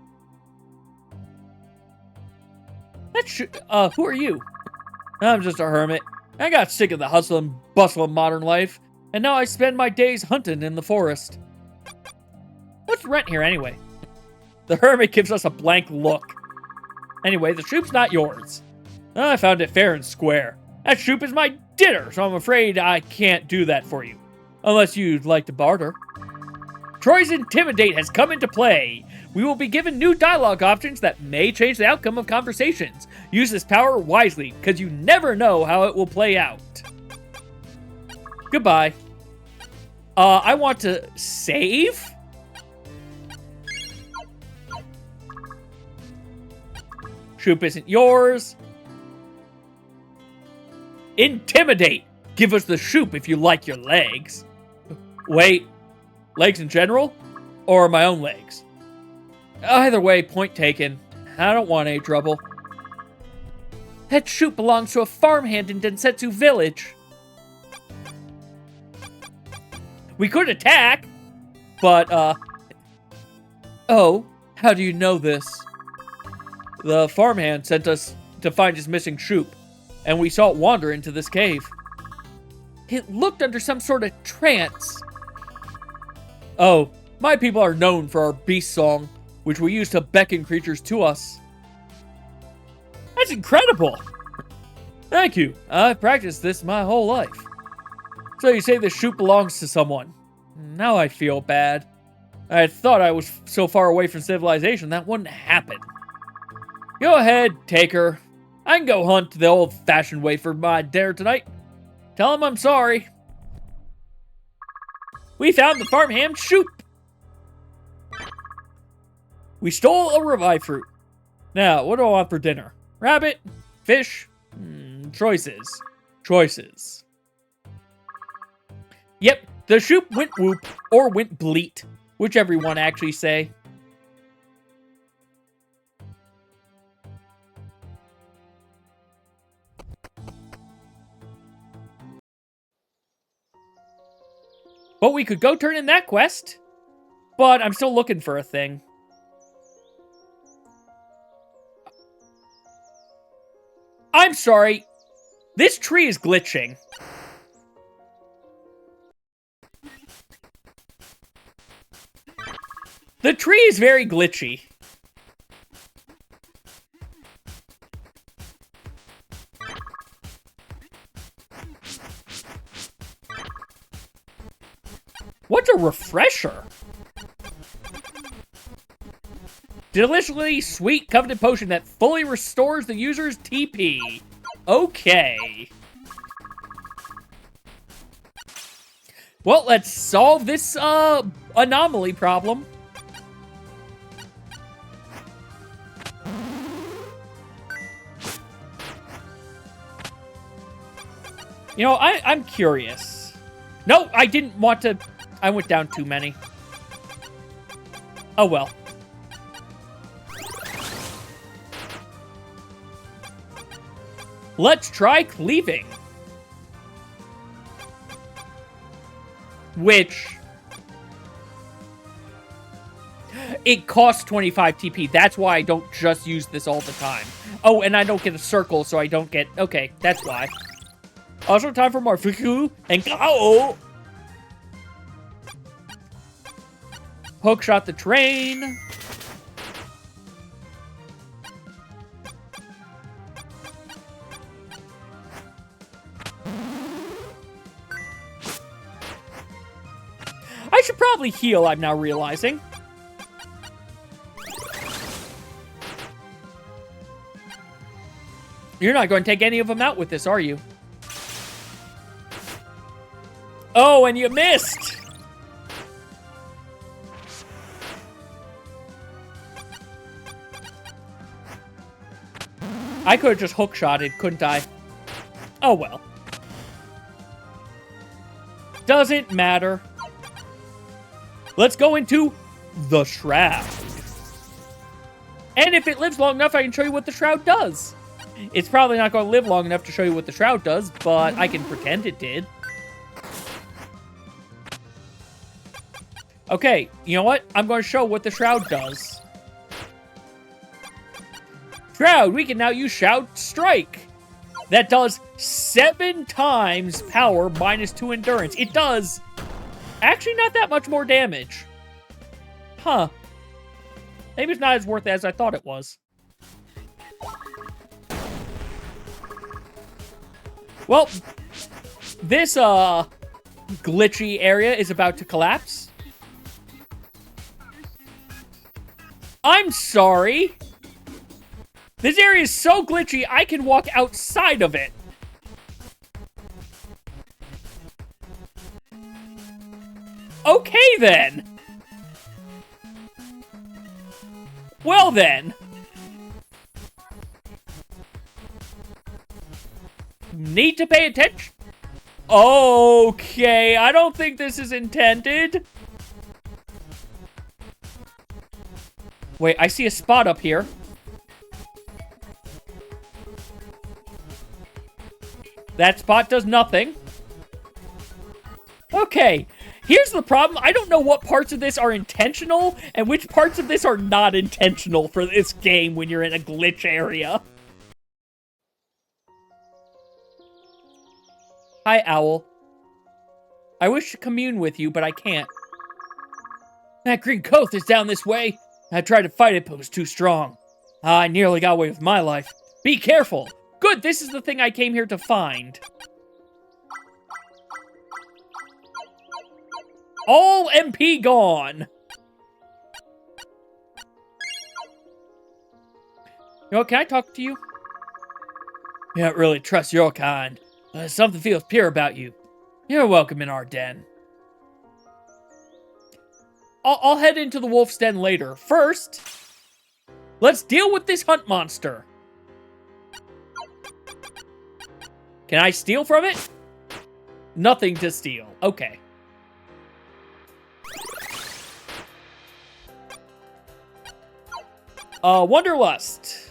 Who are you? I'm just a hermit. I got sick of the hustle and bustle of modern life, and now I spend my days hunting in the forest. What's rent here anyway? The hermit gives us a blank look. Anyway, the shoop's not yours. I found it fair and square. That shoop is my dinner, so I'm afraid I can't do that for you. Unless you'd like to barter. Troy's Intimidate has come into play. We will be given new dialogue options that may change the outcome of conversations. Use this power wisely, because you never know how it will play out. Goodbye. I want to save? Shoop isn't yours. Intimidate. Give us the shoop if you like your legs. Wait, legs in general? Or my own legs? Either way, point taken. I don't want any trouble. That shoop belongs to a farmhand in Densetsu Village. We could attack, but, Oh, how do you know this? The farmhand sent us to find his missing shoop, and we saw it wander into this cave. It looked under some sort of trance. Oh, my people are known for our beast song, which we use to beckon creatures to us. That's incredible! Thank you. I've practiced this my whole life. So you say the shoop belongs to someone. Now I feel bad. I had thought I was so far away from civilization that wouldn't happen. Go ahead, take her. I can go hunt the old-fashioned way for my dinner tonight. Tell him I'm sorry. We found the farmhand shoop. We stole a revive fruit. Now, what do I want for dinner? Rabbit? Fish? Choices. Choices. Yep, the shoop went whoop, or went bleat. Whichever you want to actually say. But we could go turn in that quest. But I'm still looking for a thing. I'm sorry. This tree is glitching. The tree is very glitchy. What's a refresher? Deliciously sweet coveted potion that fully restores the user's TP. Okay. Well, let's solve this anomaly problem. You know, I'm curious. No, I didn't want to. I went down too many. Oh well. Let's try cleaving. Which... it costs 25 TP. That's why I don't just use this all the time. Oh, and I don't get a circle, so I don't get... okay, that's why. Also time for more Fuku and Kao. Hookshot the train. I should probably heal, I'm now realizing. You're not going to take any of them out with this, are you? Oh, and you missed! I could have just hookshotted, couldn't I? Oh well. Doesn't matter. Let's go into the Shroud. And if it lives long enough, I can show you what the Shroud does. It's probably not going to live long enough to show you what the Shroud does, but I can pretend it did. Okay, you know what? I'm going to show what the Shroud does. Shroud, we can now use Shroud Strike. That does 7 times power minus 2 endurance. It does actually not that much more damage. Huh. Maybe it's not as worth it as I thought it was. Well, this glitchy area is about to collapse. I'm sorry. This area is so glitchy, I can walk outside of it. Okay, then. Well, then. Need to pay attention. Okay, I don't think this is intended. Wait, I see a spot up here. That spot does nothing. Okay, here's the problem. I don't know what parts of this are intentional and which parts of this are not intentional for this game when you're in a glitch area. Hi, Owl. I wish to commune with you, but I can't. That green Koth is down this way. I tried to fight it, but it was too strong. I nearly got away with my life. Be careful. Good, this is the thing I came here to find. All MP gone. You know, can I talk to you? I don't really trust your kind. Something feels pure about you. You're welcome in our den. I'll head into the wolf's den later. First, let's deal with this hunt monster. Can I steal from it? Nothing to steal. Okay. Wanderlust.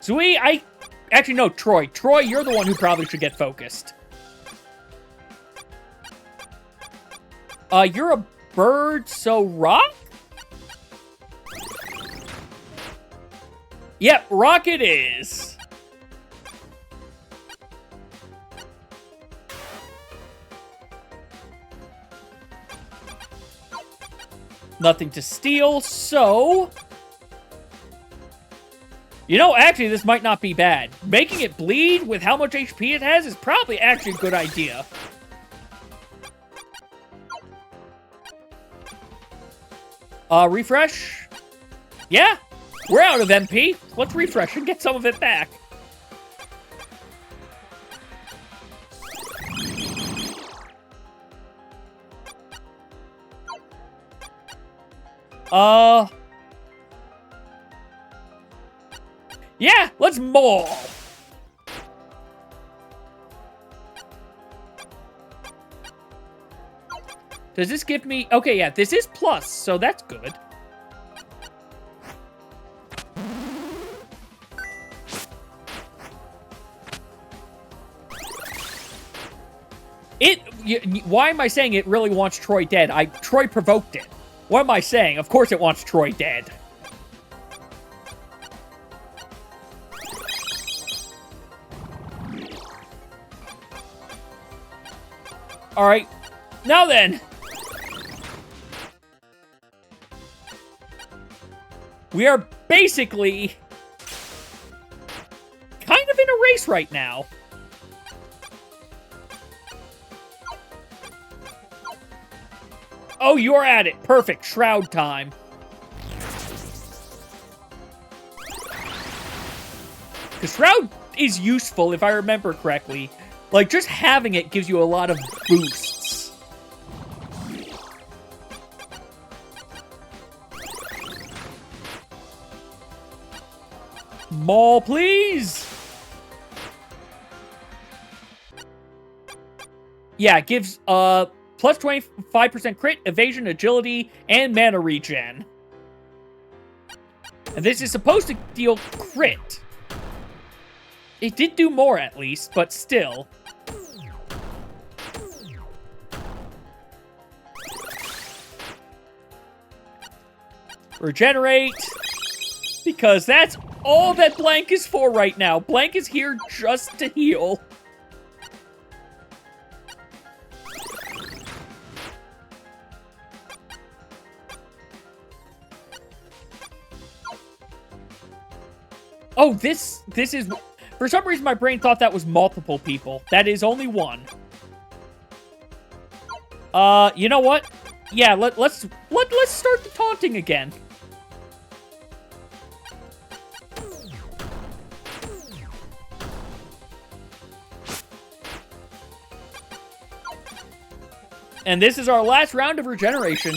Zui, actually, no, Troy. Troy, you're the one who probably should get focused. You're a bird, so rock? Yep, rock it is. Nothing to steal, so... You know, actually, this might not be bad. Making it bleed with how much HP it has is probably actually a good idea. Refresh? Yeah, we're out of MP. Let's refresh and get some of it back. Yeah, let's maul. Does this give me... Okay, yeah, this is plus, so that's good. Why am I saying it really wants Troy dead? Troy provoked it. What am I saying? Of course it wants Troy dead. Alright, now then. We are basically kind of in a race right now. Oh, you're at it. Perfect. Shroud time. Because Shroud is useful, if I remember correctly. Like, just having it gives you a lot of boosts. Maul, please! Yeah, it gives, plus 25% crit, evasion, agility, and mana regen. And this is supposed to deal crit. It did do more, at least, but still. Regenerate. Because that's all that Blank is for right now. Blank is here just to heal. Oh, this is... For some reason, my brain thought that was multiple people. That is only one. You know what? Yeah, let's start the taunting again. And this is our last round of regeneration.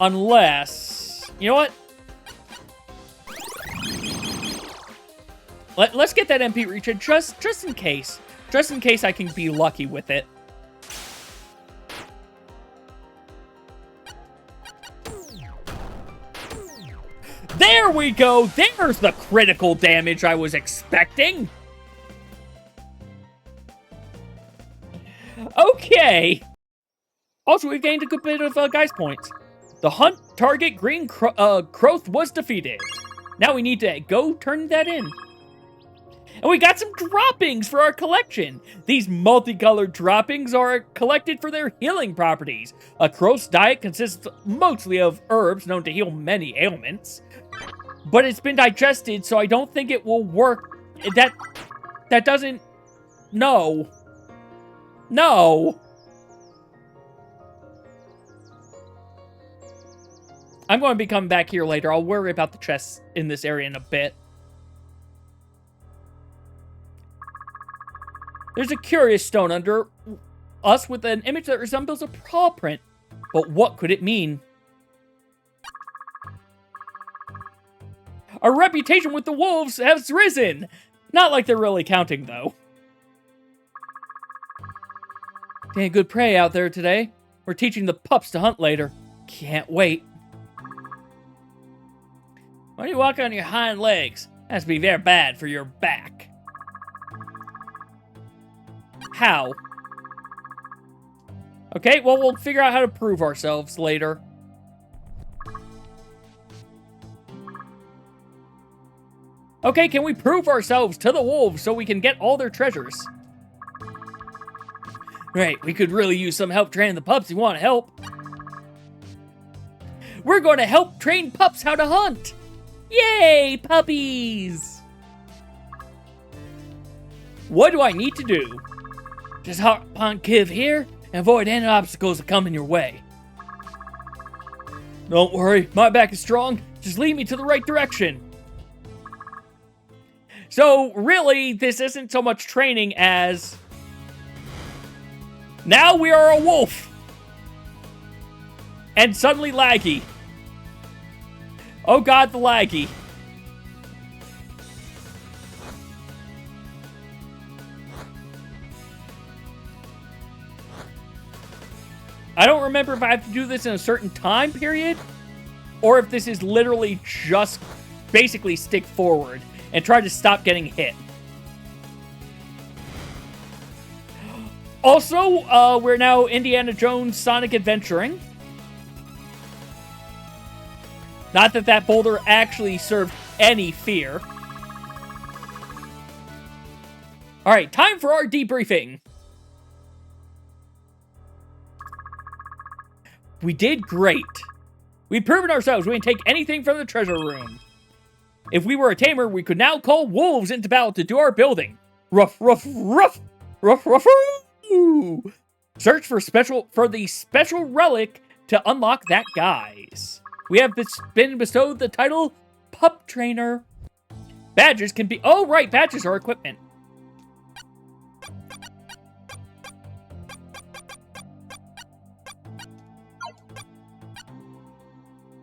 Unless... You know what? Let's get that MP regen just in case. Just in case I can be lucky with it. There we go! There's the critical damage I was expecting! Okay! Also, we've gained a good bit of guys points. The hunt target Green Croth was defeated. Now we need to go turn that in. And we got some droppings for our collection. These multicolored droppings are collected for their healing properties. A Croth's diet consists mostly of herbs known to heal many ailments. But it's been digested, so I don't think it will work. That doesn't... No. No. I'm going to be coming back here later. I'll worry about the chests in this area in a bit. There's a curious stone under us with an image that resembles a paw print. But what could it mean? Our reputation with the wolves has risen. Not like they're really counting, though. Getting good prey out there today. We're teaching the pups to hunt later. Can't wait. Why do you walk on your hind legs? That's be very bad for your back. How? Okay, well, we'll figure out how to prove ourselves later. Okay, can we prove ourselves to the wolves so we can get all their treasures? Right, we could really use some help training the pups. You want help? We're going to help train pups how to hunt! Yay, puppies! What do I need to do? Just hop on Kiv here and avoid any obstacles that come in your way. Don't worry, my back is strong. Just lead me to the right direction. So, really, this isn't so much training as... Now we are a wolf! And suddenly laggy. Oh god, the laggy. I don't remember if I have to do this in a certain time period, or if this is literally just basically stick forward and try to stop getting hit. Also, we're now Indiana Jones Sonic Adventuring. Not that that boulder actually served any fear. Alright, time for our debriefing. We did great. We've proven ourselves we can take anything from the treasure room. If we were a tamer, we could now call wolves into battle to do our building. Ruff, ruff, ruff, ruff, ruff, ruff. Search for the special relic to unlock that, guys. We have been bestowed the title Pup Trainer. Badges can be... Oh, right, badges are equipment.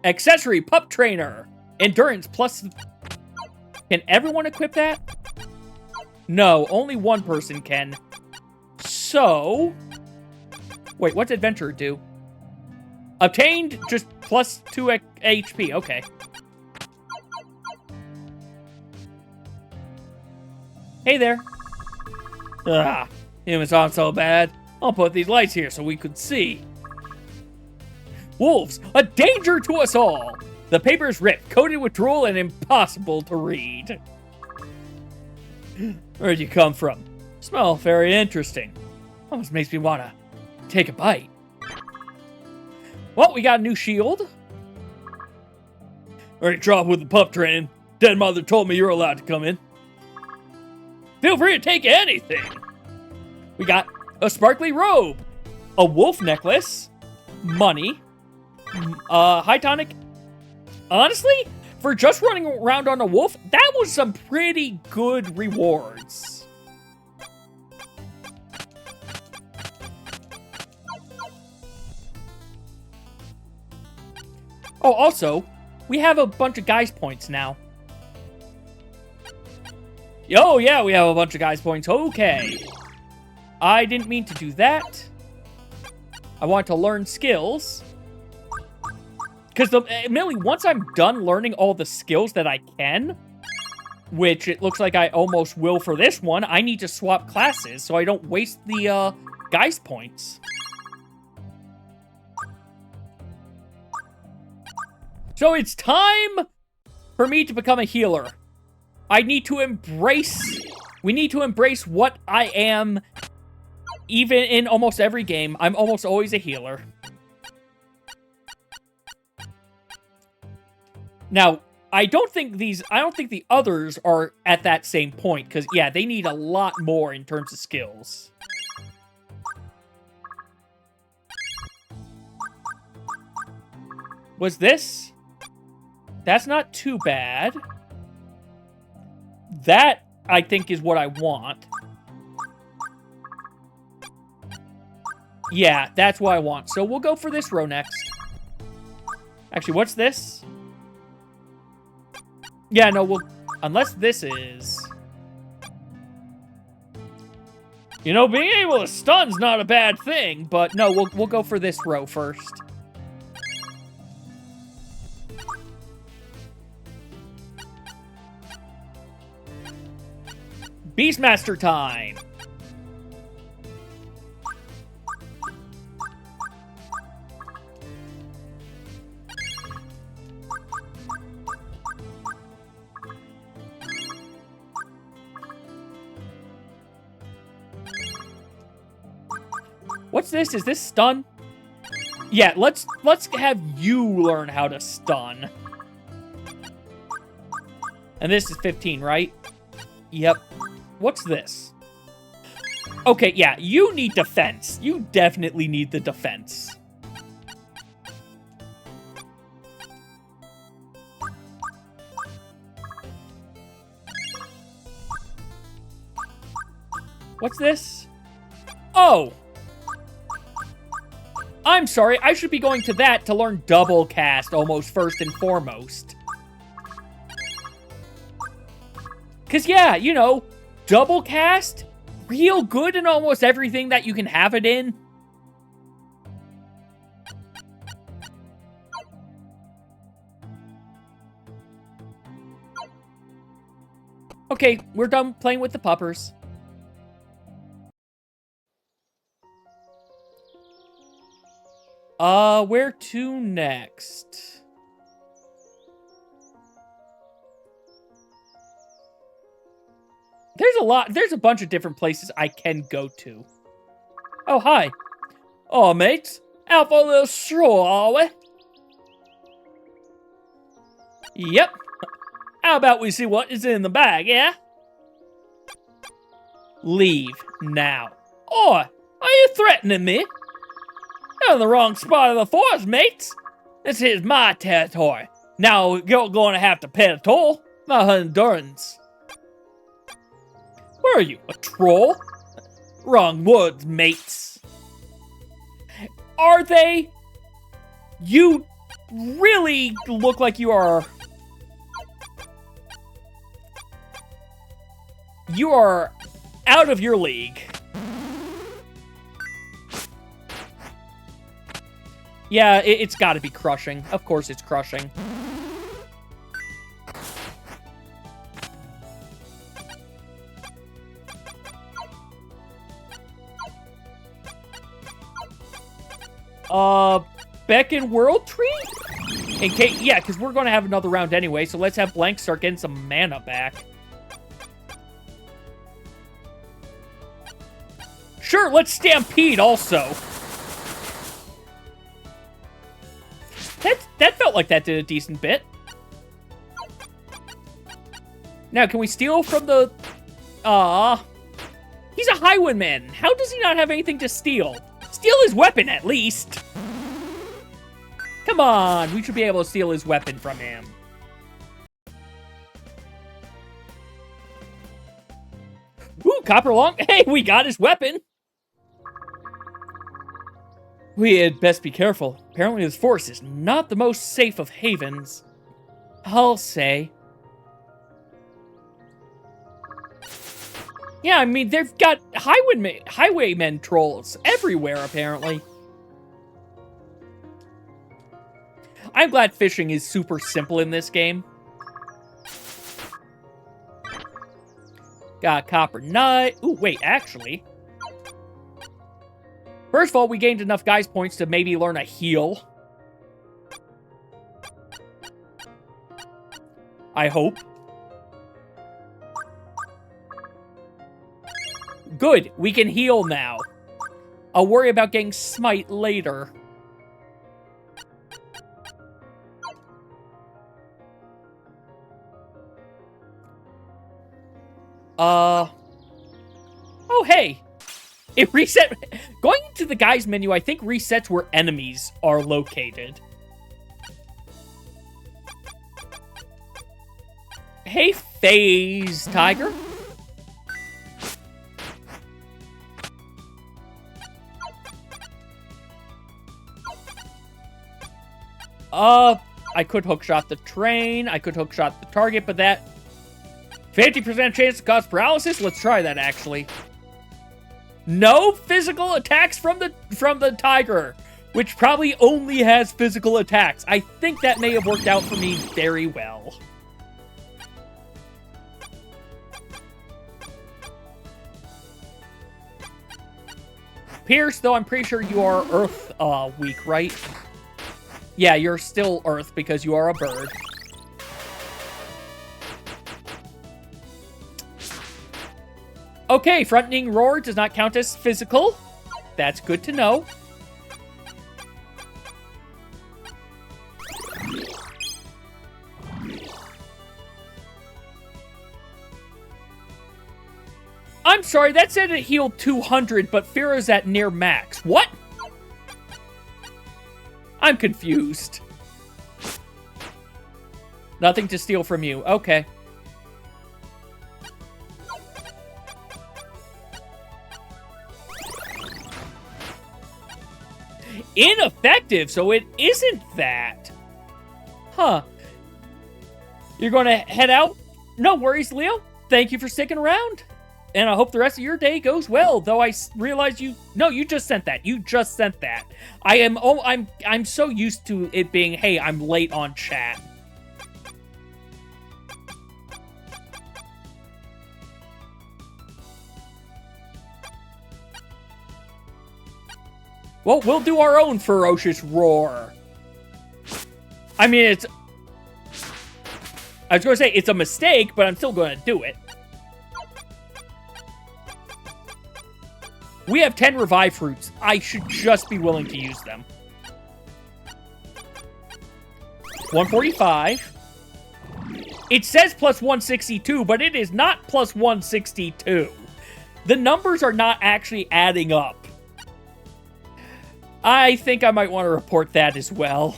Accessory Pup Trainer. Endurance plus... Can everyone equip that? No, only one person can. So... Wait, what's Adventurer do? Obtained just plus 2 HP. Okay. Hey there. Ah, humans aren't so bad. I'll put these lights here so we could see. Wolves, a danger to us all. The paper is ripped, coated with drool, and impossible to read. Where'd you come from? Smell very interesting. Almost makes me want to take a bite. Well, we got a new shield. Already dropped with the pup training. Dead mother told me you're allowed to come in. Feel free to take anything. We got a sparkly robe, a wolf necklace, money, high tonic. Honestly, for just running around on a wolf, that was some pretty good rewards. Oh, also, we have a bunch of guys points now. Oh, yeah, we have a bunch of guys points. Okay. I didn't mean to do that. I want to learn skills. Because, admittedly, once I'm done learning all the skills that I can, which it looks like I almost will for this one, I need to swap classes so I don't waste the, guys points. So it's time for me to become a healer. I need to embrace... We need to embrace what I am. Even in almost every game, I'm almost always a healer. Now, I don't think the others are at that same point, because, yeah, they need a lot more in terms of skills. Was this? That's not too bad. That, I think, is what I want. Yeah, that's what I want. So we'll go for this row next. Actually, what's this? Yeah, no, we'll... Unless this is... You know, being able to stun's not a bad thing, but no, we'll go for this row first. Beastmaster time! What's this? Is this stun? Yeah, let's have you learn how to stun. And this is 15, right? Yep. What's this? Okay, yeah, you need defense. You definitely need the defense. What's this? Oh! I'm sorry, I should be going to that to learn double cast almost first and foremost. Because, yeah, you know, double cast, real good in almost everything that you can have it in. Okay, we're done playing with the puppers. Where to next? There's a bunch of different places I can go to. Oh, hi. Oh, mates. Out for a little stroll, are we? Yep. How about we see what is in the bag, yeah? Leave now. Oi, are you threatening me? You're in the wrong spot of the forest, mates. This is my territory. Now you're going to have to pay a toll. My endurance. Where are you, a troll? Wrong woods, mates. Are they? You really look like you are... You are out of your league. Yeah, it's gotta be crushing. Of course it's crushing. Beckon World Tree? In case, yeah, because we're gonna have another round anyway, so let's have Blank start getting some mana back. Sure, let's Stampede also. That felt like that did a decent bit. Now, can we steal from the... He's a highwayman. How does he not have anything to steal? Steal his weapon, at least. Come on, we should be able to steal his weapon from him. Ooh, Copper Long. Hey, we got his weapon. We had best be careful. Apparently this forest is not the most safe of havens. I'll say. Yeah, I mean, they've got highwaymen trolls everywhere, apparently. I'm glad fishing is super simple in this game. Got Copper Nut. Ooh, wait, actually. First of all, we gained enough guys points to maybe learn a heal. I hope. Good, we can heal now. I'll worry about getting Smite later. Oh, hey. It reset. Going into the guys menu, I think resets where enemies are located. Hey, Phase Tiger. I could hookshot the train. I could hookshot the target, but that 50% chance to cause paralysis. Let's try that, actually. No physical attacks from the tiger, which probably only has physical attacks. I think that may have worked out for me very well. Pierce, though, I'm pretty sure you are Earth weak, right? Yeah, you're still Earth because you are a bird. Okay, Fronting Roar does not count as physical. That's good to know. I'm sorry, that said it healed 200, but Fira's at near max. What? I'm confused. Nothing to steal from you. Okay. Ineffective, so it isn't that. Huh. You're gonna head out? No worries, Leo. Thank you for sticking around. And I hope the rest of your day goes well, though I realize you... No, you just sent that. You just sent that. I'm so used to it being, hey, I'm late on chat. Well, we'll do our own ferocious roar. I mean, it's... I was going to say, it's a mistake, but I'm still going to do it. We have 10 revive fruits. I should just be willing to use them. 145. It says plus 162, but it is not plus 162. The numbers are not actually adding up. I think I might want to report that as well.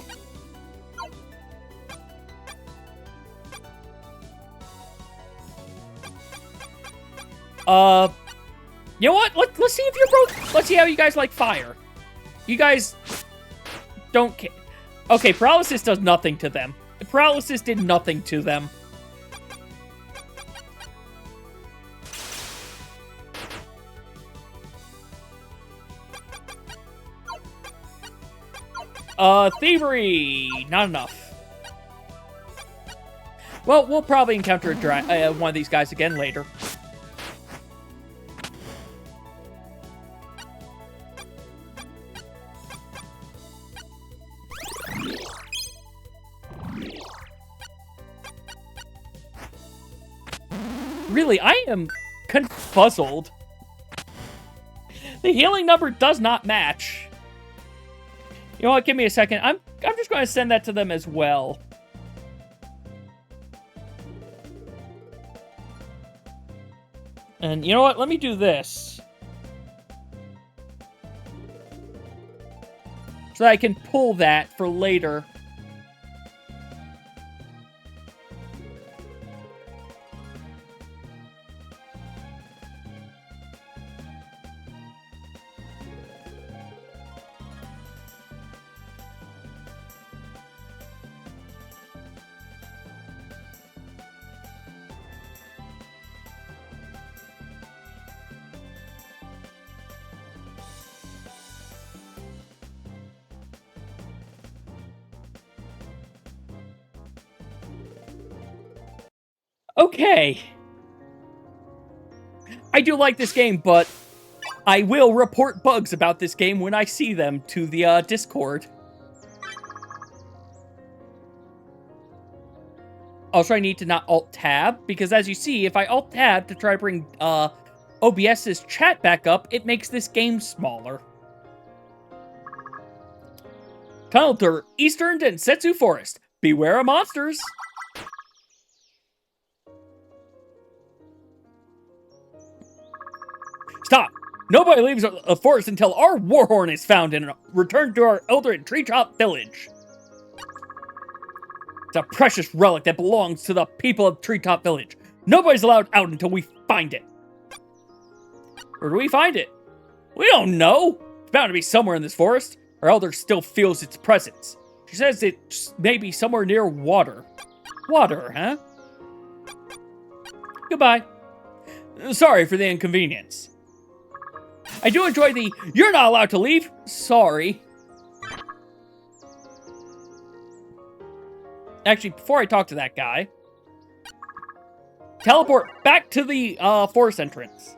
You know what? Let's see if you're both... Let's see how you guys like fire. You guys don't care. Okay, paralysis does nothing to them. Paralysis did nothing to them. Thievery! Not enough. Well, we'll probably encounter one of these guys again later. Really, I am confuzzled. The healing number does not match. You know what? Give me a second. I'm just going to send that to them as well. And you know what? Let me do this. So that I can pull that for later. Okay. I do like this game, but I will report bugs about this game when I see them to the Discord. Also, I need to not Alt-Tab, because as you see, if I Alt-Tab to try to bring OBS's chat back up, it makes this game smaller. Tunnel to Eastern Densetsu Forest. Beware of monsters. Stop! Nobody leaves a forest until our Warhorn is found and returned to our Elder Treetop Village. It's a precious relic that belongs to the people of Treetop Village. Nobody's allowed out until we find it. Where do we find it? We don't know. It's bound to be somewhere in this forest. Our Elder still feels its presence. She says it may be somewhere near water. Water, huh? Goodbye. Sorry for the inconvenience. I do enjoy the, you're not allowed to leave. Sorry. Actually, before I talk to that guy, teleport back to the forest entrance.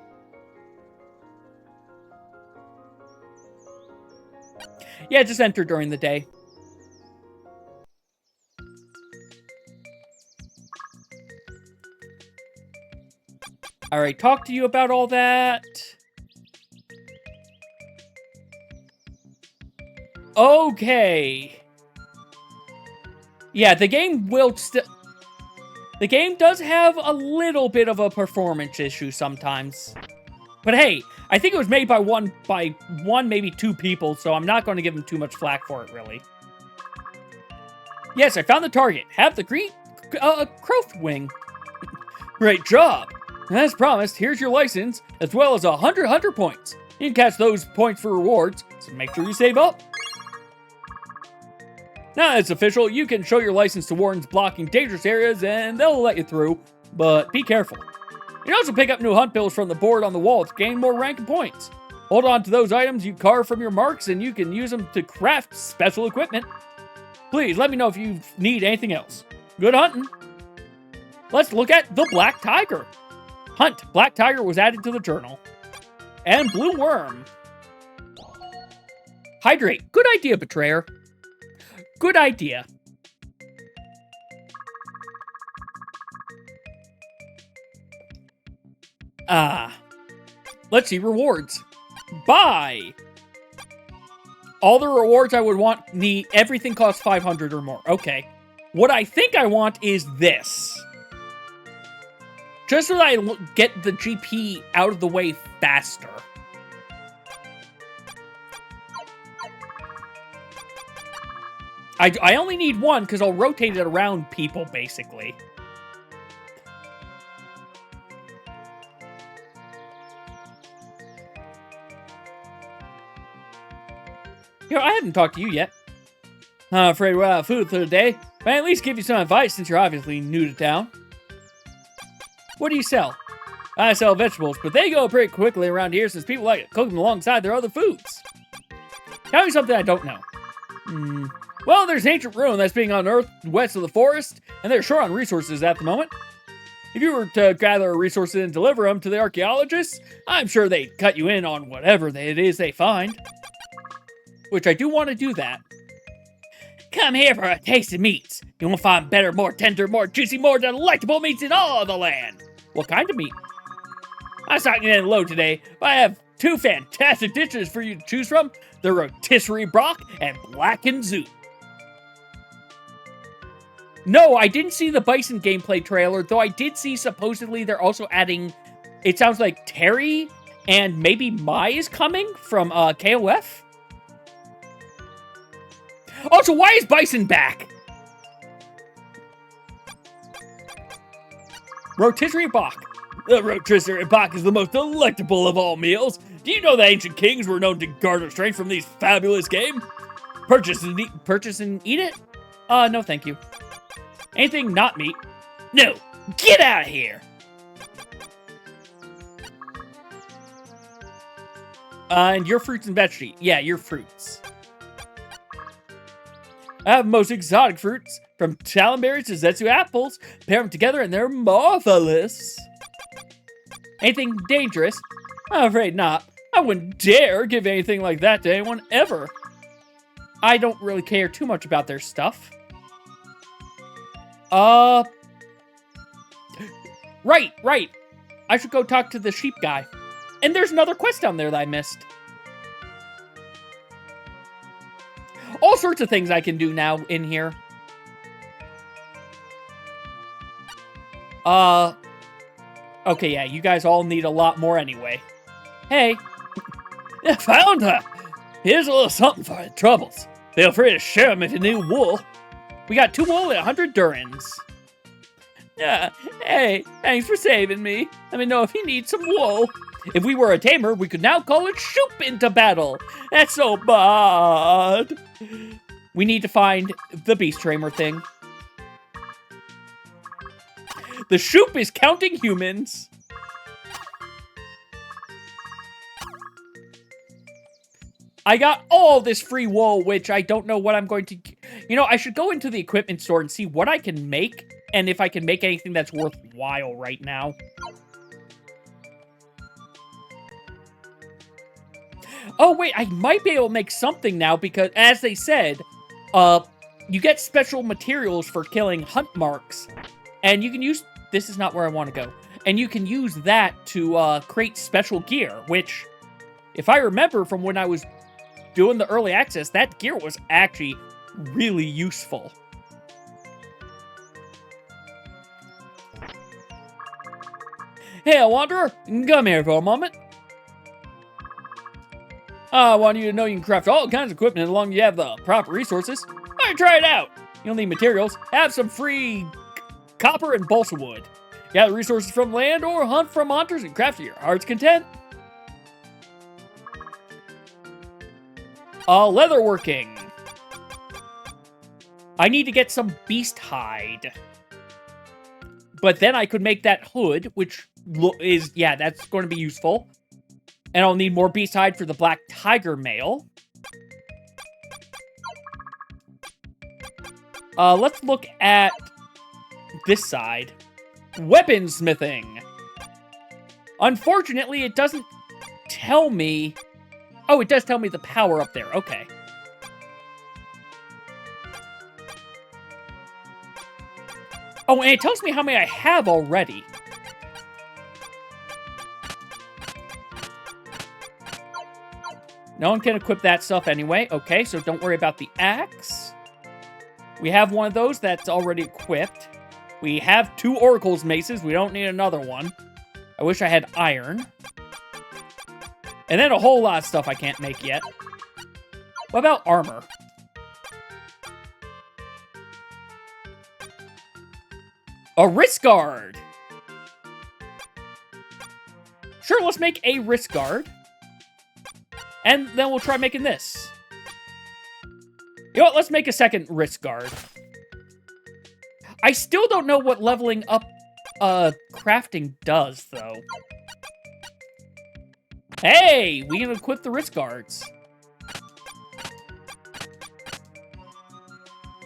Yeah, just enter during the day. I already talked to you about all that. Okay. Yeah, the game will still... The game does have a little bit of a performance issue sometimes. But hey, I think it was made by one, maybe two people, so I'm not going to give them too much flack for it, really. Yes, I found the target. Have the green Croft Wing. Great job. As promised, here's your license, as well as 100 hunter points. You can catch those points for rewards, so make sure you save up. Now that it's official, you can show your license to wardens blocking dangerous areas, and they'll let you through, but be careful. You can also pick up new hunt bills from the board on the wall to gain more rank and points. Hold on to those items you carve from your marks, and you can use them to craft special equipment. Please let me know if you need anything else. Good hunting. Let's look at the Black Tiger. Hunt. Black Tiger was added to the journal. And Blue Worm. Hydrate. Good idea, Betrayer. Good idea. Let's see rewards. Buy. All the rewards I would want, everything costs 500 or more. Okay. What I think I want is this. Just so that I get the GP out of the way faster. I only need one because I'll rotate it around people, basically. You know, I haven't talked to you yet. I'm afraid we're out of food for the day, but I at least give you some advice since you're obviously new to town. What do you sell? I sell vegetables, but they go pretty quickly around here since people like to cook them alongside their other foods. Tell me something I don't know. Well, there's an ancient ruin that's being unearthed west of the forest, and they're short on resources at the moment. If you were to gather resources and deliver them to the archaeologists, I'm sure they'd cut you in on whatever it is they find. Which I do want to do that. Come here for a taste of meats. You won't find better, more tender, more juicy, more delectable meats in all the land. What kind of meat? I'm stocking in low today, but I have two fantastic dishes for you to choose from. The rotisserie brock and blackened zoot. No, I didn't see the bison gameplay trailer, though I did see supposedly they're also adding, it sounds like Terry and maybe Mai is coming from KOF. Also, why is Bison back? Rotisserie Bach. The rotisserie Bach is the most delectable of all meals. Do you know the ancient kings were known to garner strength from these fabulous game? Purchase and eat it? No thank you. Anything not meat? No, get out of here! And your fruits and veggies. Yeah, your fruits. I have most exotic fruits, from talonberries to zetsu apples. Pair them together and they're marvelous. Anything dangerous? I'm afraid not. I wouldn't dare give anything like that to anyone ever. I don't really care too much about their stuff. Right. I should go talk to the sheep guy. And there's another quest down there that I missed. All sorts of things I can do now in here. Okay, yeah, you guys all need a lot more anyway. Hey. I found her. Here's a little something for your troubles. Feel free to share them if you need wool. We got 2 wool and 100 durins. Yeah, hey, thanks for saving me. Let me know if you need some wool. If we were a tamer, we could now call it Shoop into battle. That's so bad. We need to find the beast tamer thing. The Shoop is counting humans. I got all this free wool, which I don't know what I'm going to... You know, I should go into the equipment store and see what I can make, and if I can make anything that's worthwhile right now. Oh, wait, I might be able to make something now, because, as they said, you get special materials for killing hunt marks, and you can use... This is not where I want to go. And you can use that to create special gear, which, if I remember from when I was doing the early access, that gear was actually really useful. Hey, Wanderer, come here for a moment. I want you to know you can craft all kinds of equipment as long as you have the proper resources. Why don't you try it out? You'll need materials. Have some free copper and balsa wood. Gather resources from land or hunt from hunters and craft to your heart's content. Leatherworking. I need to get some beast hide. But then I could make that hood, which is, yeah, that's going to be useful. And I'll need more beast hide for the black tiger mail. Let's look at this side. Weaponsmithing. Unfortunately, it doesn't tell me... Oh, it does tell me the power up there. Okay. Oh, and it tells me how many I have already. No one can equip that stuff anyway. Okay, so don't worry about the axe. We have one of those that's already equipped. We have 2 Oracle's maces. We don't need another one. I wish I had iron. And then a whole lot of stuff I can't make yet. What about armor? A wrist guard! Sure, let's make a wrist guard. And then we'll try making this. You know what? Let's make a second wrist guard. I still don't know what leveling up crafting does, though. Hey! We can equip the wrist guards.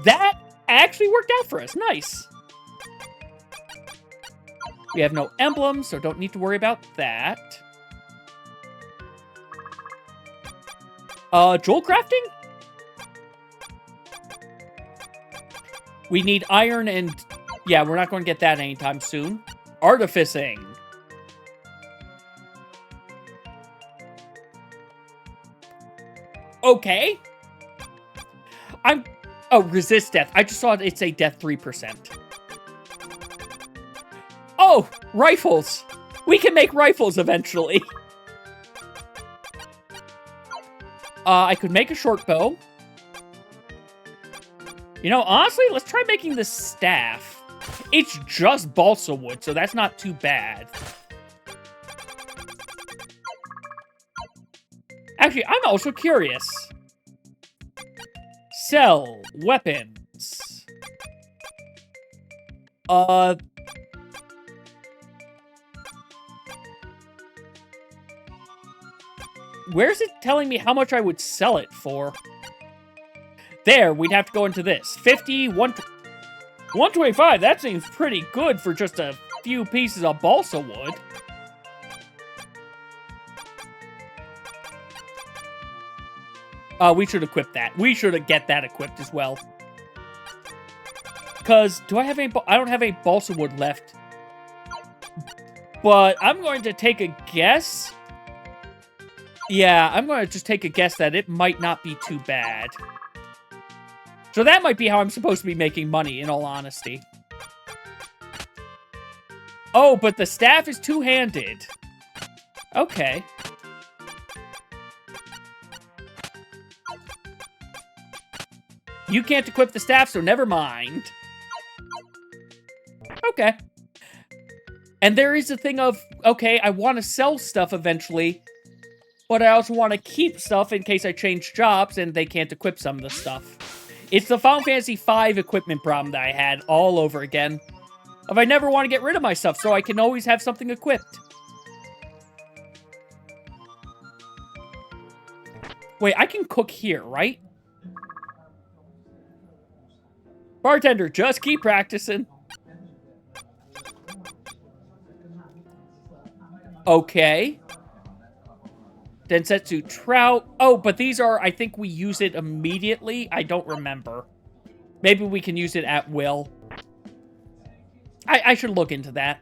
That actually worked out for us. Nice. We have no emblems, so don't need to worry about that. Jewel crafting? We need iron and... Yeah, we're not going to get that anytime soon. Artificing. Okay. Oh, resist death. I just saw it say death 3%. Oh, rifles. We can make rifles eventually. I could make a short bow. You know, honestly, let's try making this staff. It's just balsa wood, so that's not too bad. Actually, I'm also curious. Sell weapons. Where's it telling me how much I would sell it for? There, we'd have to go into this. 50, 125, that seems pretty good for just a few pieces of balsa wood. We should equip that. We should get that equipped as well. Because, do I have any... I don't have any balsa wood left. But I'm going to take a guess. Yeah, I'm going to just take a guess that it might not be too bad. So that might be how I'm supposed to be making money, in all honesty. Oh, but the staff is two-handed. Okay. You can't equip the staff, so never mind. Okay. And there is a thing of, okay, I want to sell stuff eventually, but I also want to keep stuff in case I change jobs and they can't equip some of the stuff. It's the Final Fantasy V equipment problem that I had all over again. If I never want to get rid of my stuff, so I can always have something equipped. Wait, I can cook here, right? Bartender, just keep practicing. Okay. Densetsu trout. Oh, but these are, I think we use it immediately. I don't remember. Maybe we can use it at will. I should look into that.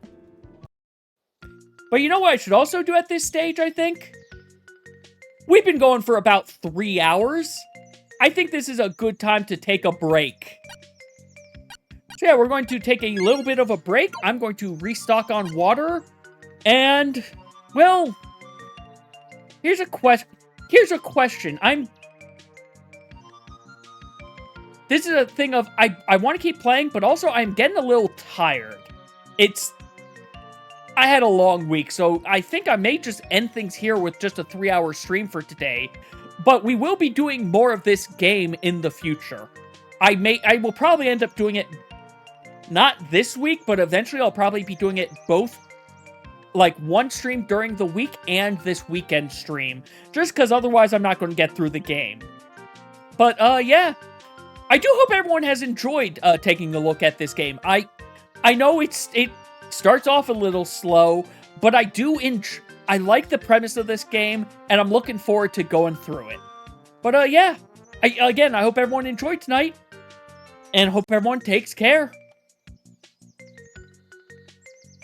But you know what I should also do at this stage, I think? We've been going for about 3 hours. I think this is a good time to take a break. So yeah, we're going to take a little bit of a break. I'm going to restock on water. And, well... Here's a question. This is a thing of, I want to keep playing, but also I'm getting a little tired. I had a long week, so I think I may just end things here with just a 3-hour stream for today. But we will be doing more of this game in the future. I will probably end up doing it, not this week, but eventually I'll probably be doing it both, like one stream during the week and this weekend stream. Just because otherwise I'm not going to get through the game. But, yeah. I do hope everyone has enjoyed taking a look at this game. I know it starts off a little slow, but I like the premise of this game, and I'm looking forward to going through it. But, yeah. Again, I hope everyone enjoyed tonight, and hope everyone takes care.